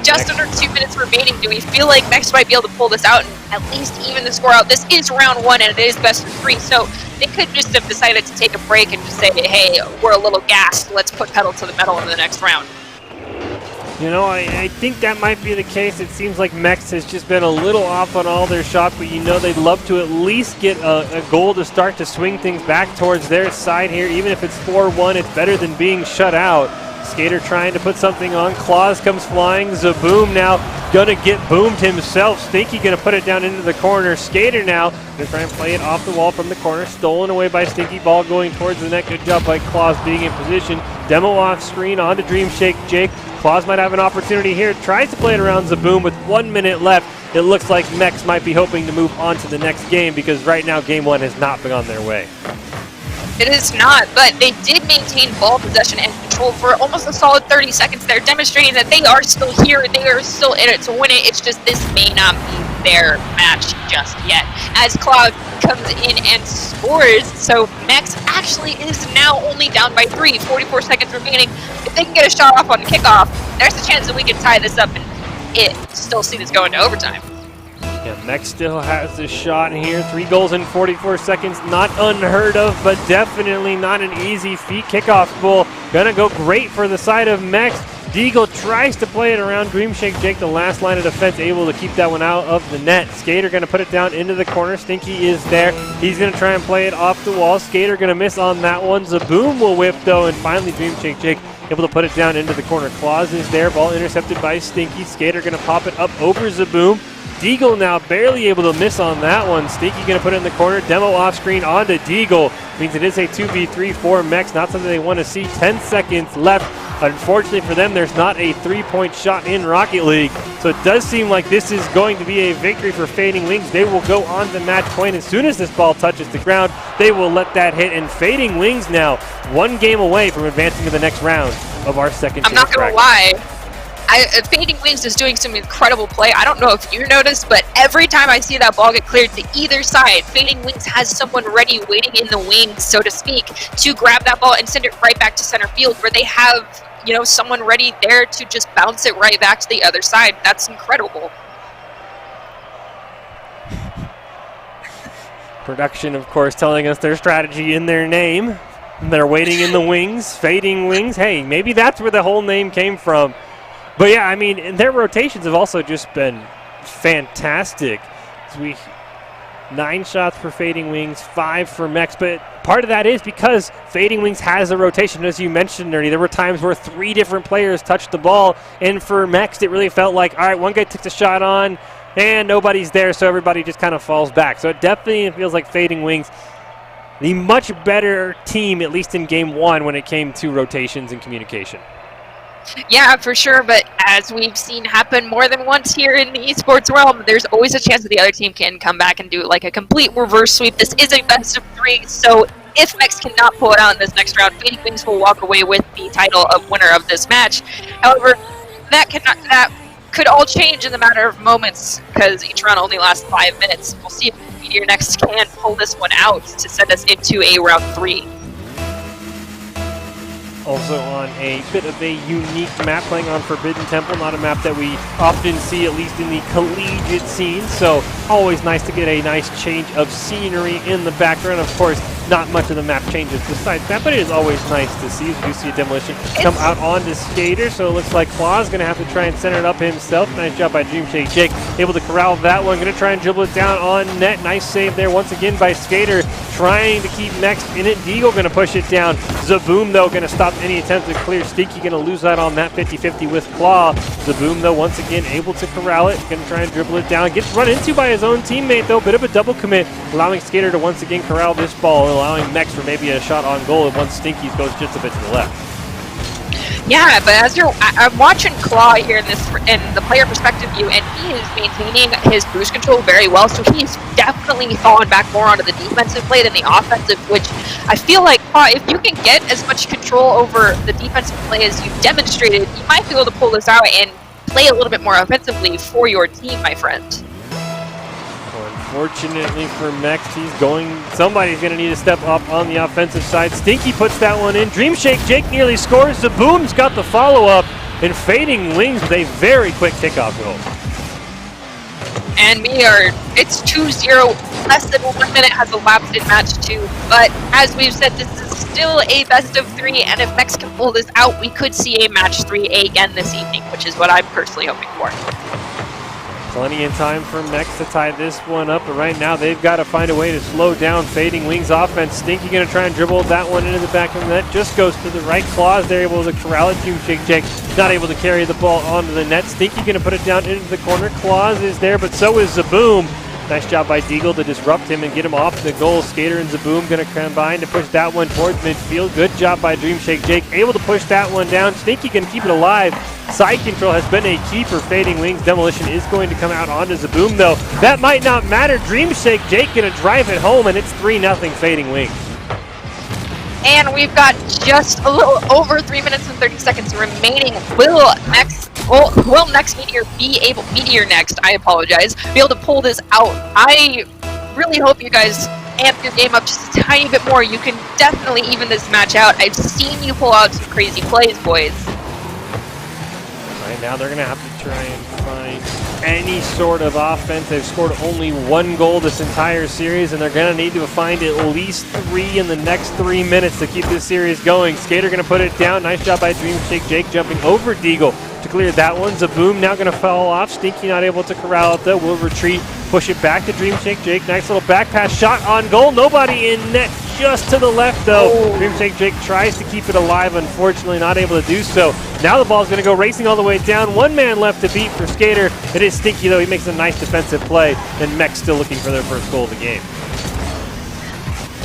Just under 2 minutes remaining. Do we feel like Mex might be able to pull this out and at least even the score out? This is round 1, and it is best of 3, so they could just have decided to take a break and just say, hey, we're a little gassed. Let's put pedal to the metal in the next round. You know, I think that might be the case. It seems like Mex has just been a little off on all their shots, but you know they'd love to at least get a goal to start to swing things back towards their side here. Even if it's 4-1, it's better than being shut out. Skater trying to put something on. Claus comes flying. Zaboom now gonna get boomed himself. Stinky gonna put it down into the corner. Skater now gonna try and play it off the wall from the corner. Stolen away by Stinky. Ball going towards the net. Good job by Claus being in position. Demo off screen onto Dream Shake Jake. Claus might have an opportunity here. Tries to play it around Zaboom with 1 minute left. It looks like Mex might be hoping to move on to the next game because right now game 1 has not been on their way. It is not, but they did maintain ball possession and control for almost a solid 30 seconds there, demonstrating that they are still here, they are still in it to win it. It's just this may not be their match just yet. As Claude comes in and scores, so Mex actually is now only down by 3, 44 seconds remaining. If they can get a shot off on the kickoff, there's a chance that we can tie this up and still see this go into overtime. Yeah, Mex still has the shot here. 3 goals in 44 seconds. Not unheard of, but definitely not an easy feat. Kickoff goal. Gonna go great for the side of Mex. Deagle tries to play it around Dream Shake Jake, the last line of defense, able to keep that one out of the net. Skater gonna put it down into the corner. Stinky is there. He's gonna try and play it off the wall. Skater gonna miss on that one. Zaboom will whip though, and finally Dream Shake Jake able to put it down into the corner. Claus is there. Ball intercepted by Stinky. Skater gonna pop it up over Zaboom. Deagle now barely able to miss on that one. Stinky going to put it in the corner. Demo off screen onto Deagle. Means it is a 2v3 for Mex. Not something they want to see. 10 seconds left. Unfortunately for them, there's not a 3-point shot in Rocket League. So it does seem like this is going to be a victory for Fading Wings. They will go on to match point. As soon as this ball touches the ground, they will let that hit. And Fading Wings now 1 game away from advancing to the next round of our second I'm not going to lie. Fading Wings is doing some incredible play. I don't know if you noticed, but every time I see that ball get cleared to either side, Fading Wings has someone ready waiting in the wings, so to speak, to grab that ball and send it right back to center field, where they have, you know, someone ready there to just bounce it right back to the other side. That's incredible. Production, of course, telling us their strategy in their name. They're waiting in the wings. Fading Wings. Hey, maybe that's where the whole name came from. But yeah, I mean, and their rotations have also just been fantastic. 9 shots for Fading Wings, 5 for Mex. But part of that is because Fading Wings has a rotation. As you mentioned, Ernie, there were times where 3 different players touched the ball. And for Mex, it really felt like, all right, one guy takes a shot on, and nobody's there, so everybody just kind of falls back. So it definitely feels like Fading Wings, the much better team, at least in game 1, when it came to rotations and communication. Yeah, for sure, but as we've seen happen more than once here in the esports realm, there's always a chance that the other team can come back and do like a complete reverse sweep. This is a best of 3, so If Mex cannot pull it out in this next round, Fading Wings will walk away with the title of winner of this match. However, that could all change in the matter of moments because each round only lasts 5 minutes. We'll see if Meteor Next can pull this one out to send us into a round 3. Also on a bit of a unique map, playing on Forbidden Temple, not a map that we often see, at least in the collegiate scene, so always nice to get a nice change of scenery in the background. Of course, not much of the map changes besides that, but it is always nice to see. We do see a Demolition come out onto Skater, so it looks like Claw's going to have to try and center it up himself. Nice job by Dream Shake Jake, able to corral that one. Going to try and dribble it down on net. Nice save there once again by Skater, trying to keep Next in it. Deagle going to push it down. Zaboom, though, going to stop any attempt to clear. Stinky going to lose that on that 50-50 with Claw. Zaboom, though, once again able to corral it. Going to try and dribble it down. Gets run into by his own teammate, though. Bit of a double commit, allowing Skater to once again corral this ball, allowing Mex for maybe a shot on goal if one Stinky goes just a bit to the left. Yeah, but as I'm watching Claw here in the player perspective view, and he is maintaining his boost control very well, so he's definitely fallen back more onto the defensive play than the offensive, which I feel like, Claw, if you can get as much control over the defensive play as you've demonstrated, you might be able to pull this out and play a little bit more offensively for your team, my friend. Unfortunately for Mex, somebody's going to need to step up on the offensive side. Stinky puts that one in. Dream Shake Jake nearly scores. Zaboom's got the follow-up, and Fading Wings with a very quick kickoff goal. And it's 2-0, less than 1 minute has elapsed in match 2. But as we've said, this is still a best of 3, and if Mex can pull this out, we could see a match 3 again this evening, which is what I'm personally hoping for. Plenty of time for Mex to tie this one up, but right now they've got to find a way to slow down Fading Wings offense. Stinky going to try and dribble that one into the back of the net. Just goes to the right. Claws, they're able to corral it. Dream Shake Jake not able to carry the ball onto the net. Stinky going to put it down into the corner. Claws is there, but so is Zaboom. Nice job by Deagle to disrupt him and get him off the goal. Skater and Zaboom going to combine to push that one towards midfield. Good job by Dream Shake Jake, able to push that one down. Stinky can keep it alive. Side control has been a key for Fading Wings. Demolition is going to come out onto Zaboom, though. That might not matter. Dream Shake Jake going to drive it home, and it's 3-0 Fading Wings. And we've got just a little over 3 minutes and 30 seconds remaining. Will Next Meteor Next, I apologize, be able to pull this out? I really hope you guys amp your game up just a tiny bit more. You can definitely even this match out. I've seen you pull out some crazy plays, boys. Right now they're going to have to try and find any sort of offense. They've scored only 1 goal this entire series, and they're going to need to find at least 3 in the next 3 minutes to keep this series going. Skater going to put it down. Nice job by Dream Shake Jake jumping over Deagle to clear that one. Zaboom now going to fall off. Stinky not able to corral it though. Will retreat, push it back to Dream Shake Jake. Nice little back pass shot on goal. Nobody in net, just to the left though. Dream Shake Jake tries to keep it alive, unfortunately not able to do so. Now the ball's going to go racing all the way down. 1 man left to beat for Skater. It is Stinky though. He makes a nice defensive play, and Mex still looking for their first goal of the game.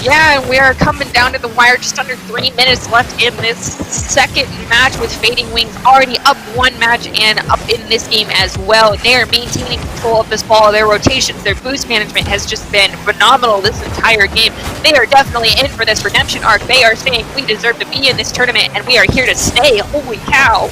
Yeah, and we are coming down to the wire. Just under 3 minutes left in this second match, with Fading Wings already up 1 match and up in this game as well. They are maintaining control of this ball. Their rotations, their boost management has just been phenomenal this entire game. They are definitely in for this redemption arc. They are saying we deserve to be in this tournament, and we are here to stay. Holy cow.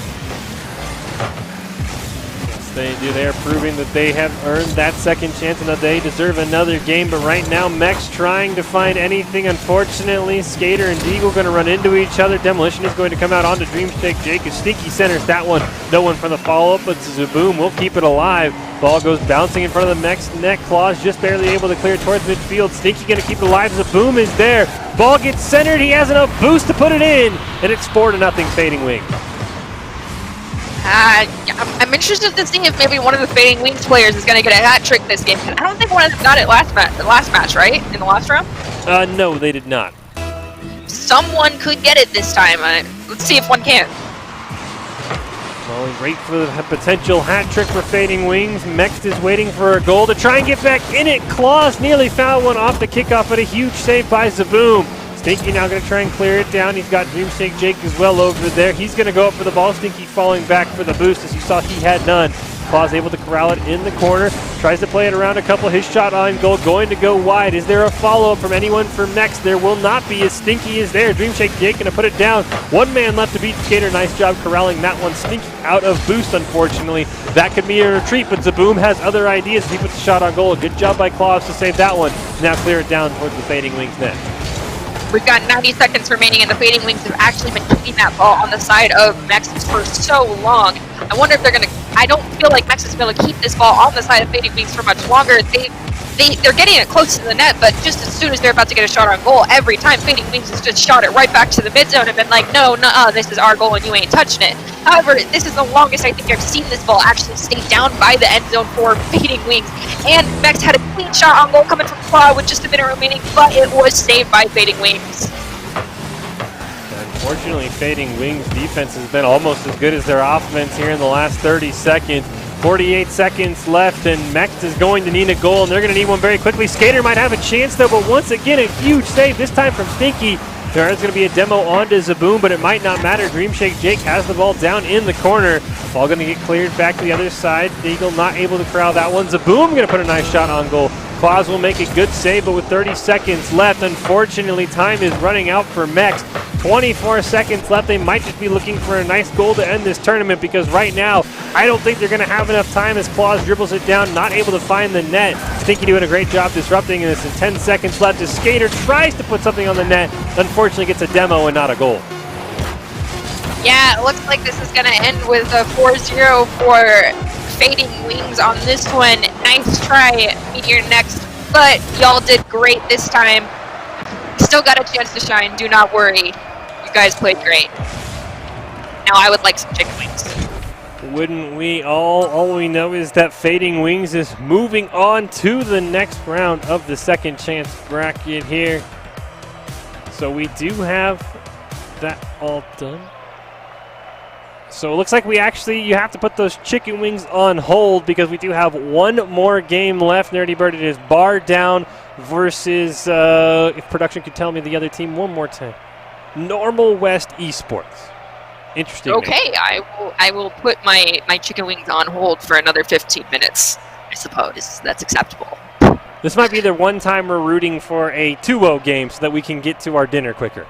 They do. They are proving that they have earned that second chance and that they deserve another game. But right now, Mex trying to find anything. Unfortunately, Skater and Deagle going to run into each other. Demolition is going to come out onto Dream Shake Jake. Stinky centers that one. No one for the follow-up, but Zaboom will keep it alive. Ball goes bouncing in front of the Mex net. Claws just barely able to clear towards midfield. Stinky going to keep it alive. Zaboom is there. Ball gets centered. He has enough boost to put it in, and it's 4-0 Fading Wings. I'm interested to see if maybe one of the Fading Wings players is going to get a hat trick this game. I don't think one of them got it last match, right? In the last round? No, they did not. Someone could get it this time. Let's see if one can. Well, we wait for the potential hat trick for Fading Wings. Mex is waiting for a goal to try and get back in it. Claws nearly fouled one off the kickoff, but a huge save by Zaboom. Stinky now going to try and clear it down. He's got Dream Shake Jake as well over there. He's going to go up for the ball. Stinky falling back for the boost. As you saw, he had none. Claus able to corral it in the corner. Tries to play it around a couple. His shot on goal going to go wide. Is there a follow-up from anyone for Mex? There will not be, as Stinky is there. Dream Shake Jake going to put it down. One man left to beat Skater. Nice job corralling that one. Stinky out of boost, unfortunately. That could be a retreat, but Zaboom has other ideas. He puts the shot on goal. Good job by Claus to save that one. Now clear it down towards the Fading Wings net. We've got 90 seconds remaining, and the Fading Wings have actually been keeping that ball on the side of Mexus for so long. I wonder if they're going to... I don't feel like Mexus is going to keep this ball on the side of Fading Wings for much longer. They're getting it close to the net, but just as soon as they're about to get a shot on goal, every time Fading Wings has just shot it right back to the mid zone and been like, no, this is our goal and you ain't touching it. However, this is the longest I think I've seen this ball actually stay down by the end zone for Fading Wings. And Mex had a clean shot on goal coming from Claw with just a minute remaining, but it was saved by Fading Wings. Unfortunately, Fading Wings defense has been almost as good as their offense here in the last 30 seconds. 48 seconds left, and Mex is going to need a goal, and they're going to need one very quickly. Skater might have a chance, though, but once again, a huge save, this time from Stinky. There is going to be a demo onto Zaboom, but it might not matter. Dream Shake Jake has the ball down in the corner. Ball going to get cleared back to the other side. Eagle not able to corral that one. Zaboom going to put a nice shot on goal. Claus will make a good save, but with 30 seconds left, unfortunately, time is running out for Mex. 24 seconds left. They might just be looking for a nice goal to end this tournament, because right now, I don't think they're going to have enough time as Claus dribbles it down, not able to find the net. Stinky doing a great job disrupting this, and 10 seconds left as Skater tries to put something on the net. Unfortunately, gets a demo and not a goal. Yeah, it looks like this is going to end with a 4-0 for Fading Wings on this one. Nice try, Meteor next, but y'all did great this time. Still got a chance to shine, do not worry. You guys played great. Now I would like some chicken wings. Wouldn't we all? All we know is that Fading Wings is moving on to the next round of the second chance bracket here. So we do have that all done. So it looks like you have to put those chicken wings on hold, because we do have one more game left. Nerdy Bird, it is Bar Down versus, if production could tell me the other team one more time, Normal West Esports. Interesting. Okay, I will put my chicken wings on hold for another 15 minutes, I suppose. That's acceptable. This might be the one time we're rooting for a 2-0 game so that we can get to our dinner quicker.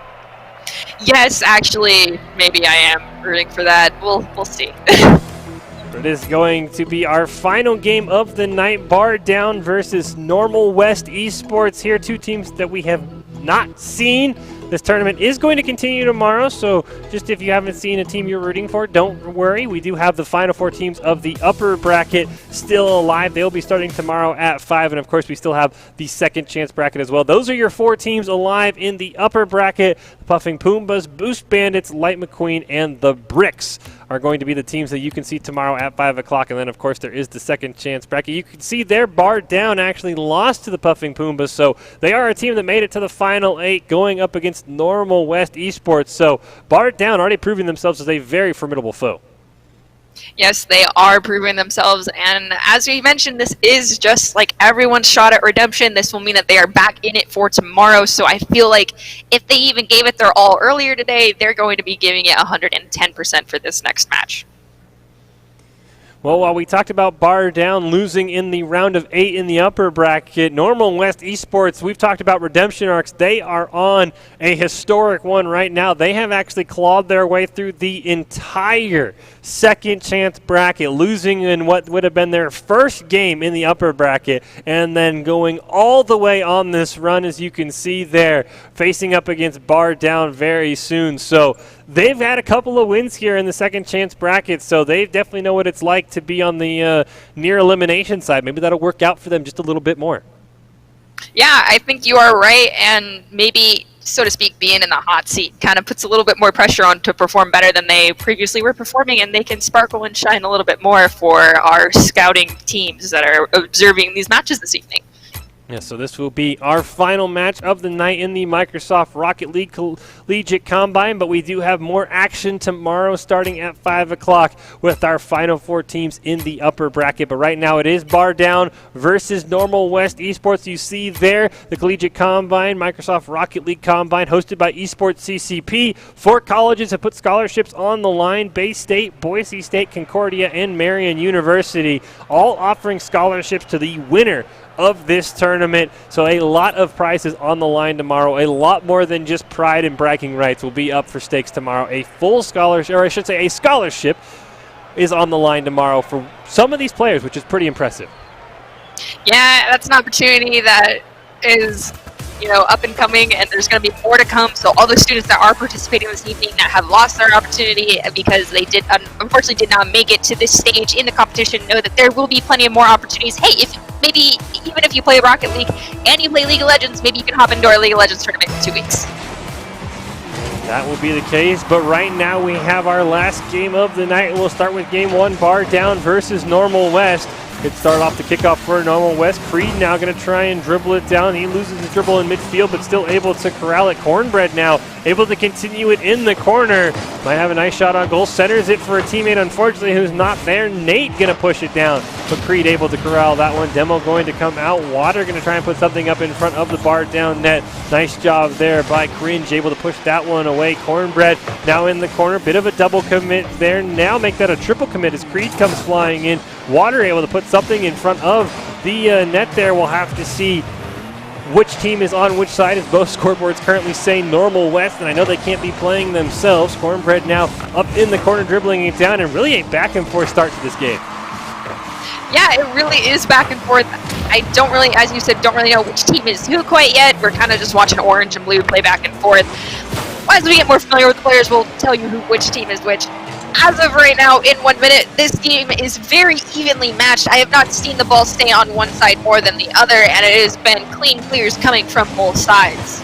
Yes, actually, maybe I am rooting for that. We'll see. It is going to be our final game of the night. Bar Down versus Normal West Esports here. Two teams that we have not seen. This tournament is going to continue tomorrow, so just if you haven't seen a team you're rooting for, don't worry. We do have the final four teams of the upper bracket still alive. They'll be starting tomorrow at 5, and of course we still have the second chance bracket as well. Those are your four teams alive in the upper bracket. The Puffing Pumbas, Boost Bandits, Light McQueen, and the Bricks are going to be the teams that you can see tomorrow at 5 o'clock. And then, of course, there is the second chance bracket. You can see their Bar Down actually lost to the Puffing Pumbas, so they are a team that made it to the final 8 going up against Normal West Esports. So Bar Down already proving themselves as a very formidable foe. Yes, they are proving themselves, and as we mentioned, this is just like everyone's shot at redemption. This will mean that they are back in it for tomorrow, so I feel like if they even gave it their all earlier today, they're going to be giving it 110% for this next match. Well, while we talked about Bar Down losing in the round of 8 in the upper bracket, Normal West Esports, we've talked about redemption arcs. They are on a historic one right now. They have actually clawed their way through the entire second chance bracket, losing in what would have been their first game in the upper bracket, and then going all the way on this run, as you can see there, facing up against Bar Down very soon. So they've had a couple of wins here in the second chance bracket, so they definitely know what it's like to be on the near elimination side. Maybe that'll work out for them just a little bit more. Yeah, I think you are right, and maybe, so to speak, being in the hot seat kind of puts a little bit more pressure on to perform better than they previously were performing, and they can sparkle and shine a little bit more for our scouting teams that are observing these matches this evening. Yeah, so this will be our final match of the night in the Microsoft Rocket League Collegiate Combine, but we do have more action tomorrow starting at 5 o'clock with our final 4 teams in the upper bracket. But right now it is Bar Down versus Normal West Esports. You see there the Collegiate Combine, Microsoft Rocket League Combine, hosted by Esports CCP. 4 colleges have put scholarships on the line: Bay State, Boise State, Concordia, and Marian University, all offering scholarships to the winner of this tournament. So a lot of prizes on the line tomorrow. A lot more than just pride and bragging rights will be up for stakes tomorrow. A full scholarship, or I should say a scholarship, is on the line tomorrow for some of these players, which is pretty impressive. Yeah, that's an opportunity that is, up and coming, and there's going to be more to come. So all the students that are participating this evening that have lost their opportunity because they unfortunately did not make it to this stage in the competition, know that there will be plenty of more opportunities. Hey, even if you play Rocket League and you play League of Legends, maybe you can hop into our League of Legends tournament in 2 weeks. That will be the case, but right now we have our last game of the night. We'll start with game 1, Bar Down versus Normal West. It started off the kickoff for Normal West. Creed now going to try and dribble it down. He loses his dribble in midfield, but still able to corral it. Cornbread now able to continue it in the corner. Might have a nice shot on goal. Centers it for a teammate, unfortunately, who's not there. Nate going to push it down, but Creed able to corral that one. Demo going to come out. Water going to try and put something up in front of the Bar Down net. Nice job there by Cringe, able to push that one away. Cornbread now in the corner. Bit of a double commit there. Now make that a triple commit as Creed comes flying in. Water able to put something in front of the net there. We'll have to see which team is on which side, as both scoreboards currently say Normal West, and I know they can't be playing themselves. Cornbread now up in the corner, dribbling it down, and really a back and forth start to this game. Yeah, it really is back and forth. I don't really, as you said, don't really know which team is who quite yet. We're kind of just watching orange and blue play back and forth. As we get more familiar with the players, we'll tell you which team is which. As of right now, in 1 minute, this game is very evenly matched. I have not seen the ball stay on one side more than the other, and it has been clean clears coming from both sides.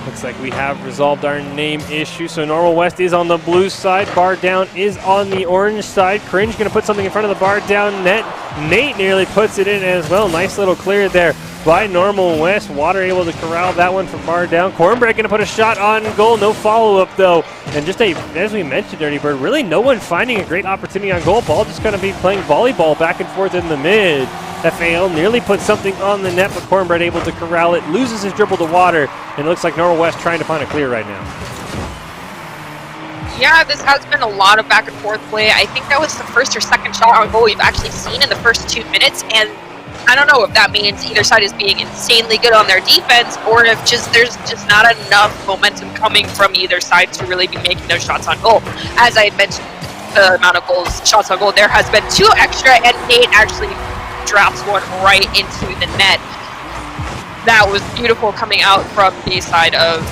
Looks like we have resolved our name issue. So Normal West is on the blue side. Bar Down is on the orange side. Cringe going to put something in front of the Bar Down net. Nate nearly puts it in as well. Nice little clear there by Normal West. Water able to corral that one from Bar Down. Cornbread going to put a shot on goal. No follow-up, though. And just as we mentioned, Dirty Bird, really no one finding a great opportunity on goal. Ball just going to be playing volleyball back and forth in the mid. FAL nearly put something on the net, but Cornbread able to corral it. Loses his dribble to Water, and it looks like Normal West trying to find a clear right now. Yeah, this has been a lot of back and forth play. I think that was the first or second shot on goal we've actually seen in the first 2 minutes, and I don't know if that means either side is being insanely good on their defense, or if there's just not enough momentum coming from either side to really be making those shots on goal. As I had mentioned, the amount of shots on goal, there has been 2 extra, and Nate actually drops one right into the net. That was beautiful coming out from the side of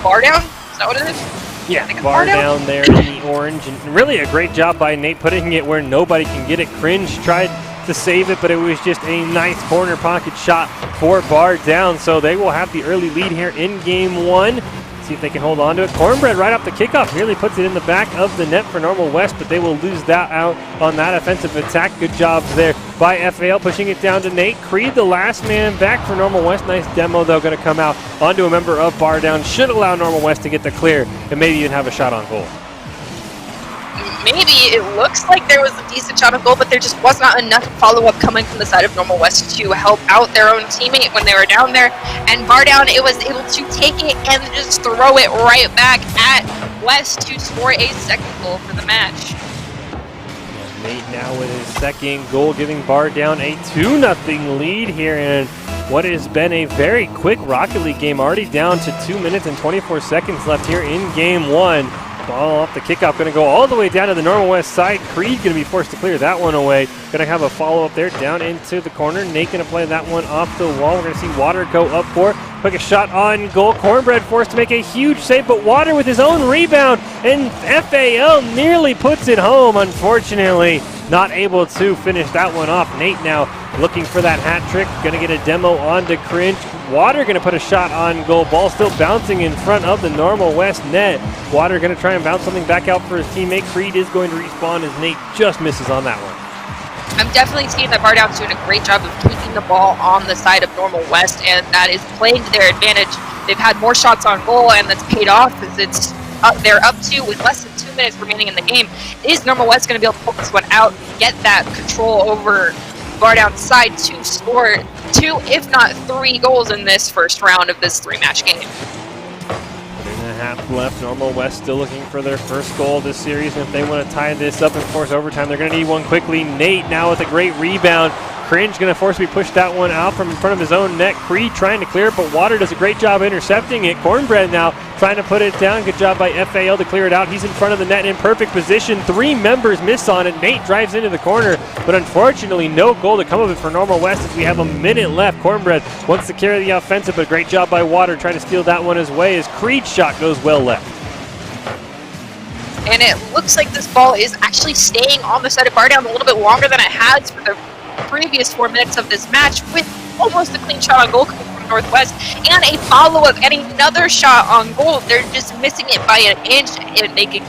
Bar Down. Is that what it is? Yeah, Bar Down there in the orange, and really a great job by Nate putting it where nobody can get it. Cringe tried to save it, but it was just a nice corner pocket shot for Bar Down. So they will have the early lead here in game 1. See if they can hold on to it. Cornbread right off the kickoff nearly puts it in the back of the net for Normal West, but they will lose that out on that offensive attack. Good job there by FAL, pushing it down to Nate. Creed, the last man back for Normal West. Nice demo, though, going to come out onto a member of Bar Down. Should allow Normal West to get the clear and maybe even have a shot on goal. Maybe it looks like there was a decent shot on goal, but there just was not enough follow-up coming from the side of Normal West to help out their own teammate when they were down there. And Bar Down, it was able to take it and just throw it right back at West to score a second goal for the match. Nate now with his second goal, giving Bar Down a 2-0 lead here in what has been a very quick Rocket League game, already down to 2 minutes and 24 seconds left here in game 1. Ball off the kickoff, going to go all the way down to the Normal West side. Creed going to be forced to clear that one away. Going to have a follow-up there down into the corner. Nate going to play that one off the wall. We're going to see Water go up for it. Quick a shot on goal. Cornbread forced to make a huge save, but Water with his own rebound, and FAL nearly puts it home. Unfortunately, not able to finish that one off. Nate now looking for that hat trick. Going to get a demo onto Cringe. Water going to put a shot on goal. Ball still bouncing in front of the Normal West net. Water going to try and bounce something back out for his teammate. Creed is going to respawn as Nate just misses on that one. I'm definitely seeing that Bar Down's doing a great job of keeping the ball on the side of Normal West, and that is playing to their advantage. They've had more shots on goal, and that's paid off because they're up 2 with less than 2 minutes remaining in the game. Is Normal West going to be able to pull this one out, get that control over Bar Down's side to score 2, if not 3 goals in this first round of this 3-match game? 1.5 left. Normal West still looking for their first goal this series, and if they want to tie this up and force overtime, they're going to need one quickly. Nate now with a great rebound. Cringe going to force me push that one out from in front of his own net. Creed trying to clear it, but Water does a great job intercepting it. Cornbread now trying to put it down. Good job by FAL to clear it out. He's in front of the net in perfect position. 3 members miss on it. Nate drives into the corner, but unfortunately no goal to come of it for Normal West as we have a minute left. Cornbread wants to carry the offensive, but great job by Water trying to steal that one his way as Creed's shot goes well left. And it looks like this ball is actually staying on the side of Bar Down a little bit longer than it has for the previous 4 minutes of this match, with almost a clean shot on goal coming from Northwest and a follow-up and another shot on goal. They're just missing it by an inch, and they could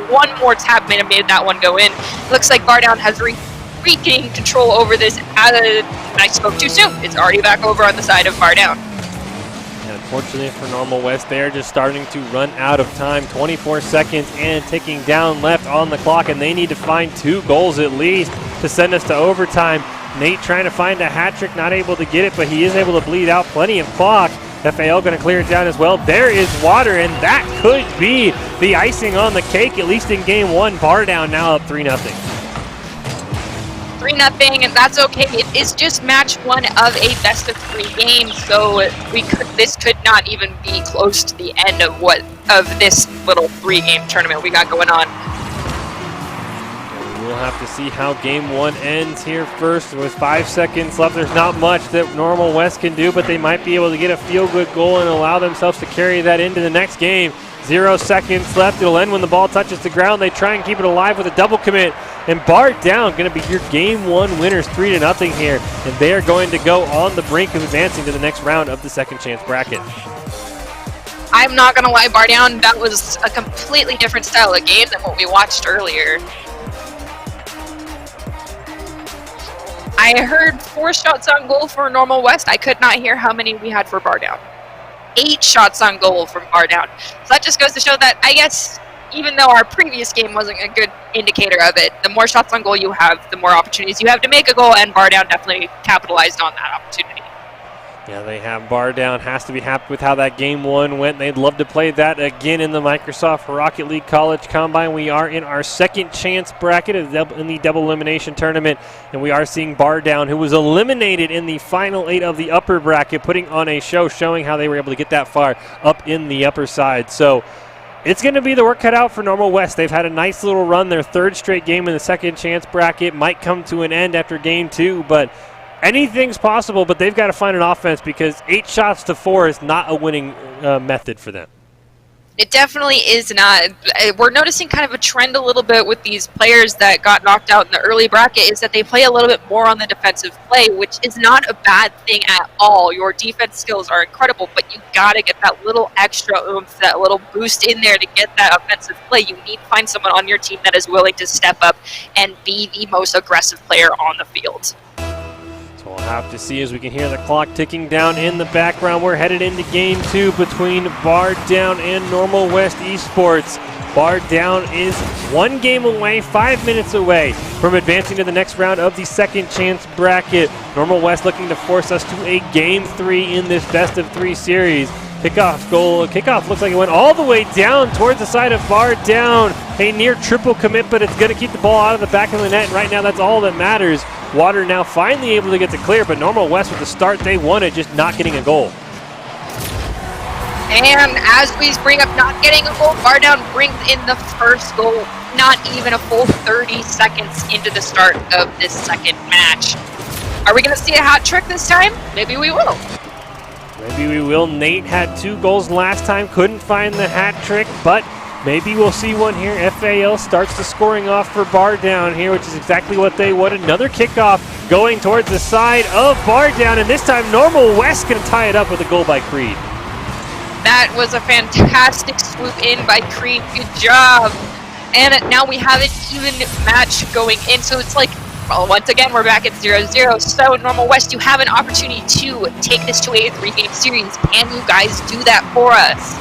one more tap may have made that one go in. Looks like Bar Down has regained control over this. I spoke too soon. It's already back over on the side of Bar Down. And unfortunately for Normal West, they're just starting to run out of time. 24 seconds and ticking down left on the clock, and they need to find 2 goals at least to send us to overtime. Nate trying to find a hat trick, not able to get it, but he is able to bleed out plenty of clock. FAL going to clear it down as well. There is Water, and that could be the icing on the cake, at least in game 1. Bar Down now up 3-0. 3-0, and that's okay. It is just match 1 of a best of 3 games, so this could not even be close to the end of this little 3-game tournament we got going on. We'll have to see how game 1 ends here first. With 5 seconds left, there's not much that Normal West can do, but they might be able to get a feel-good goal and allow themselves to carry that into the next game. 0 seconds left. It'll end when the ball touches the ground. They try and keep it alive with a double commit. And Bar Down going to be your game 1 winners, 3-0 here. And they are going to go on the brink of advancing to the next round of the second chance bracket. I'm not going to lie, Bar Down, that was a completely different style of game than what we watched earlier. I heard 4 shots on goal for Normal West. I could not hear how many we had for Bar Down. 8 shots on goal from Bar Down. So that just goes to show that, I guess, even though our previous game wasn't a good indicator of it, the more shots on goal you have, the more opportunities you have to make a goal, and Bar Down definitely capitalized on that opportunity. Yeah, they have Bar Down. Has to be happy with how that game 1 went. They'd love to play that again in the Microsoft Rocket League College Combine. We are in our second chance bracket in the double elimination tournament, and we are seeing Bar Down, who was eliminated in the final 8 of the upper bracket, putting on a show showing how they were able to get that far up in the upper side. So it's going to be the work cut out for Normal West. They've had a nice little run. Their 3rd straight game in the second chance bracket might come to an end after game 2, but anything's possible, but they've got to find an offense because 8 shots to 4 is not a winning method for them. It definitely is not. We're noticing kind of a trend a little bit with these players that got knocked out in the early bracket is that they play a little bit more on the defensive play, which is not a bad thing at all. Your defense skills are incredible, but you got to get that little extra oomph, that little boost in there to get that offensive play. You need to find someone on your team that is willing to step up and be the most aggressive player on the field. We'll have to see as we can hear the clock ticking down in the background. We're headed into game 2 between Bar Down and Normal West Esports. Bar Down is 1 game away, 5 minutes away from advancing to the next round of the second chance bracket. Normal West looking to force us to a game 3 in this best of 3 series. Kickoff looks like it went all the way down towards the side of Bar Down. A near triple commit, but it's going to keep the ball out of the back of the net. And right now, that's all that matters. Water now finally able to get to clear, but Normal West with the start they wanted, just not getting a goal. And as we bring up not getting a goal, Bar Down brings in the first goal, not even a full 30 seconds into the start of this second match. Are we going to see a hat trick this time? Maybe we will. Maybe we will. Nate had 2 goals last time, couldn't find the hat trick, but maybe we'll see one here. FAL starts the scoring off for Bar Down here, which is exactly what they wanted. Another kickoff going towards the side of Bar Down, and this time Normal West can tie it up with a goal by Creed. That was a fantastic swoop in by Creed. Good job. And now we have an even match going in, so it's like Well, once again, we're back at 0-0. So, Normal West, you have an opportunity to take this to a 3-game series. Can you guys do that for us?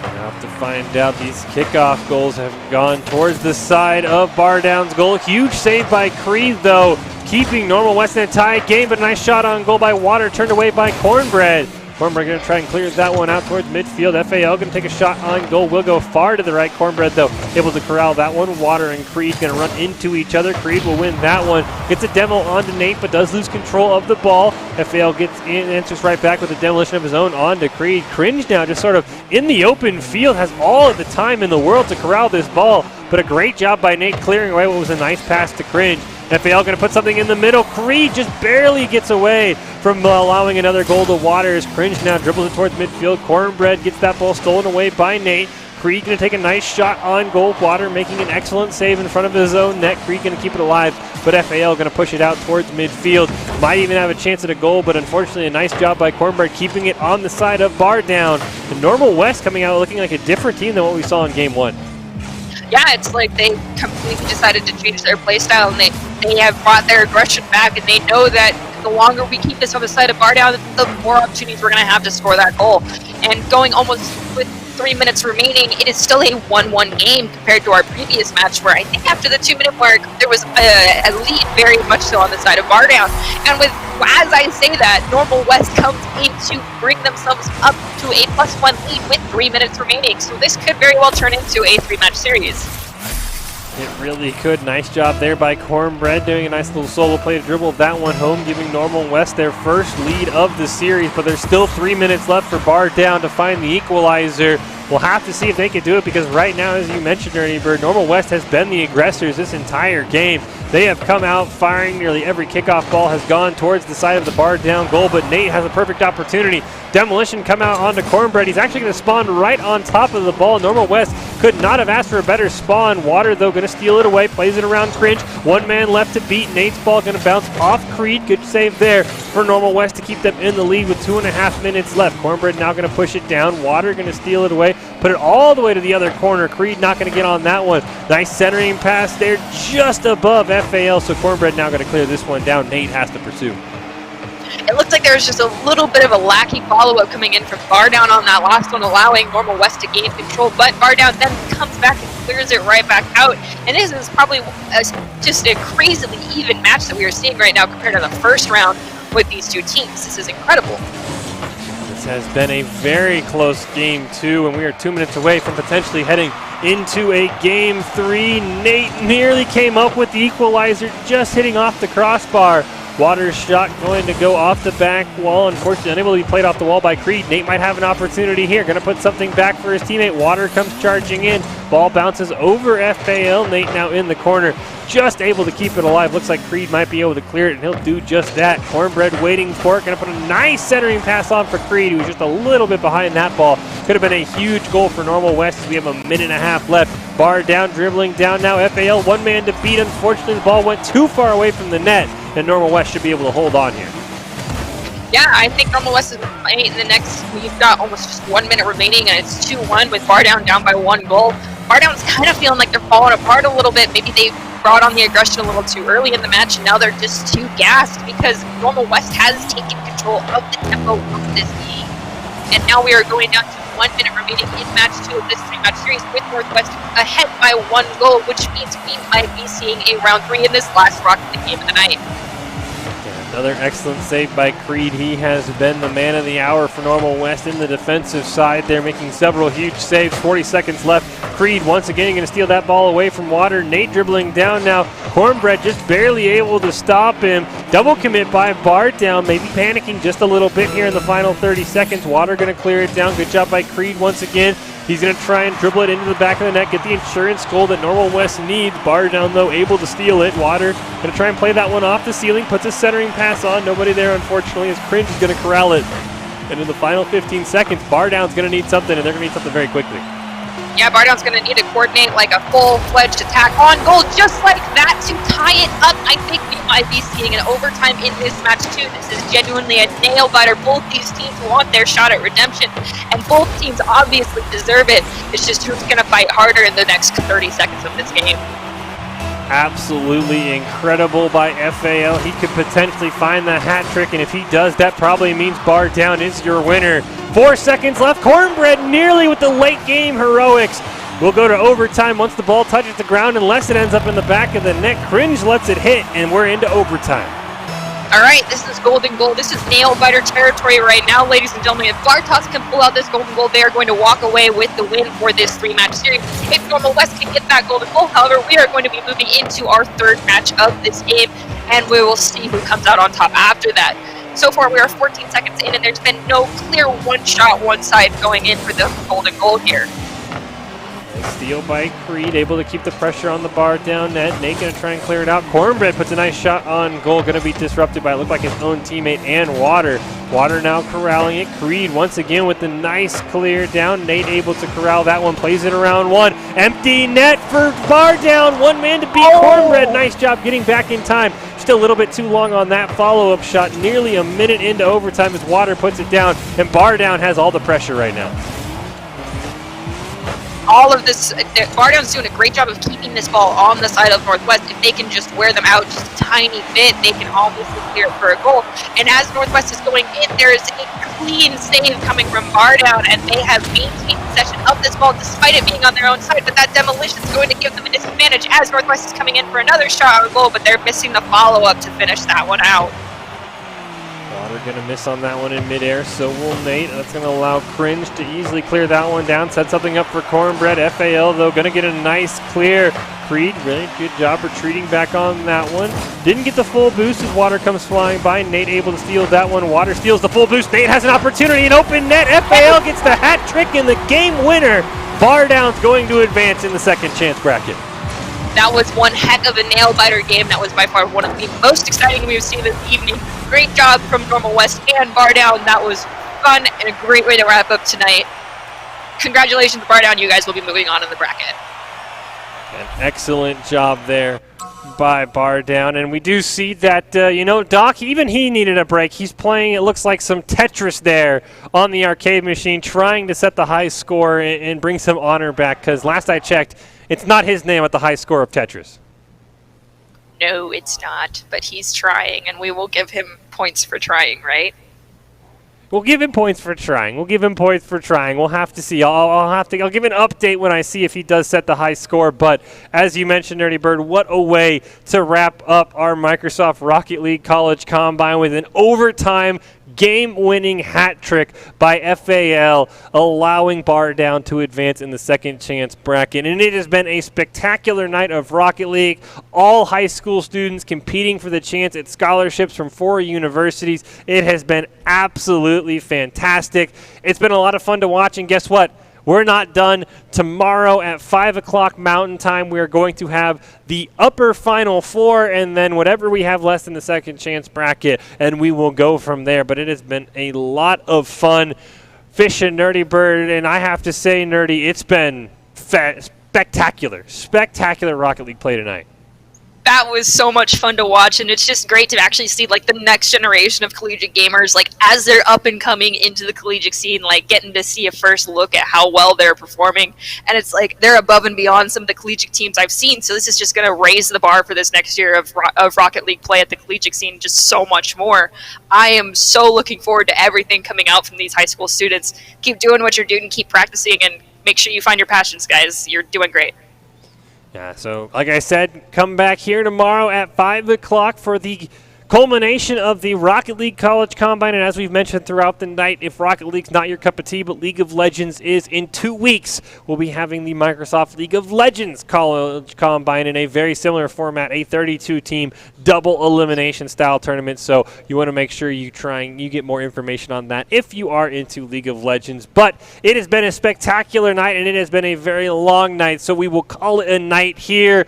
We'll have to find out. These kickoff goals have gone towards the side of Bar Down's goal. Huge save by Creed, though, keeping Normal West in a tie game, but a nice shot on goal by Water, turned away by Cornbread. Cornbread going to try and clear that one out towards midfield. FAL going to take a shot on goal. Will go far to the right. Cornbread, though, able to corral that one. Water and Creed going to run into each other. Creed will win that one. Gets a demo onto Nate, but does lose control of the ball. FAL gets in, answers right back with a demolition of his own onto Creed. Cringe now just sort of in the open field, has all of the time in the world to corral this ball, but a great job by Nate clearing away what was a nice pass to Cringe. FAL going to put something in the middle. Creed just barely gets away from allowing another goal to Waters. Cringe now dribbles it towards midfield. Cornbread gets that ball stolen away by Nate. Creed going to take a nice shot on goal. Water making an excellent save in front of his own net. Creed going to keep it alive, but FAL going to push it out towards midfield. Might even have a chance at a goal, but unfortunately a nice job by Cornbread keeping it on the side of Bar Down. The Normal West coming out looking like a different team than what we saw in Game 1. Yeah, it's like they completely decided to change their play style, and they have brought their aggression back, and they know that the longer we keep this on the side of Bar Down, the more opportunities we're going to have to score that goal. And going almost with 3 minutes remaining, it is still a 1-1 game compared to our previous match, where I think after the 2-minute mark, there was a lead very much so on the side of Bar Down. And with, as I say that, Normal West comes in to bring themselves up to a +1 lead with 3 minutes remaining. So this could very well turn into a 3-match series. It really could. Nice job there by Cornbread, doing a nice little solo play to dribble that one home, giving Normal West their first lead of the series, but there's still 3 minutes left for Bar Down to find the equalizer. We'll have to see if they can do it, because right now, as you mentioned, Ernie Bird, Normal West has been the aggressors this entire game. They have come out firing. Nearly every kickoff ball has gone towards the side of the Bar Down goal, but Nate has a perfect opportunity. Demolition come out onto Cornbread. He's actually going to spawn right on top of the ball. Normal West could not have asked for a better spawn. Water, though, going to steal it away, plays it around Cringe. One man left to beat. Nate's ball going to bounce off Creed. Good save there for Normal West to keep them in the lead with 2.5 minutes left. Cornbread now going to push it down. Water going to steal it away, put it all the way to the other corner. Creed not going to get on that one. Nice centering pass there just above FAL, so Cornbread now going to clear this one down. Nate has to pursue. It looked like there was just a little bit of a lackey follow-up coming in from Bar Down on that last one, allowing Normal West to gain control, but Bar Down then comes back and clears it right back out. And this is probably just a crazily even match that we are seeing right now compared to the first round with these two teams. This is incredible. This has been a very close game, too, and we are 2 minutes away from potentially heading into a Game 3. Nate nearly came up with the equalizer, just hitting off the crossbar. Water's shot going to go off the back wall. Unfortunately, unable to be played off the wall by Creed. Nate might have an opportunity here. Going to put something back for his teammate. Water comes charging in. Ball bounces over FAL. Nate now in the corner, just able to keep it alive. Looks like Creed might be able to clear it, and he'll do just that. Cornbread waiting for it. Going to put a nice centering pass on for Creed, who was just a little bit behind that ball. Could have been a huge goal for Normal West as we have a minute and a half left. Bar Down, dribbling down now. FAL, one man to beat. Unfortunately, the ball went too far away from the net, and Normal West should be able to hold on here. Yeah, I think Normal West is playing in the next. We've got almost just 1 minute remaining, and it's 2-1 with Bar Down by 1 goal. Bar Down's kind of feeling like they're falling apart a little bit. Maybe they brought on the aggression a little too early in the match, and now they're just too gassed because Normal West has taken control of the tempo of this game. And now we are going down to 1 minute remaining in match 2 of this 3-match series with Northwest ahead by 1 goal, which means we might be seeing a round 3 in this last Rocket League game of the night. Another excellent save by Creed. He has been the man of the hour for Normal West in the defensive side. They're making several huge saves. 40 seconds left. Creed once again going to steal that ball away from Water. Nate dribbling down now. Cornbread just barely able to stop him. Double commit by Bar Down. Maybe panicking just a little bit here in the final 30 seconds. Water going to clear it down. Good job by Creed once again. He's going to try and dribble it into the back of the net, get the insurance goal that Normal West needs. Bar Down, though, able to steal it. Water going to try and play that one off the ceiling, puts a centering pass on. Nobody there, unfortunately, as Cringe is going to corral it. And in the final 15 seconds, Bar Down's going to need something, and they're going to need something very quickly. Yeah, Bar Down's going to need to coordinate like a full-fledged attack on goal just like that to tie it up. I think we might be seeing an overtime in this match too. This is genuinely a nail-biter. Both these teams want their shot at redemption, and both teams obviously deserve it. It's just who's going to fight harder in the next 30 seconds of this game. Absolutely incredible by FAL. He could potentially find the hat trick, and if he does, that probably means bar down is your winner. 4 seconds left. Cornbread nearly with the late game heroics. We'll go to overtime once the ball touches the ground, unless it ends up in the back of the net. Cringe lets it hit, and we're into overtime. All right, this is golden goal. This is nail-biter territory right now, ladies and gentlemen. If Bartos can pull out this golden goal, they are going to walk away with the win for this 3-match series. If Normal West can get that golden goal, however, we are going to be moving into our 3rd match of this game, and we will see who comes out on top after that. So far, we are 14 seconds in, and there's been no clear one-shot, one-side going in for the golden goal here. Steal by Creed, able to keep the pressure on the bar down net. Nate gonna try and clear it out. Cornbread puts a nice shot on goal, gonna be disrupted by, it looked like, his own teammate and Water. Water now corralling it. Creed once again with the nice clear down. Nate able to corral that one, plays it around one. Empty net for bar down. One man to beat Cornbread. Nice job getting back in time. Still a little bit too long on that follow-up shot. Nearly a minute into overtime as Water puts it down, and bar down has all the pressure right now. All of this, Bardown's doing a great job of keeping this ball on the side of Northwest. If they can just wear them out just a tiny bit, they can almost clear for a goal. And as Northwest is going in, there is a clean save coming from Bardown, and they have maintained possession of this ball despite it being on their own side. But that demolition is going to give them a disadvantage as Northwest is coming in for another shot on goal, but they're missing the follow-up to finish that one out. Water going to miss on that one in midair, so will Nate. That's going to allow Cringe to easily clear that one down. Set something up for Cornbread. FAL, though, going to get a nice clear. Creed, really good job retreating back on that one. Didn't get the full boost as Water comes flying by. Nate able to steal that one. Water steals the full boost. Nate has an opportunity, an open net. FAL gets the hat trick and the game winner. Bar Down's going to advance in the second chance bracket. That was one heck of a nail-biter game. That was by far one of the most exciting we've seen this evening. Great job from Normal West and Bar Down. That was fun and a great way to wrap up tonight. Congratulations, Bar Down. You guys will be moving on in the bracket. An excellent job there by Bar Down. And we do see that, Doc, even he needed a break. He's playing, it looks like, some Tetris there on the arcade machine, trying to set the high score and bring some honor back, because last I checked, it's not his name at the high score of Tetris. No, it's not, but he's trying, and we will give him points for trying, right? We'll give him points for trying. We'll give him points for trying. We'll have to see. I'll give an update when I see if he does set the high score. But as you mentioned, Nerdy Bird, what a way to wrap up our Microsoft Rocket League College Combine with an overtime game-winning hat trick by FAL, allowing Bar Down to advance in the second chance bracket. And it has been a spectacular night of Rocket League. All high school students competing for the chance at scholarships from 4 universities. It has been absolutely fantastic. It's been a lot of fun to watch, and guess what? We're not done. Tomorrow at 5 o'clock Mountain Time, we are going to have the upper Final Four and then whatever we have left in the second chance bracket, and we will go from there. But it has been a lot of fun fishing, Nerdy Bird, and I have to say, Nerdy, it's been spectacular. Spectacular Rocket League play tonight. That was so much fun to watch, and it's just great to actually see like the next generation of collegiate gamers, like as they're up and coming into the collegiate scene, like getting to see a first look at how well they're performing. And it's like they're above and beyond some of the collegiate teams I've seen, so this is just going to raise the bar for this next year of Rocket League play at the collegiate scene just so much more. I am so looking forward to everything coming out from these high school students. Keep doing what you're doing, keep practicing, and make sure you find your passions, guys. You're doing great. Yeah, so like I said, come back here tomorrow at 5 o'clock for the culmination of the Rocket League College Combine. And as we've mentioned throughout the night, if Rocket League's not your cup of tea, but League of Legends is, in 2 weeks, we'll be having the Microsoft League of Legends College Combine in a very similar format, a 32-team double elimination style tournament. So you want to make sure you get more information on that if you are into League of Legends. But it has been a spectacular night, and it has been a very long night, so we will call it a night here.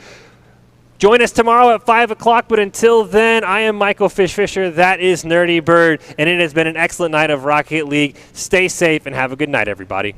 Join us tomorrow at 5 o'clock, but until then, I am Michael Fisher. That is Nerdy Bird, and it has been an excellent night of Rocket League. Stay safe and have a good night, everybody.